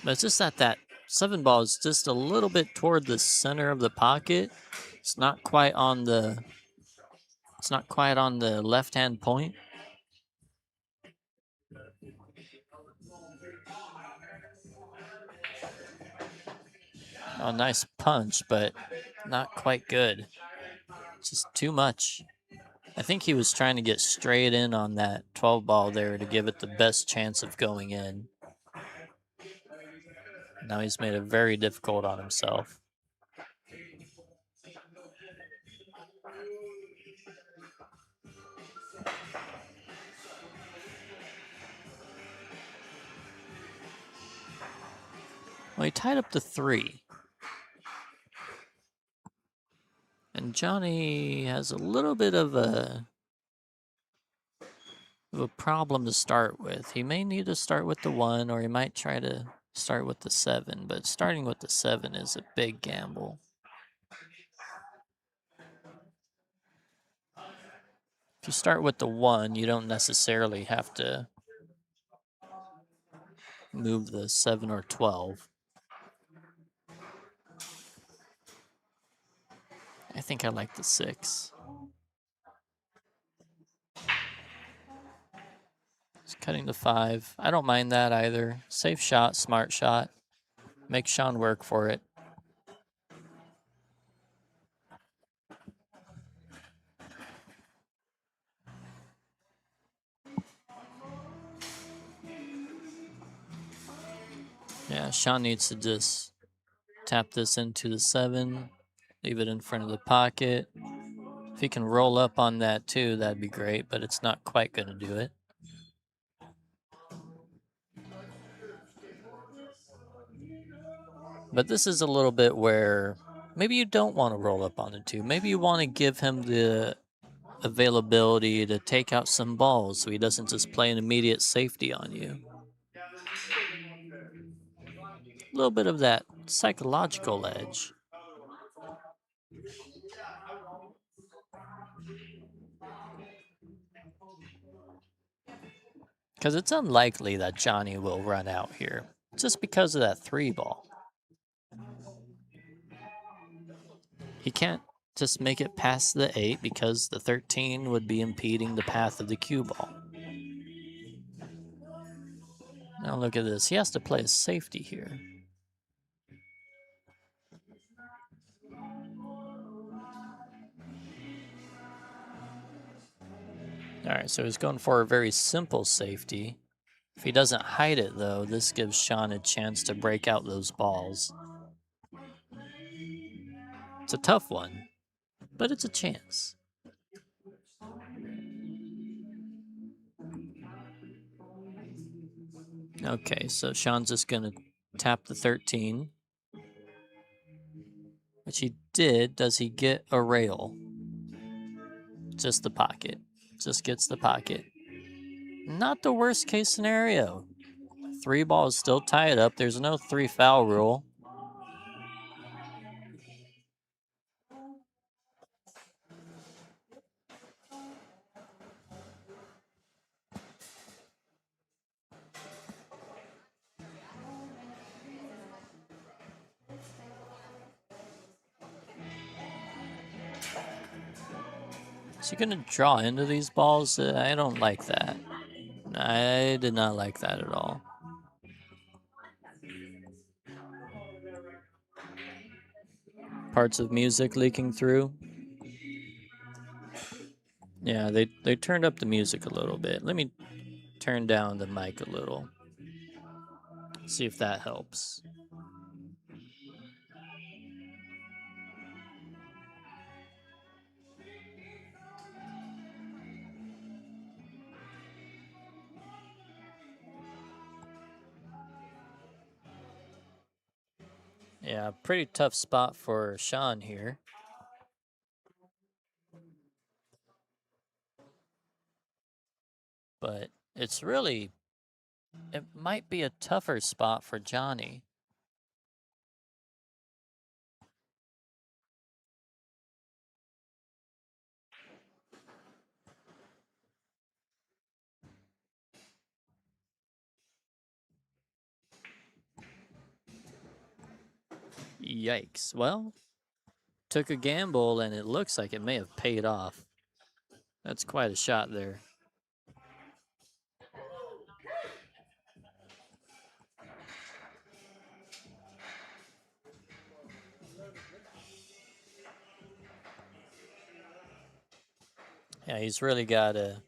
But it's just that 7 ball is just a little bit toward the center of the pocket. It's not quite on the left-hand point. Oh, nice punch, but not quite good. Just too much. I think he was trying to get straight in on that 12 ball there to give it the best chance of going in. Now he's made it very difficult on himself. Well, he tied up to 3. And Johnny has a little bit of a problem to start with. He may need to start with the 1, or he might try to start with the 7, but starting with the 7 is a big gamble. If you start with the 1, you don't necessarily have to move the 7 or 12. I think I like the 6. It's cutting the 5. I don't mind that either. Safe shot, smart shot. Make Sean work for it. Yeah, Sean needs to just tap this into the 7, leave it in front of the pocket. If he can roll up on that too, that'd be great, but it's not quite going to do it. But this is a little bit where maybe you don't want to roll up on the 2. Maybe you want to give him the availability to take out some balls so he doesn't just play an immediate safety on you. A little bit of that psychological edge. Because it's unlikely that Johnny will run out here, just because of that 3 ball. He can't just make it past the 8 because the 13 would be impeding the path of the cue ball. Now look at this. He has to play a safety here. All right, so he's going for a very simple safety. If he doesn't hide it, though, this gives Sean a chance to break out those balls. It's a tough one, but it's a chance. Okay, so Sean's just going to tap the 13, which he did. Does he get a rail? Just the pocket. Just gets the pocket. Not the worst case scenario. 3 balls still tie it up. There's no 3 foul rule. Is he gonna draw into these balls? I don't like that. I did not like that at all. Parts of music leaking through. Yeah, they turned up the music a little bit. Let me turn down the mic a little. See if that helps. Yeah, pretty tough spot for Sean here. But it's really, it might be a tougher spot for Johnny. Yikes. Well, took a gamble and it looks like it may have paid off. That's quite a shot there. Yeah, he's really got to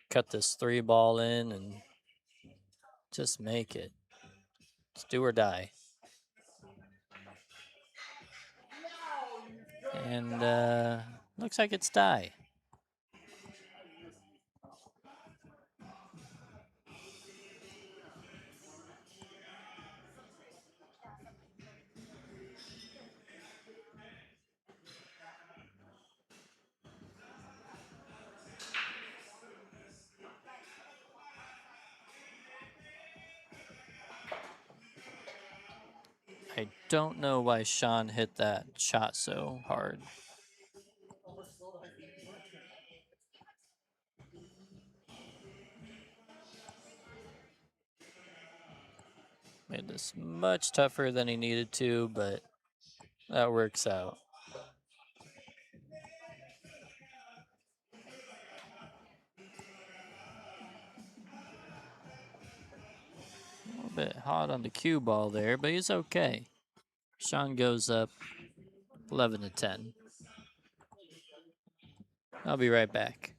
cut this 3-ball in and just make it. It's do or die. And looks like it's die. I don't know why Sean hit that shot so hard. Made this much tougher than he needed to, but that works out. A little bit hot on the cue ball there, but he's okay. Sean goes up 11-10. I'll be right back.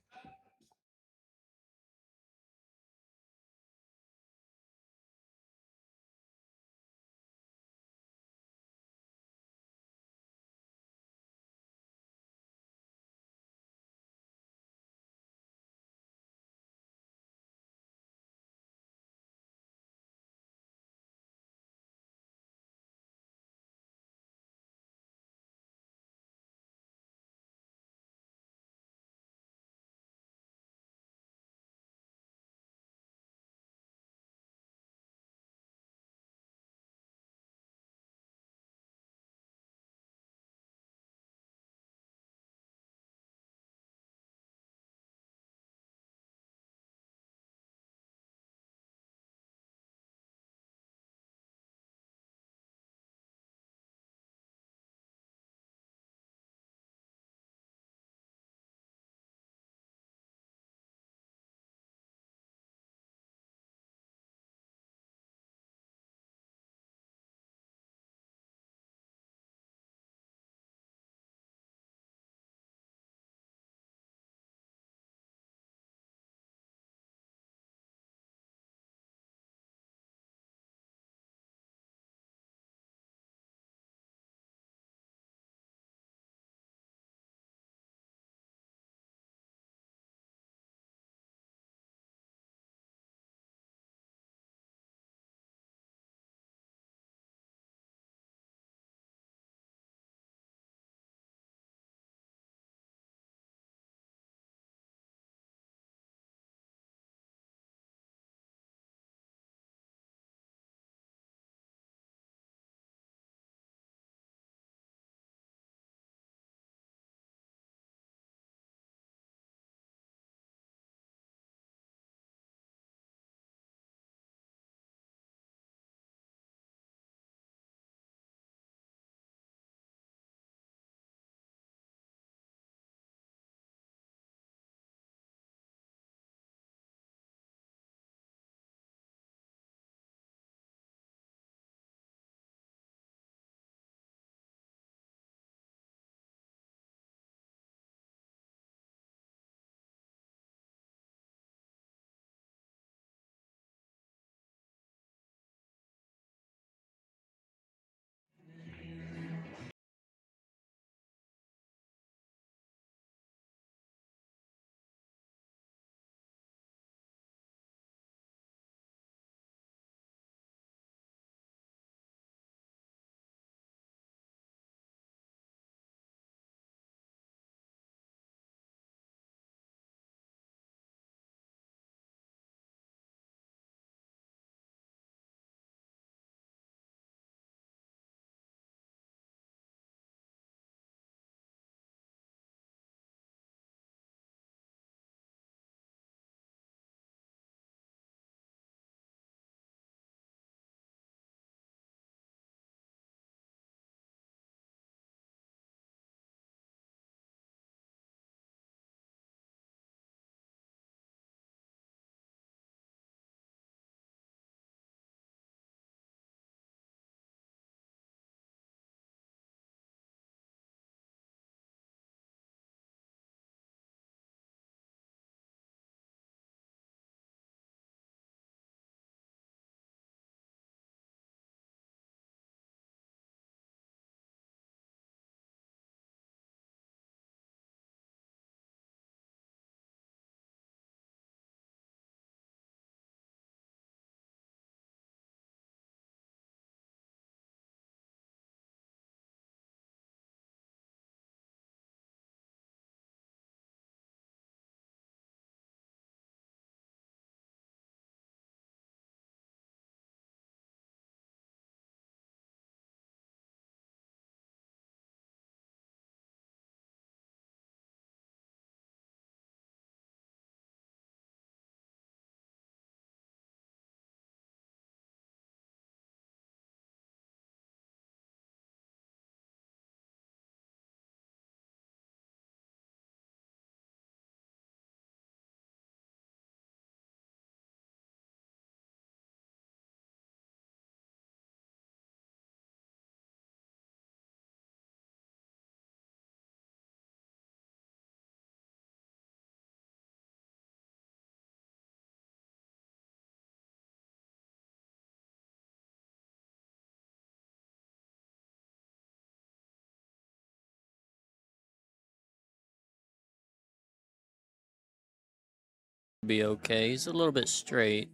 Be okay. He's a little bit straight.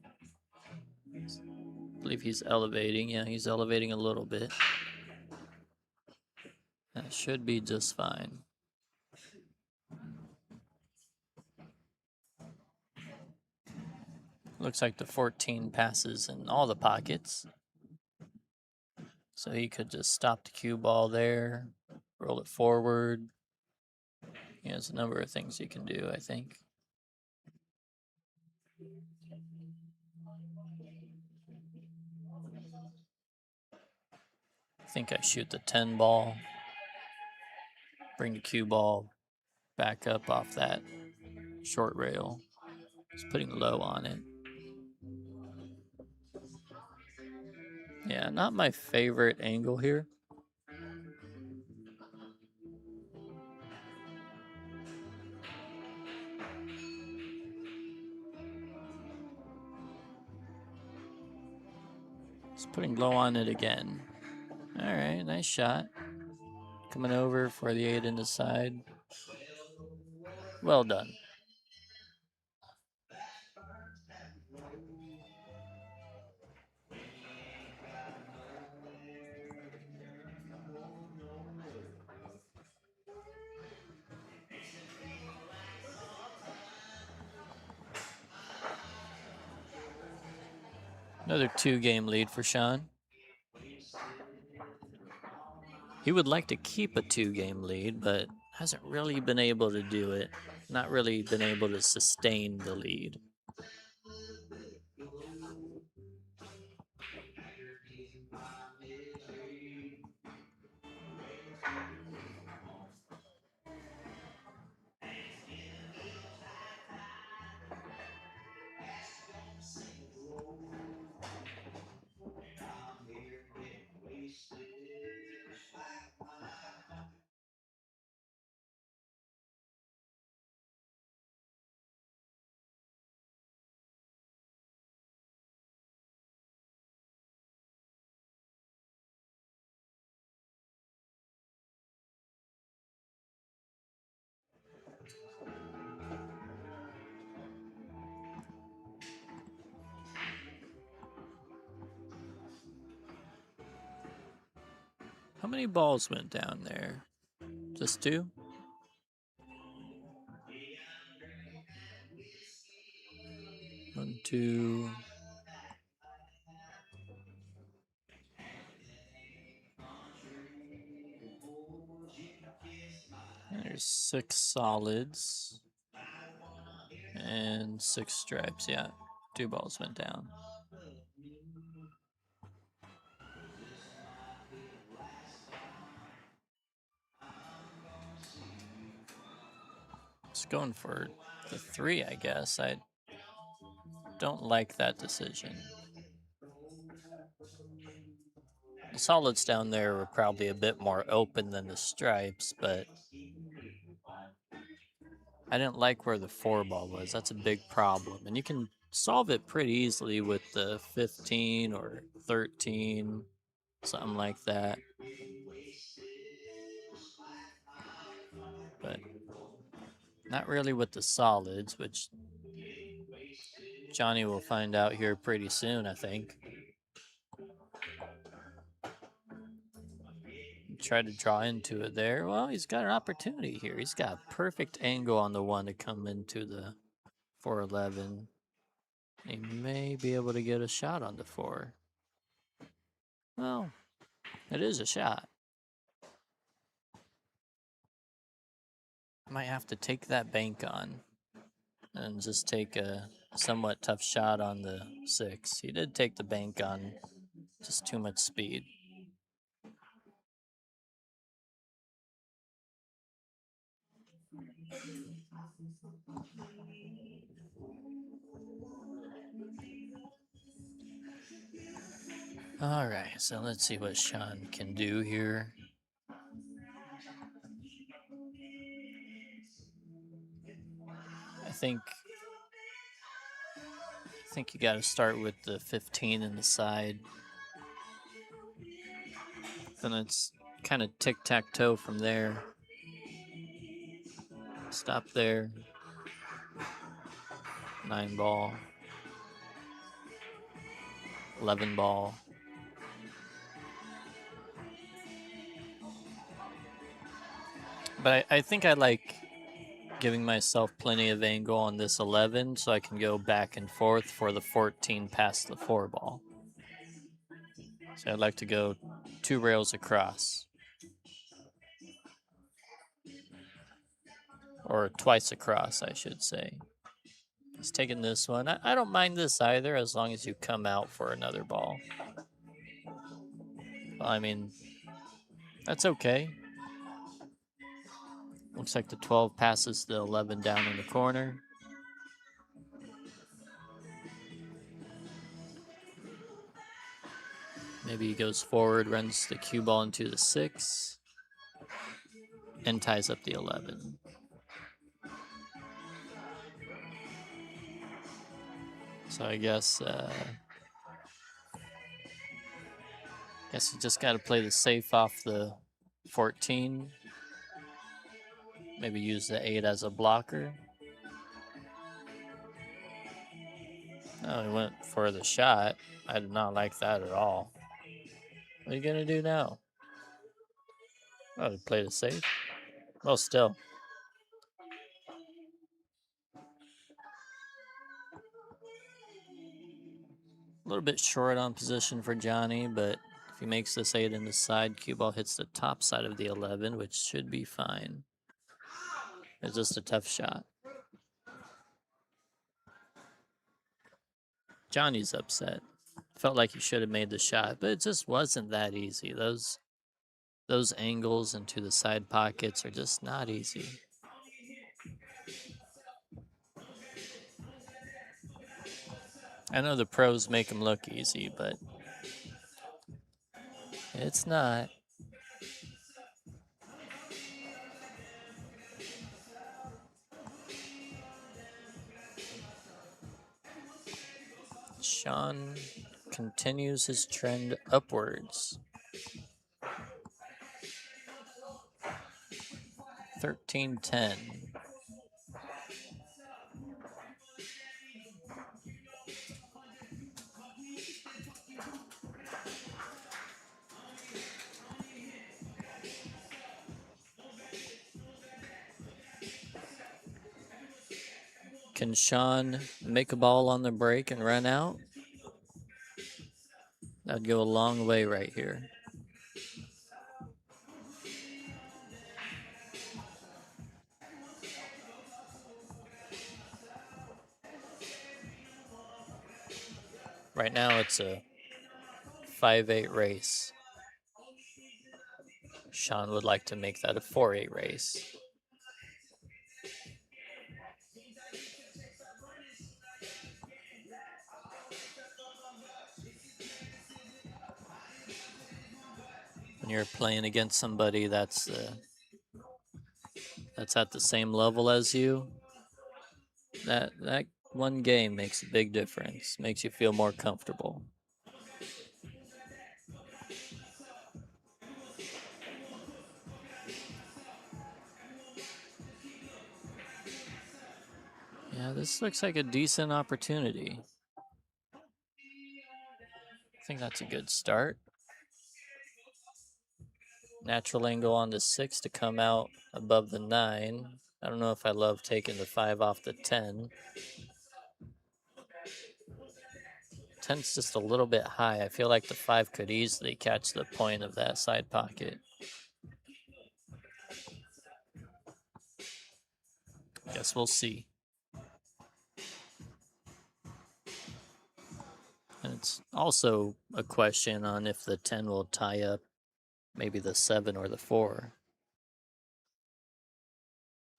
I believe he's elevating. Yeah, he's elevating a little bit. That should be just fine. Looks like the 14 passes in all the pockets. So he could just stop the cue ball there, roll it forward. He has a number of things he can do, I think. I think I shoot the 10 ball, bring the cue ball back up off that short rail. Just putting low on it. Yeah, not my favorite angle here. Just putting low on it again. All right, nice shot. Coming over for the 8 in the side. Well done. Another 2-game lead for Sean. He would like to keep a 2-game lead, but hasn't really been able to do it. Not really been able to sustain the lead. How many balls went down there? Just 2? One, 2. There's 6 solids. And 6 stripes, yeah. 2 balls went down. Just going for the 3, I guess. I don't like that decision. The solids down there were probably a bit more open than the stripes, but I didn't like where the 4 ball was. That's a big problem. And you can solve it pretty easily with the 15 or 13, something like that. But not really with the solids, which Johnny will find out here pretty soon, I think. Try to draw into it there. Well, he's got an opportunity here. He's got a perfect angle on the 1 to come into the 411. He may be able to get a shot on the 4. Well, it is a shot. Might have to take that bank on and just take a somewhat tough shot on the 6. He did take the bank on, just too much speed. All right, so let's see what Sean can do here. I think you got to start with the 15 in the side. Then it's kind of tic-tac-toe from there. Stop there. 9 ball, 11 ball. But I think I like giving myself plenty of angle on this 11 so I can go back and forth for the 14 past the 4 ball. So I'd like to go 2 rails across. Or twice across, I should say. He's taking this one. I don't mind this either, as long as you come out for another ball. I mean, that's okay. Looks like the 12 passes the 11 down in the corner. Maybe he goes forward, runs the cue ball into the 6, and ties up the 11. So I guess you just got to play the safe off the 14. Maybe use the 8 as a blocker. Oh, he went for the shot. I did not like that at all. What are you gonna do now? Oh, play the safe. Well, still. A little bit short on position for Johnny, but if he makes this 8 in the side, cue ball hits the top side of the 11, which should be fine. It's just a tough shot. Johnny's upset. Felt like he should have made the shot, but it just wasn't that easy. Those angles into the side pockets are just not easy. I know the pros make them look easy, but it's not. Sean continues his trend upwards. 13-10. Can Sean make a ball on the break and run out? That'd go a long way right here. Right now it's a 5-8 race. Sean would like to make that a 4-8 race. When you're playing against somebody that's at the same level as you, that one game makes a big difference. Makes you feel more comfortable. Yeah, this looks like a decent opportunity. I think that's a good start. Natural angle on the 6 to come out above the 9. I don't know if I love taking the 5 off the 10. 10's just a little bit high. I feel like the 5 could easily catch the point of that side pocket. Guess we'll see. And it's also a question on if the 10 will tie up maybe the 7 or the 4.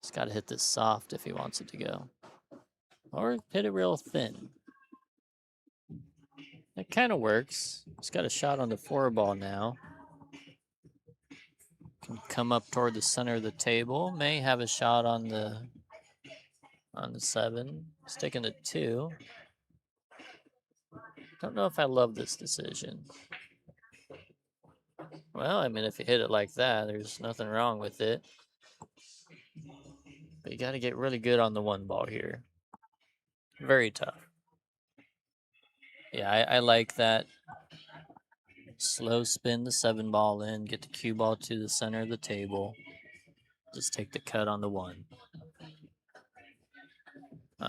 He's got to hit this soft if he wants it to go. Or hit it real thin. It kind of works. He's got a shot on the 4 ball now. Can come up toward the center of the table. May have a shot on the 7. He's taking the 2. Don't know if I love this decision. Well, I mean, if you hit it like that, there's nothing wrong with it. But you got to get really good on the 1 ball here. Very tough. Yeah, I like that. Slow spin the 7 ball in, get the cue ball to the center of the table. Just take the cut on the 1.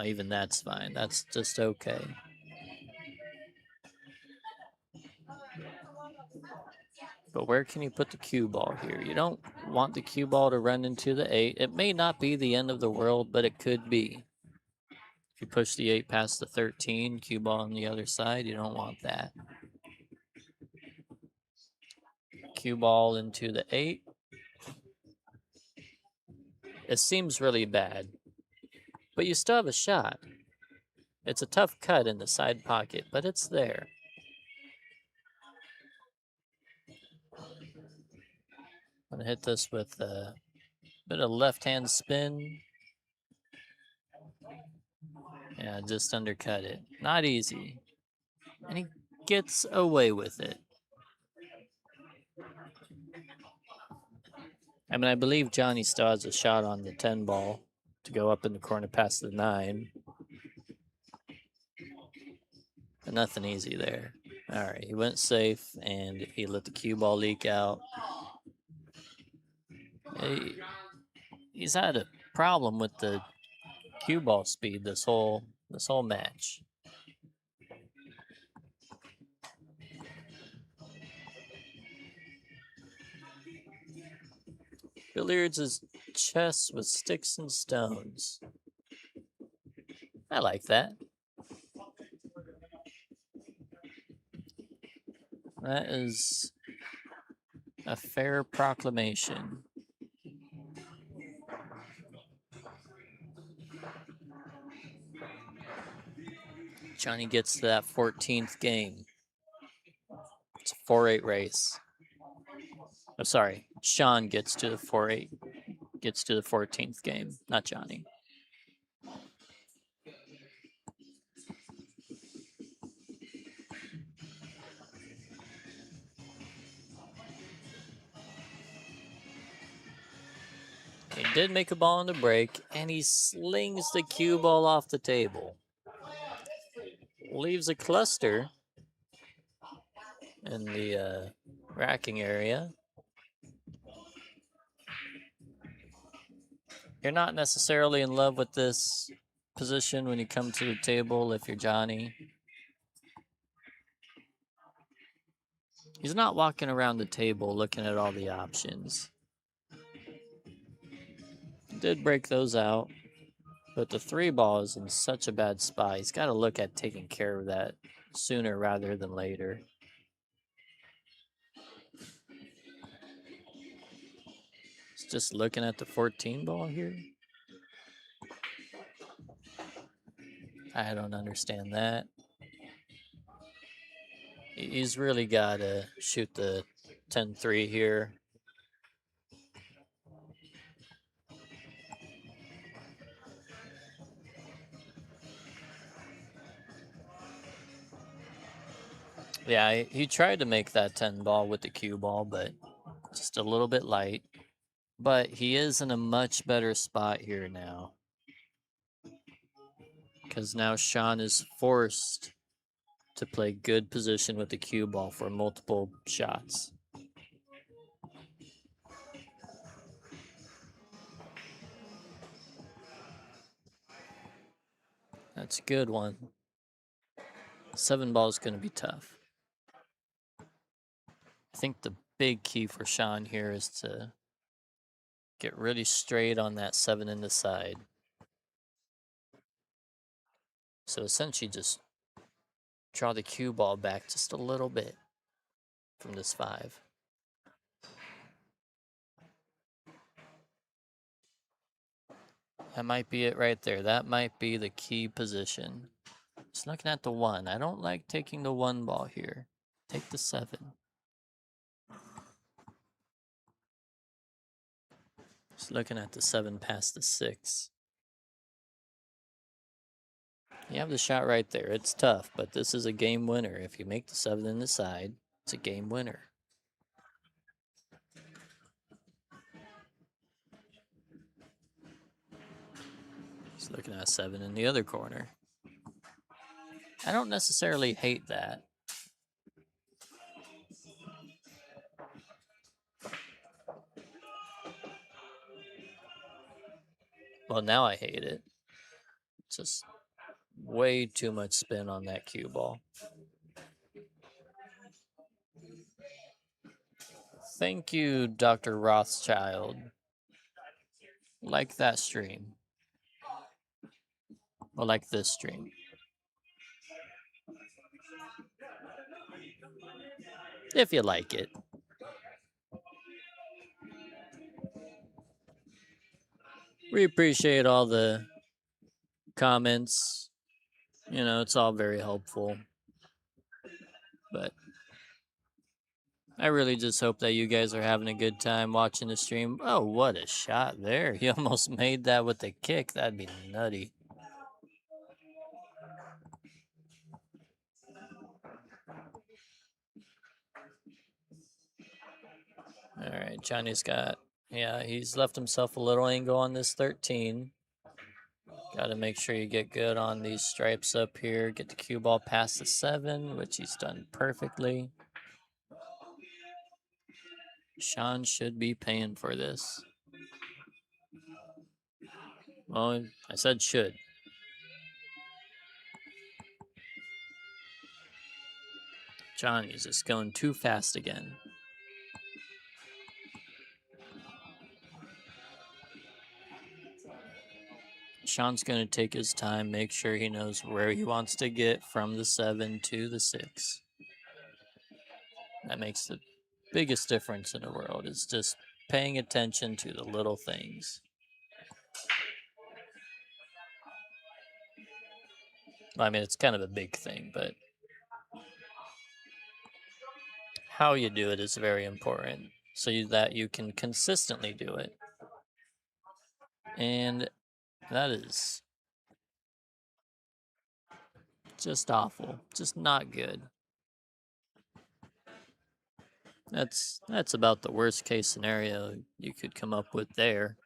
Even that's fine. That's just okay. But where can you put the cue ball here? You don't want the cue ball to run into the 8. It may not be the end of the world, but it could be. If you push the 8 past the 13, cue ball on the other side, you don't want that. Cue ball into the 8. It seems really bad, but you still have a shot. It's a tough cut in the side pocket, but it's there. I'm gonna hit this with a bit of left-hand spin. Yeah, just undercut it. Not easy. And he gets away with it. I mean, I believe Johnny still has a shot on the 10 ball to go up in the corner past the 9. But nothing easy there. All right, he went safe and he let the cue ball leak out. He's had a problem with the cue ball speed this whole match. Billiards is chess with sticks and stones. I like that. That is a fair proclamation. Johnny gets to that 14th game. It's a 4-8 race. Oh, sorry. Sean gets to the 4-8. Gets to the 14th game, not Johnny. He did make a ball on the break, and he slings the cue ball off the table. Leaves a cluster in the racking area. You're not necessarily in love with this position when you come to the table if you're Johnny. He's not walking around the table looking at all the options. He did break those out, but the 3 ball is in such a bad spot. He's got to look at taking care of that sooner rather than later. He's just looking at the 14 ball here. I don't understand that. He's really got to shoot the 10-3 here. Yeah, he tried to make that 10 ball with the cue ball, but just a little bit light. But he is in a much better spot here now. Because now Sean is forced to play good position with the cue ball for multiple shots. That's a good one. 7 ball is going to be tough. I think the big key for Sean here is to get really straight on that 7 in the side. So essentially just draw the cue ball back just a little bit from this 5. That might be it right there. That might be the key position. Just looking at the 1. I don't like taking the 1 ball here. Take the 7. Just looking at the 7 past the 6. You have the shot right there. It's tough, but this is a game winner. If you make the 7 in the side, it's a game winner. Just looking at 7 in the other corner. I don't necessarily hate that. Well, now I hate it. Just way too much spin on that cue ball. Thank you, Dr. Rothschild. Like that stream. Or like this stream. If you like it. We appreciate all the comments. You know, it's all very helpful. But I really just hope that you guys are having a good time watching the stream. Oh, what a shot there. He almost made that with the kick. That'd be nutty. All right, Johnny's got, yeah, he's left himself a little angle on this 13. Got to make sure you get good on these stripes up here. Get the cue ball past the 7, which he's done perfectly. Sean should be paying for this. Well, I said should. Johnny's just going too fast again. Sean's going to take his time, make sure he knows where he wants to get from the 7 to the 6. That makes the biggest difference in the world, is just paying attention to the little things. I mean, it's kind of a big thing, but how you do it is very important so that you can consistently do it. And that is just awful, just not good. That's about the worst case scenario you could come up with there,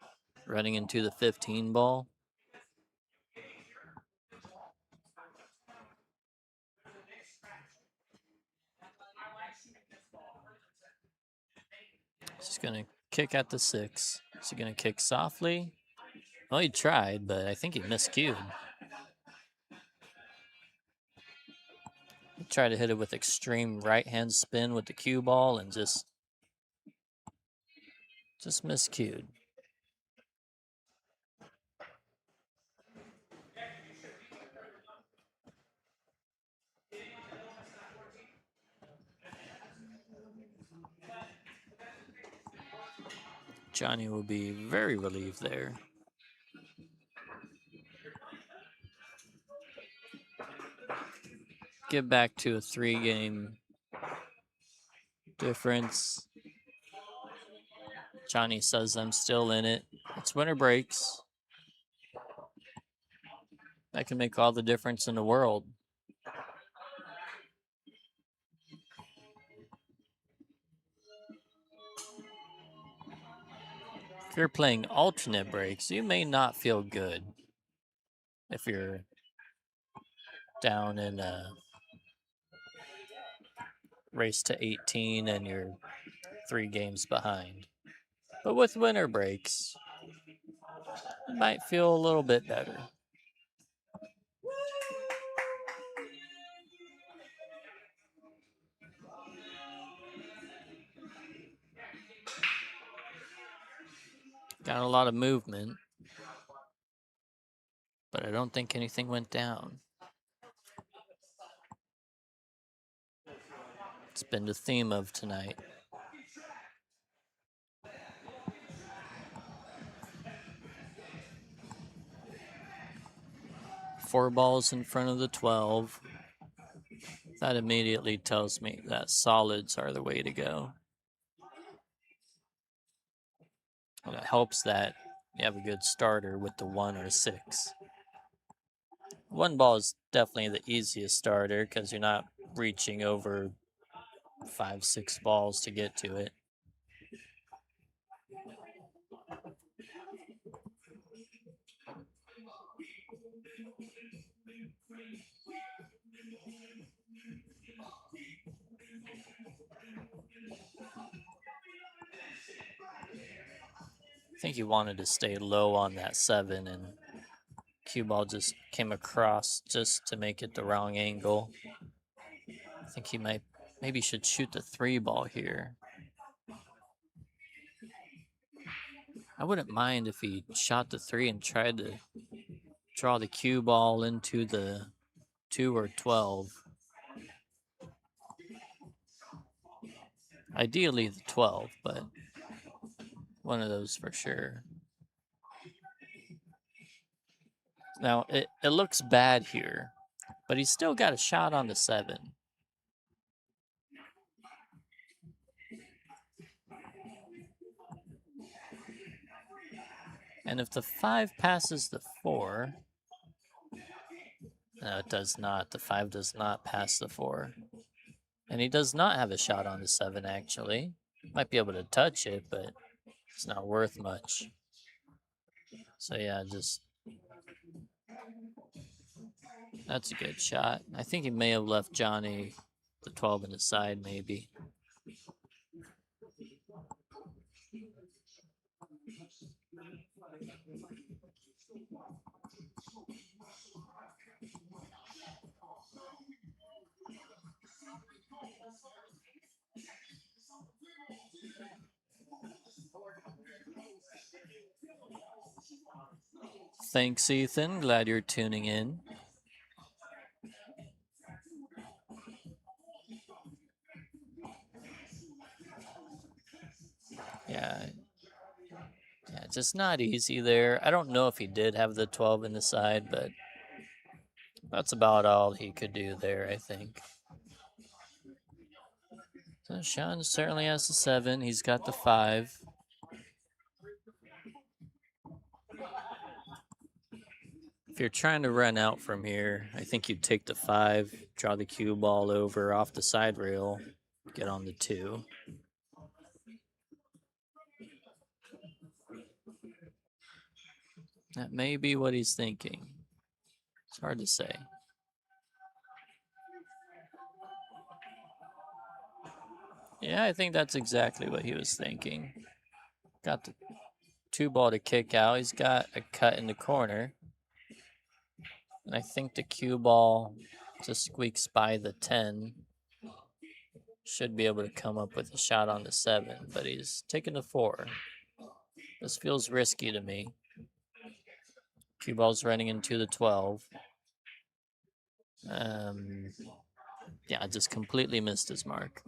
running into the 15 ball. He's gonna kick at the 6. Is he gonna kick softly? Well, he tried, but I think he miscued. He tried to hit it with extreme right-hand spin with the cue ball and just miscued. Johnny will be very relieved there. Get back to a 3-game difference. Johnny says I'm still in it. It's winter breaks. That can make all the difference in the world. If you're playing alternate breaks, you may not feel good if you're down in a race to 18 and you're 3 games behind. But with winter breaks, it might feel a little bit better. Got a lot of movement, but I don't think anything went down. It's been the theme of tonight. Four balls in front of the 12. That immediately tells me that solids are the way to go. Well, it helps that you have a good starter with the 1 or 6. 1 ball is definitely the easiest starter because you're not reaching over 5, 6 balls to get to it. think he wanted to stay low on that 7, and cue ball just came across just to make it the wrong angle. I think he maybe should shoot the 3 ball here. I wouldn't mind if he shot the 3 and tried to draw the cue ball into the 2 or 12. Ideally the 12, but one of those for sure. Now, it looks bad here, but he's still got a shot on the 7. And if the 5 passes the 4, no, it does not. The 5 does not pass the 4. And he does not have a shot on the 7, actually. Might be able to touch it, but it's not worth much. So yeah, that's a good shot. I think he may have left Johnny the 12 in the side, maybe. Thanks, Ethan. Glad you're tuning in. Yeah, just not easy there. I don't know if he did have the 12 in the side, but that's about all he could do there, I think. So Sean certainly has the 7. He's got the 5. If you're trying to run out from here, I think you'd take the 5, draw the cue ball over off the side rail, get on the 2. That may be what he's thinking. It's hard to say. Yeah, I think that's exactly what he was thinking. Got the 2 ball to kick out. He's got a cut in the corner. And I think the cue ball just squeaks by the 10. Should be able to come up with a shot on the 7, but he's taking the 4. This feels risky to me. Cue ball's running into the 12. Yeah, just completely missed his mark.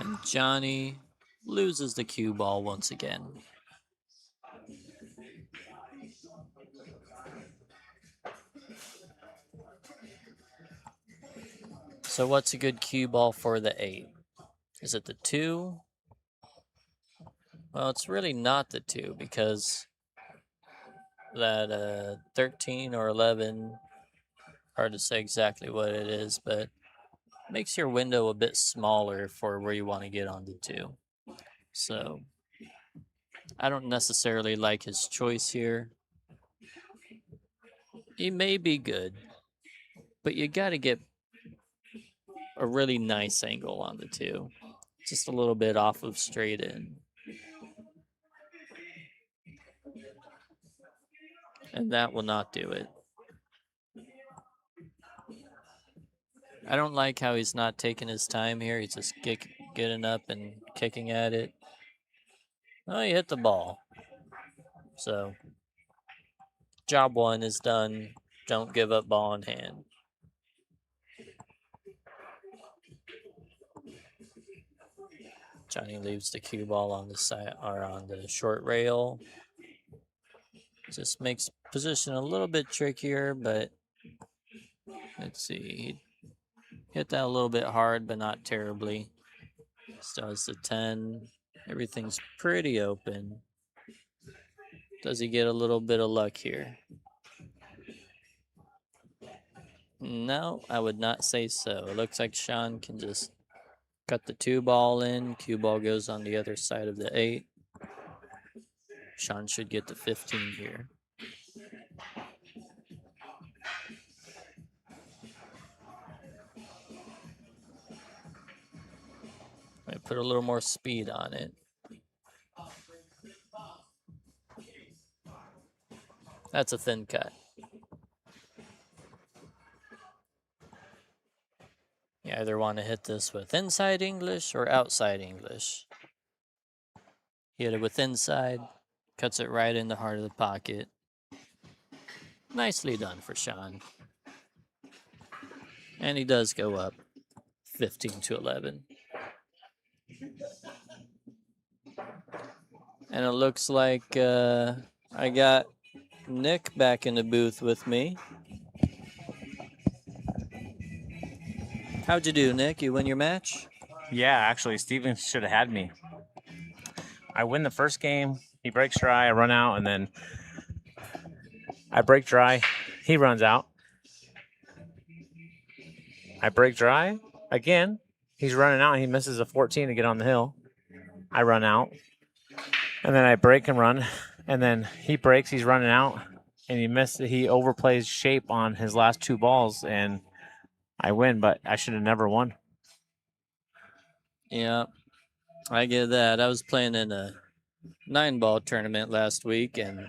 And Johnny loses the cue ball once again. So what's a good cue ball for the 8? Is it the 2? Well, it's really not the 2 because that 13 or 11, hard to say exactly what it is, but makes your window a bit smaller for where you want to get on the 2. So I don't necessarily like his choice here. He may be good, but you got to get a really nice angle on the 2. Just a little bit off of straight in. And that will not do it. I don't like how he's not taking his time here. He's just getting up and kicking at it. Oh, he hit the ball. So, job 1 is done. Don't give up ball in hand. Johnny leaves the cue ball on the side or on the short rail. Just makes position a little bit trickier, but let's see. He hit that a little bit hard, but not terribly. Still has the 10. Everything's pretty open. Does he get a little bit of luck here? No, I would not say so. It looks like Sean can just Cut the 2 ball in. Cue ball goes on the other side of the 8. Sean should get the 15 here. I put a little more speed on it. That's a thin cut. You either want to hit this with inside English or outside English. Hit it with inside, cuts it right in the heart of the pocket. Nicely done for Sean. And he does go up 15-11. And it looks like I got Nick back in the booth with me. How'd you do, Nick? You win your match? Yeah, actually, Steven should have had me. I win the first game. He breaks dry. I run out, and then I break dry. He runs out. I break dry again. He's running out. He misses a 14 to get on the hill. I run out, and then I break and run, and then he breaks. He's running out, and he overplays shape on his last 2 balls, and I win. But I should have never won. Yeah, I get that. I was playing in a 9-ball tournament last week, and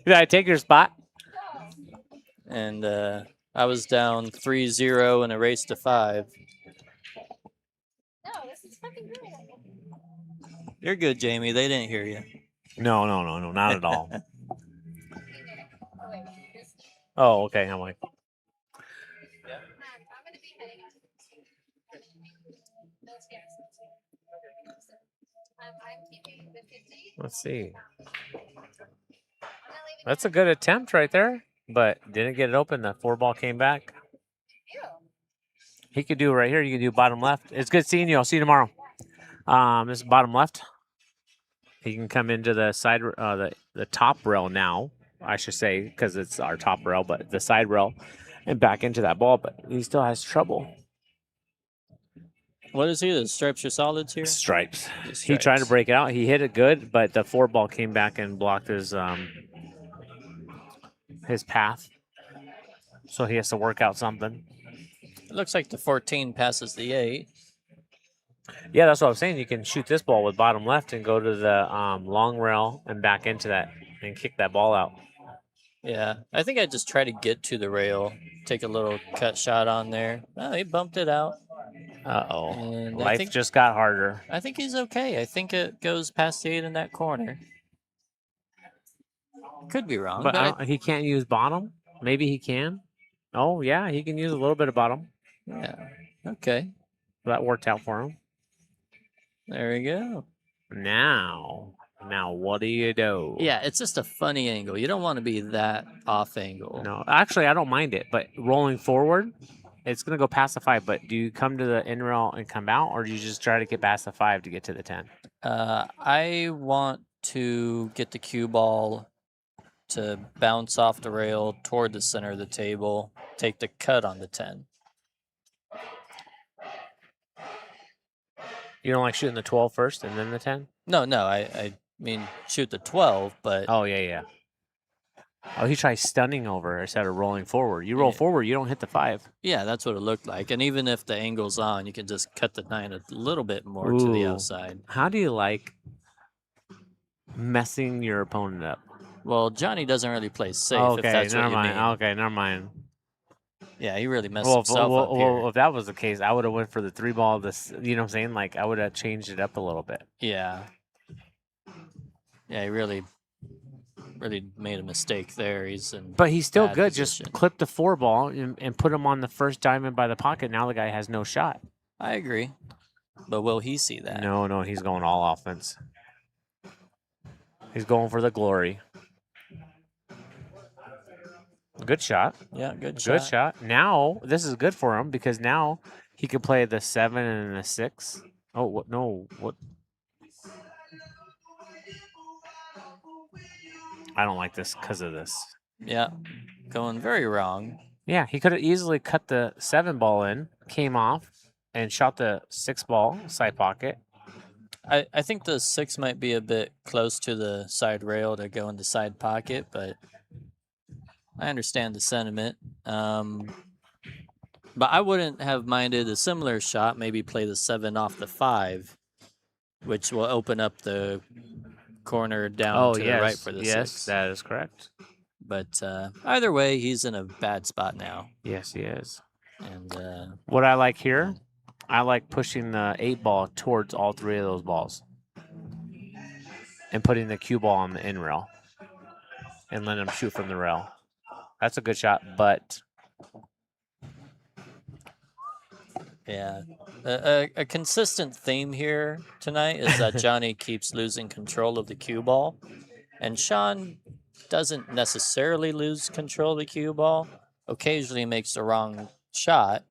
Did I take your spot? I was down 3-0 in a race to 5. No, this is fucking good. You're good, Jamie. They didn't hear you. No, not at all. Oh, wait, here's- Oh, okay. I'm like, I'm gonna be heading out. No stairs. I'm keeping the 50. let's see. I'm not leaving That's a good attempt right there, but didn't get it open. The 4 ball came back. you. He could do it right here. You can do bottom left. It's good seeing you. I'll see you tomorrow. This is bottom left. He can come into the side, the top rail now, I should say, because it's our top rail, but the side rail, and back into that ball. But he still has trouble. What is he? The stripes or solids here? Stripes. The He tried to stripes. break it out. He hit it good, but the 4 ball came back and blocked his path. So he has to work out something. It looks like the 14 passes the 8. Yeah, that's what I'm saying. You can shoot this ball with bottom left and go to the long rail and back into that and kick that ball out. Yeah, I think I just try to get to the rail, take a little cut shot on there. Oh, he bumped it out. Uh-oh. And I Life think- just got harder. I think he's okay. I think it goes past the 8 in that corner. Could be wrong, But but he can't use bottom? Maybe he can. Oh, yeah, he can use a little bit of bottom. yeah. Okay, That worked out for him. there we go. Now what do you do? Yeah, it's just a funny angle. You don't want to be that off angle. No, actually, I don't mind it. But rolling forward, it's going to go past the 5. But do you come to the in rail and come out, or do you just try to get past the 5 to get to the 10? I want to get the cue ball to bounce off the rail toward the center of the table, take the cut on the 10. You don't like shooting the 12 first and then the 10? No, I mean shoot the 12, but Oh, yeah. Oh, he tries stunning over instead of rolling forward. You roll Yeah. forward, you don't hit the 5. yeah, that's what it looked like. And even if the angle's on, you can just cut the 9 a little bit more to the Ooh. outside. How do you like messing your opponent up? Well, Johnny doesn't really play safe, if Okay, that's never what you mind. mean. Okay, never mind. Yeah, he really messed Well, himself up here. if that was the case, I would have went for the 3 ball. This, you know what I'm saying? Like, I would have changed it up a little bit. Yeah. Yeah, he really made a mistake there. He's in But he's still bad good. position. Just clip the 4 ball and put him on the first diamond by the pocket. Now the guy has no shot. I agree. But will he see that? No, he's going all offense. He's going for the glory. Good shot. Yeah, good shot. Good shot. Now, this is good for him because now he can play the 7 and the 6. Oh, what? No. What? I don't like this because of this. Yeah, going very wrong. Yeah, he could have easily cut the 7 ball in, came off, and shot the 6-ball side pocket. I think the 6 might be a bit close to the side rail to go in the side pocket, but I understand the sentiment. But I wouldn't have minded a similar shot, maybe play the 7 off the 5, which will open up the corner down to the right for the 6. That is correct. But either way, he's in a bad spot now. Yes, he is. And What I like here, I like pushing the 8-ball towards all 3 of those balls and putting the cue ball on the in rail and letting him shoot from the rail. That's a good shot, but yeah, a consistent theme here tonight is that Johnny keeps losing control of the cue ball, and Sean doesn't necessarily lose control of the cue ball. Occasionally makes the wrong shot,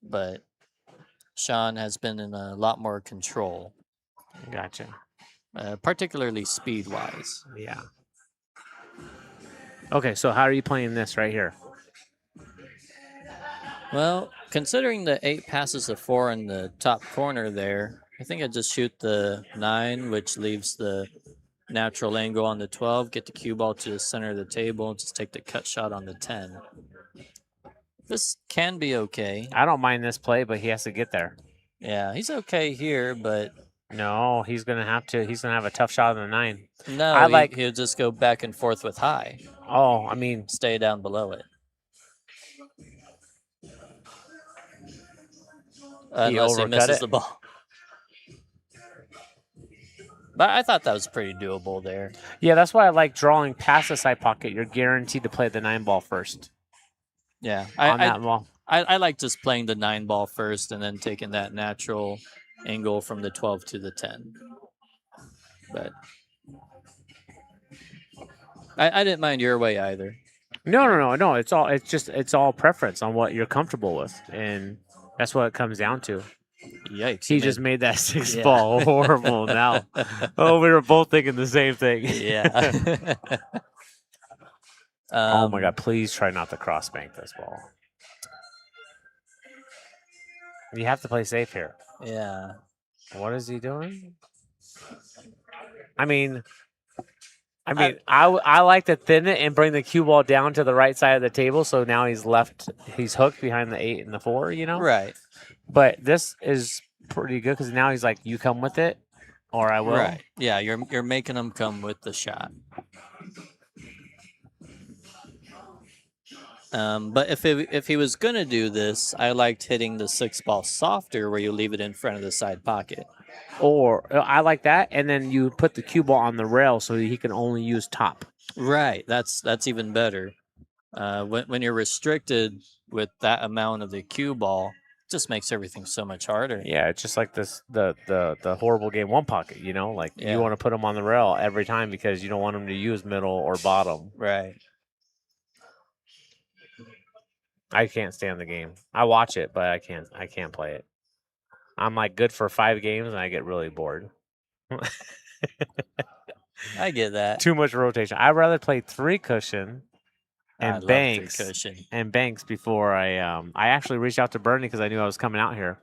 but Sean has been in a lot more control, gotcha. particularly speed-wise. Yeah. Okay, so how are you playing this right here? Well, considering the 8 passes the 4 in the top corner there, I think I'd just shoot the 9, which leaves the natural angle on the 12, get the cue ball to the center of the table, and just take the cut shot on the 10. This can be okay. I don't mind this play, but he has to get there. Yeah, he's okay here, but No, he's gonna have to. He's gonna have a tough shot on the 9. no, I he'll just go back and forth with high, Oh, I mean, stay down below it. Unless he overcut misses it? the ball. But I thought that was pretty doable there. yeah, that's why I like drawing past the side pocket. You're guaranteed to play the 9-ball first Yeah, on that ball. I like just playing the 9 ball first and then taking that natural angle from the 12 to the 10. But I didn't mind your way either. No. It's all preference on what you're comfortable with, and that's what it comes down to. Yikes. He just made that 6 Yeah. ball horrible now. Oh, we were both thinking the same thing. Yeah. Oh my God! Please try not to cross bank this ball. You have to play safe here. Yeah. What is he doing? I mean, I like to thin it and bring the cue ball down to the right side of the table. So now he's hooked behind the 8 and the 4, you know? Right. But this is pretty good because now he's like, you come with it or I will. Right. Yeah, you're making him come with the shot. But if he was gonna do this, I liked hitting the 6 ball softer, where you leave it in front of the side pocket. Or I like that, and then you put the cue ball on the rail so he can only use top. Right. That's even better. When you're restricted with that amount of the cue ball, it just makes everything so much harder. Yeah, it's just like this the horrible game 1 pocket. You know, like Yeah. you want to put him on the rail every time because you don't want him to use middle or bottom. Right. I can't stand the game. I watch it, but I can't play it. I'm like good for 5 games and I get really bored. I get that. Too much rotation. I'd rather play 3 cushion I and love banks three-cushion. and banks before I actually reached out to Bernie because I knew I was coming out here,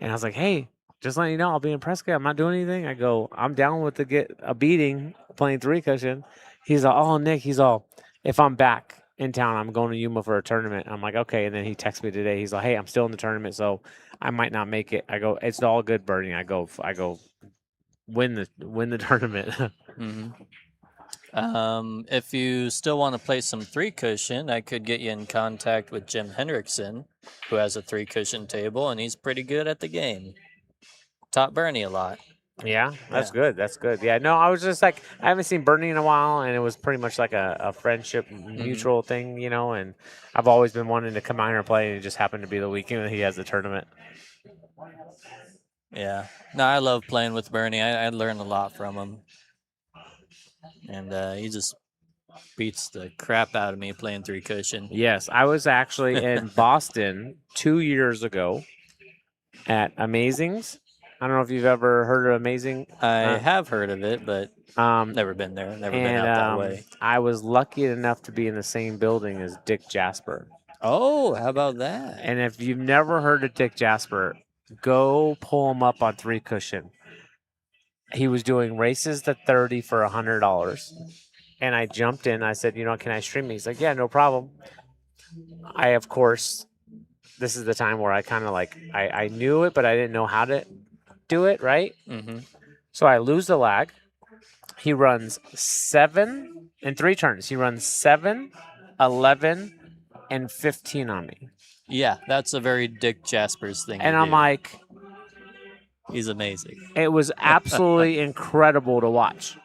and I was like, hey, just letting you know, I'll be in Prescott. I'm not doing anything. I go, I'm down with to get a beating playing 3 cushion. He's all, oh Nick, if I'm back in town, I'm going to Yuma for a tournament. I'm like, okay. And then he texts me today. He's like, hey, I'm still in the tournament, so I might not make it. I go, it's all good, Bernie. I go, win the tournament. Mm-hmm. If you still want to play some 3-cushion, I could get you in contact with Jim Hendrickson, who has a 3-cushion table, and he's pretty good at the game. Taught Bernie a lot. Yeah, that's Yeah. good. That's good. Yeah, no, I was just like, I haven't seen Bernie in a while, and it was pretty much like a friendship, mutual thing, you know. And I've always been wanting to come out here and play, and it just happened to be the weekend that he has the tournament. Yeah. No, I love playing with Bernie. I learned a lot from him. And he just beats the crap out of me playing 3-cushion. Yes, I was actually in Boston 2 years ago at Amazing's. I don't know if you've ever heard of Amazing. I have heard of it, but never been there. Never been out that way. I was lucky enough to be in the same building as Dick Jasper. Oh, how about that? And if you've never heard of Dick Jasper, Go pull him up on 3 cushion. He was doing races to 30 for $100. And I jumped in. I said, can I stream? He's like, yeah, no problem. I, of course, this is the time where I kind of I knew it, but I didn't know how to do it, right? Mm-hmm. So I lose the lag. He runs 7 in 3 turns. He runs 7, 11, and 15 on me. Yeah, that's a very Dick Jaspers thing And to I'm do. like, He's amazing. it was absolutely incredible to watch.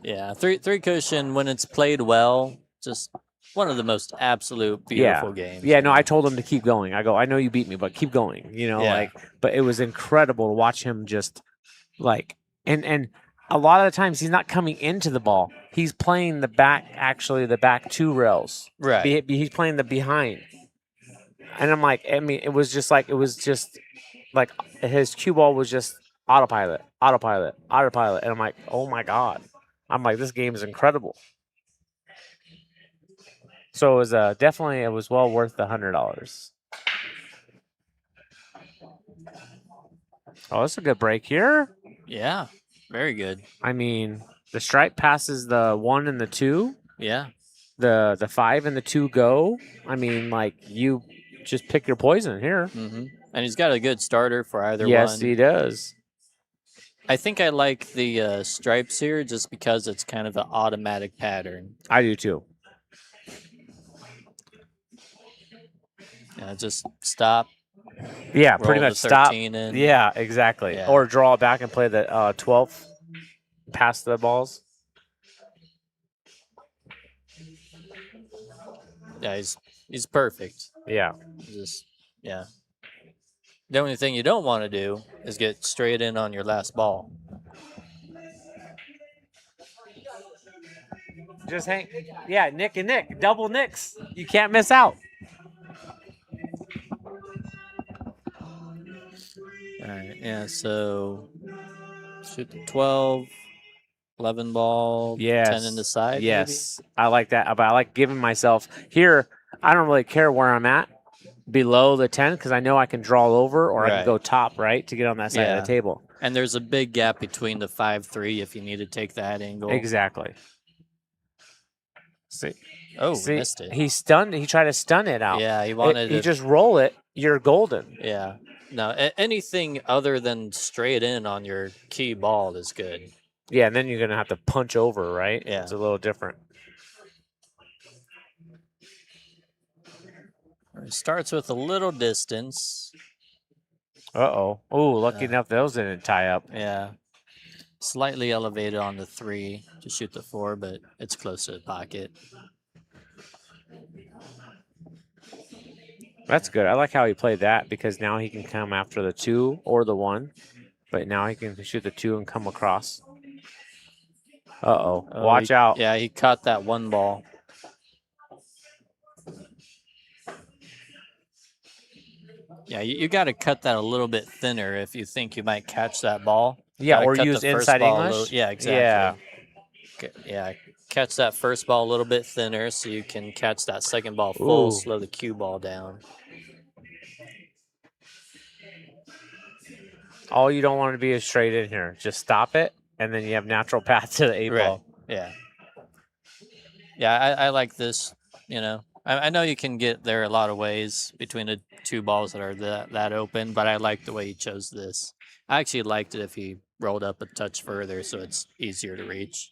Yeah, three cushion when it's played well, just one of the most absolute beautiful games. Yeah, no, I told him to keep going. I go, I know you beat me, but keep going. Yeah. But it was incredible to watch him just and a lot of the times he's not coming into the ball. He's playing the back 2 rails. Right. He's playing the behind. And I'm like, it was just like his cue ball was just autopilot. And I'm like, oh my God. I'm like, this game is incredible. So it was definitely, it was well worth the $100. Oh, that's a good break here. Yeah, very good. I mean, the stripe passes the 1 and the 2. Yeah. The 5 and the 2 go. I mean, you just pick your poison here. Mm-hmm. And he's got a good starter for either one. Yes, he does. I think I like the stripes here just because it's kind of an automatic pattern. I do too. Yeah, just stop. Yeah, roll pretty the much stop. 13 in. Yeah, exactly. Yeah. Or draw it back and play the 12th, pass the balls. Yeah, he's perfect. Yeah. Yeah. The only thing you don't want to do is get straight in on your last ball. Just hang. Yeah, Nick and Nick. Double Nicks. You can't miss out. All right. Yeah, so shoot the 12, 11 ball, Yes. 10 in the side. Yes. I like that. But I like giving myself here. I don't really care where I'm at below the 10 because I know I can draw over or I can Right. go top, right, to get on that side Yeah. of the table. Maybe. And there's a big gap between the 5-3 if you need to take that angle. Exactly. See, Missed it. he stunned. He tried to stun it out. Yeah, he wanted You to. just roll it. You're golden. Yeah. No, anything other than straight in on your key ball is good. Yeah, and then you're gonna have to punch over, right? Yeah. It's a little different. It starts with a little distance. Oh, lucky enough those didn't tie up. Yeah. Slightly elevated on the 3 to shoot the 4, but it's close to the pocket. That's good. I like how he played that because now he can come after the 2 or the 1, but now he can shoot the 2 and come across. Watch out. Yeah, he caught that 1 ball. Yeah, you got to cut that a little bit thinner if you think you might catch that ball. Yeah, Gotta or cut use the first inside ball a English. little- yeah, exactly. Yeah, catch that first ball a little bit thinner so you can catch that second ball full, Ooh. slow the cue ball down. All you don't want to be is straight in here. Just stop it, and then you have natural path to the 8 ball. Yeah. Yeah, I like this, I know you can get there a lot of ways between the 2 balls that are that open, but I like the way he chose this. I actually liked it if he rolled up a touch further so it's easier to reach.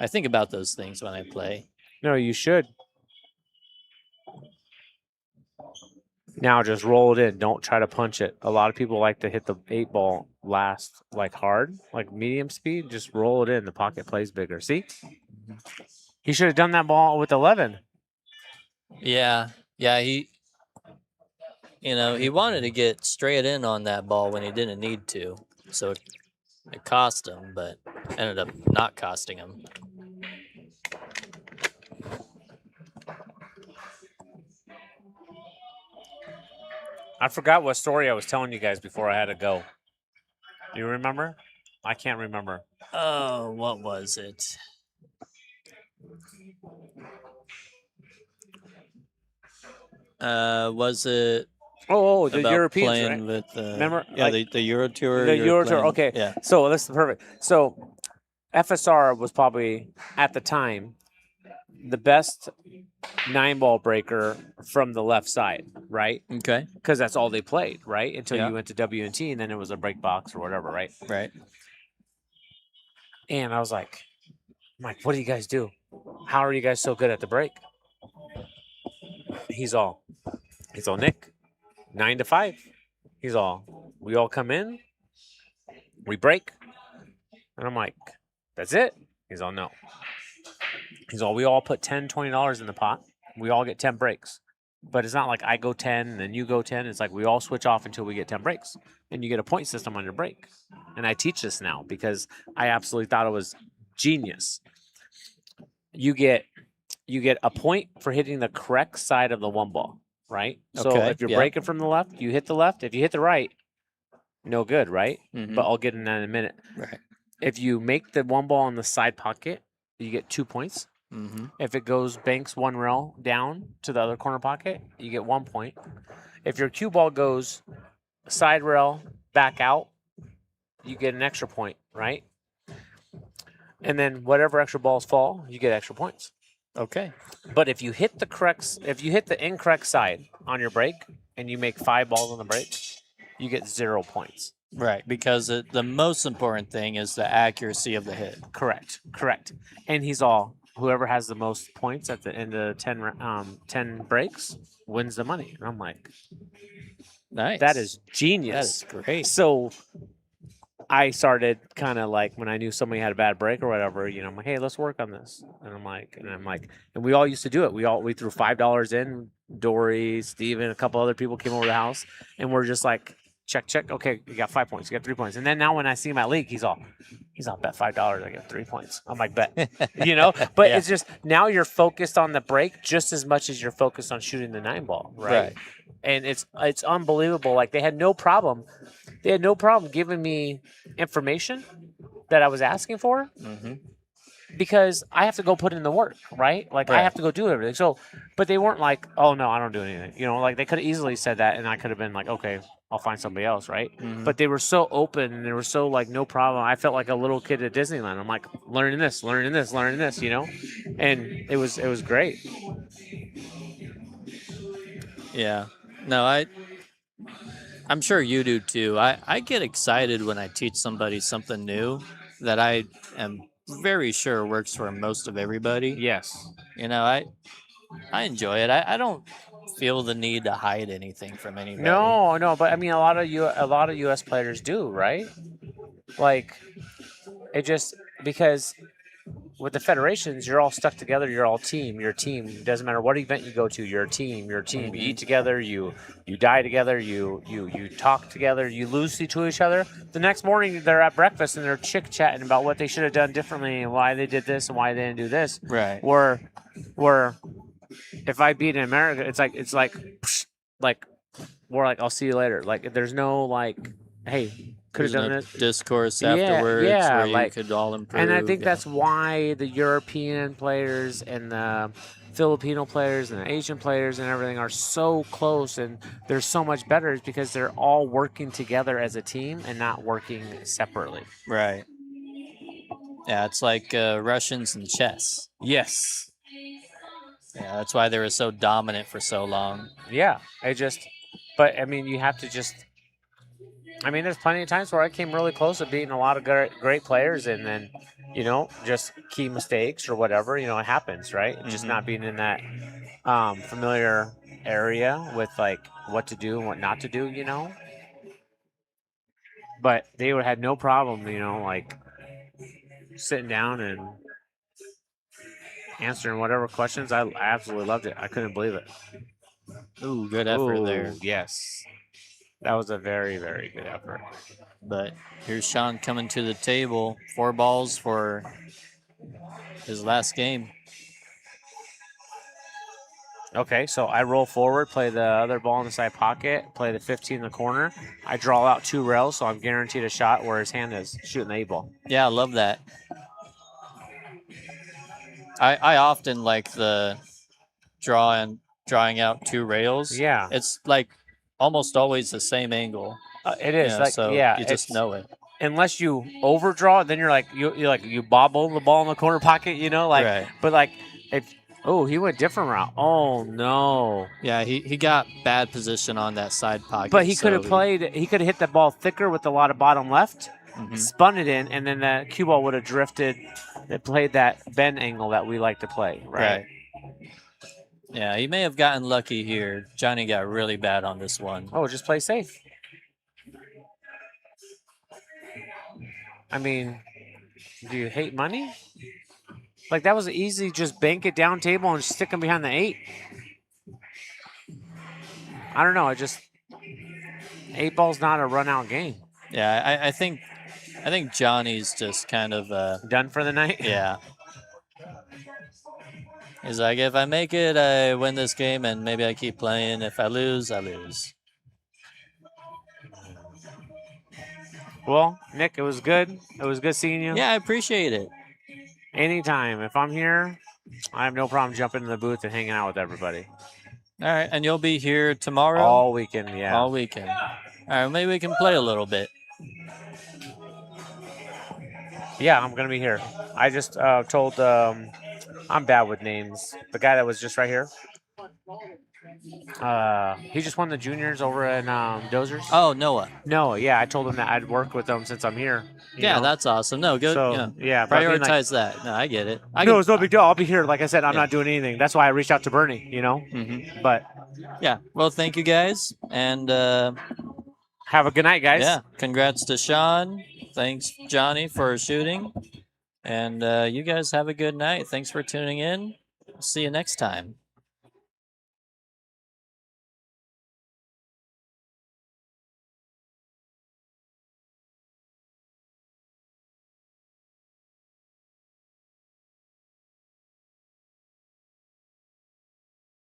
I think about those things when I play. No, you should. Now just roll it in. Don't try to punch it. A lot of people like to hit the 8 ball last, hard, medium speed. Just roll it in. The pocket plays bigger. See? He should have done that ball with 11. Yeah, he wanted to get straight in on that ball when he didn't need to. So it cost him, but ended up not costing him. I forgot what story I was telling you guys before I had to go. You remember? I can't remember. Oh, what was it? Was it Oh, the about Europeans, playing right? with Remember, yeah, like, the Euro Tour? the you were Euro Tour. playing- Okay, Yeah. so this is perfect. So FSR was probably at the time the best 9-ball breaker from the left side, right? Okay. Because that's all they played, right? Until Yeah. you went to W&T, and then it was a break box or whatever, right? Right. And I was like, Mike, what do you guys do? How are you guys so good at the break? He's all, Nick, 9 to 5. He's all, we all come in, we break. And I'm like, that's it? He's all, no. He's all, we all put $10, $20 in the pot. We all get 10 breaks. But it's not like I go 10 and then you go 10. It's like we all switch off until we get 10 breaks. And you get a point system on your break. And I teach this now because I absolutely thought it was genius. You get a point for hitting the correct side of the one ball, right? So Okay, if you're yeah. breaking from the left, you hit the left. If you hit the right, no good, right? Mhm. But I'll get in that in a minute. Right. If you make the one ball in the side pocket, you get 2 points. Mm-hmm. If it goes banks one rail down to the other corner pocket, you get 1 point. If your cue ball goes side rail back out, you get an extra point, right? And then whatever extra balls fall, you get extra points. Okay. But if you hit the incorrect side on your break and you make 5 balls on the break, you get 0 points. Right, because the most important thing is the accuracy of the hit. Correct. And he's all, whoever has the most points at the end of 10 breaks wins the money. And I'm like, Nice. that is genius. That is great. So I started kind of like when I knew somebody had a bad break or whatever, I'm like, hey, let's work on this. And I'm like, and we all used to do it. We threw $5 in. Dory, Steven, a couple other people came over to the house, and we're just like, check. Okay, you got 5 points. You got 3 points. And then now when I see him at league, he's all bet $5. I get 3 points. I'm like, bet. But Yeah. it's just now you're focused on the break just as much as you're focused on shooting the 9-ball, right? And it's unbelievable. Like they had no problem giving me information that I was asking for. Mm-hmm. Because I have to go put in the work, right? Like I have to go do everything. So, but they weren't like, oh no, I don't do anything. Like they could have easily said that, and I could have been like, okay, I'll find somebody else, right? Mhm. But they were so open and they were so like, no problem. I felt like a little kid at Disneyland. I'm like learning this, and it was great. Yeah. No, I'm sure you do too. I get excited when I teach somebody something new that I am very sure works for most of everybody. Yes. I enjoy it. I don't feel the need to hide anything from anybody. No, but I mean, a lot of U.S. players do, right? Like, it just because with the federations, you're all stuck together. You're all team. You're a team. It doesn't matter what event you go to. You're a team. You eat together. You die together. You talk together. You lose to each other. The next morning, they're at breakfast and they're chit chatting about what they should have done differently and why they did this and why they didn't do this. Right. Where if I beat in America, it's like we're like, I'll see you later. Like there's no like, hey, could have There's done no this. discourse afterwards where you could all improve. And I think that's why the European players and the Filipino players and the Asian players and everything are so close and they're so much better is because they're all working together as a team and not working separately. Right. Yeah, it's like Russians in chess. Yes. Yeah, that's why they were so dominant for so long. Yeah. But I mean, you have to just. I mean, there's plenty of times where I came really close to beating a lot of great players, and then, just key mistakes or whatever, it happens, right? Mm-hmm. Just not being in that familiar area with like what to do and what not to do, But they had no problem, like sitting down and answering whatever questions. I absolutely loved it. I couldn't believe it. Ooh, good effort there. Yes. That was a very, very good effort. But here's Sean coming to the table. 4 balls for his last game. Okay, so I roll forward, play the other ball in the side pocket, play the 15 in the corner. I draw out 2 rails, so I'm guaranteed a shot where his hand is shooting the 8-ball. Yeah, I love that. I often like the draw and drawing out 2 rails. Yeah. It's like almost always the same angle. It is So yeah. you just know it. Unless you overdraw, then you bobble the ball in the corner pocket, Right. But like if he went different route. Oh no! Yeah, he got bad position on that side pocket. But he could have so played. He could have hit the ball thicker with a lot of bottom left, Mhm. spun it in, and then the cue ball would have drifted. It played that bend angle that we like to play, right? Yeah, he may have gotten lucky here. Johnny got really bad on this one. Oh, just play safe. I mean, do you hate money? Like that was easy. Just bank it down table and stick him behind the 8. I don't know. 8 ball's not a run out game. Yeah, I think Johnny's just kind of Done for the night. yeah. He's like, if I make it, I win this game, and maybe I keep playing. If I lose, I lose. Well, Nick, it was good. It was good seeing you. Yeah, I appreciate it. Anytime. If I'm here, I have no problem jumping in the booth and hanging out with everybody. All right, and you'll be here tomorrow? All weekend, yeah. All weekend. All right, maybe we can play a little bit. Yeah, I'm going to be here. I just told, I'm bad with names. The guy that was just right here. He just won the juniors over in Dozers. Oh, Noah. No, yeah, I told him that I'd work with him since I'm here. you Yeah, know? that's awesome. No, good. So, yeah, but I mean, like, prioritize that. No, I get it. no, it's no big deal. I'll be here. Like I said, I'm Yeah. not doing anything. That's why I reached out to Bernie, Mhm. But Yeah. Well, thank you guys, and have a good night, guys. yeah, congrats to Sean. Thanks, Johnny, for shooting, and you guys have a good night. Thanks for tuning in. See you next time.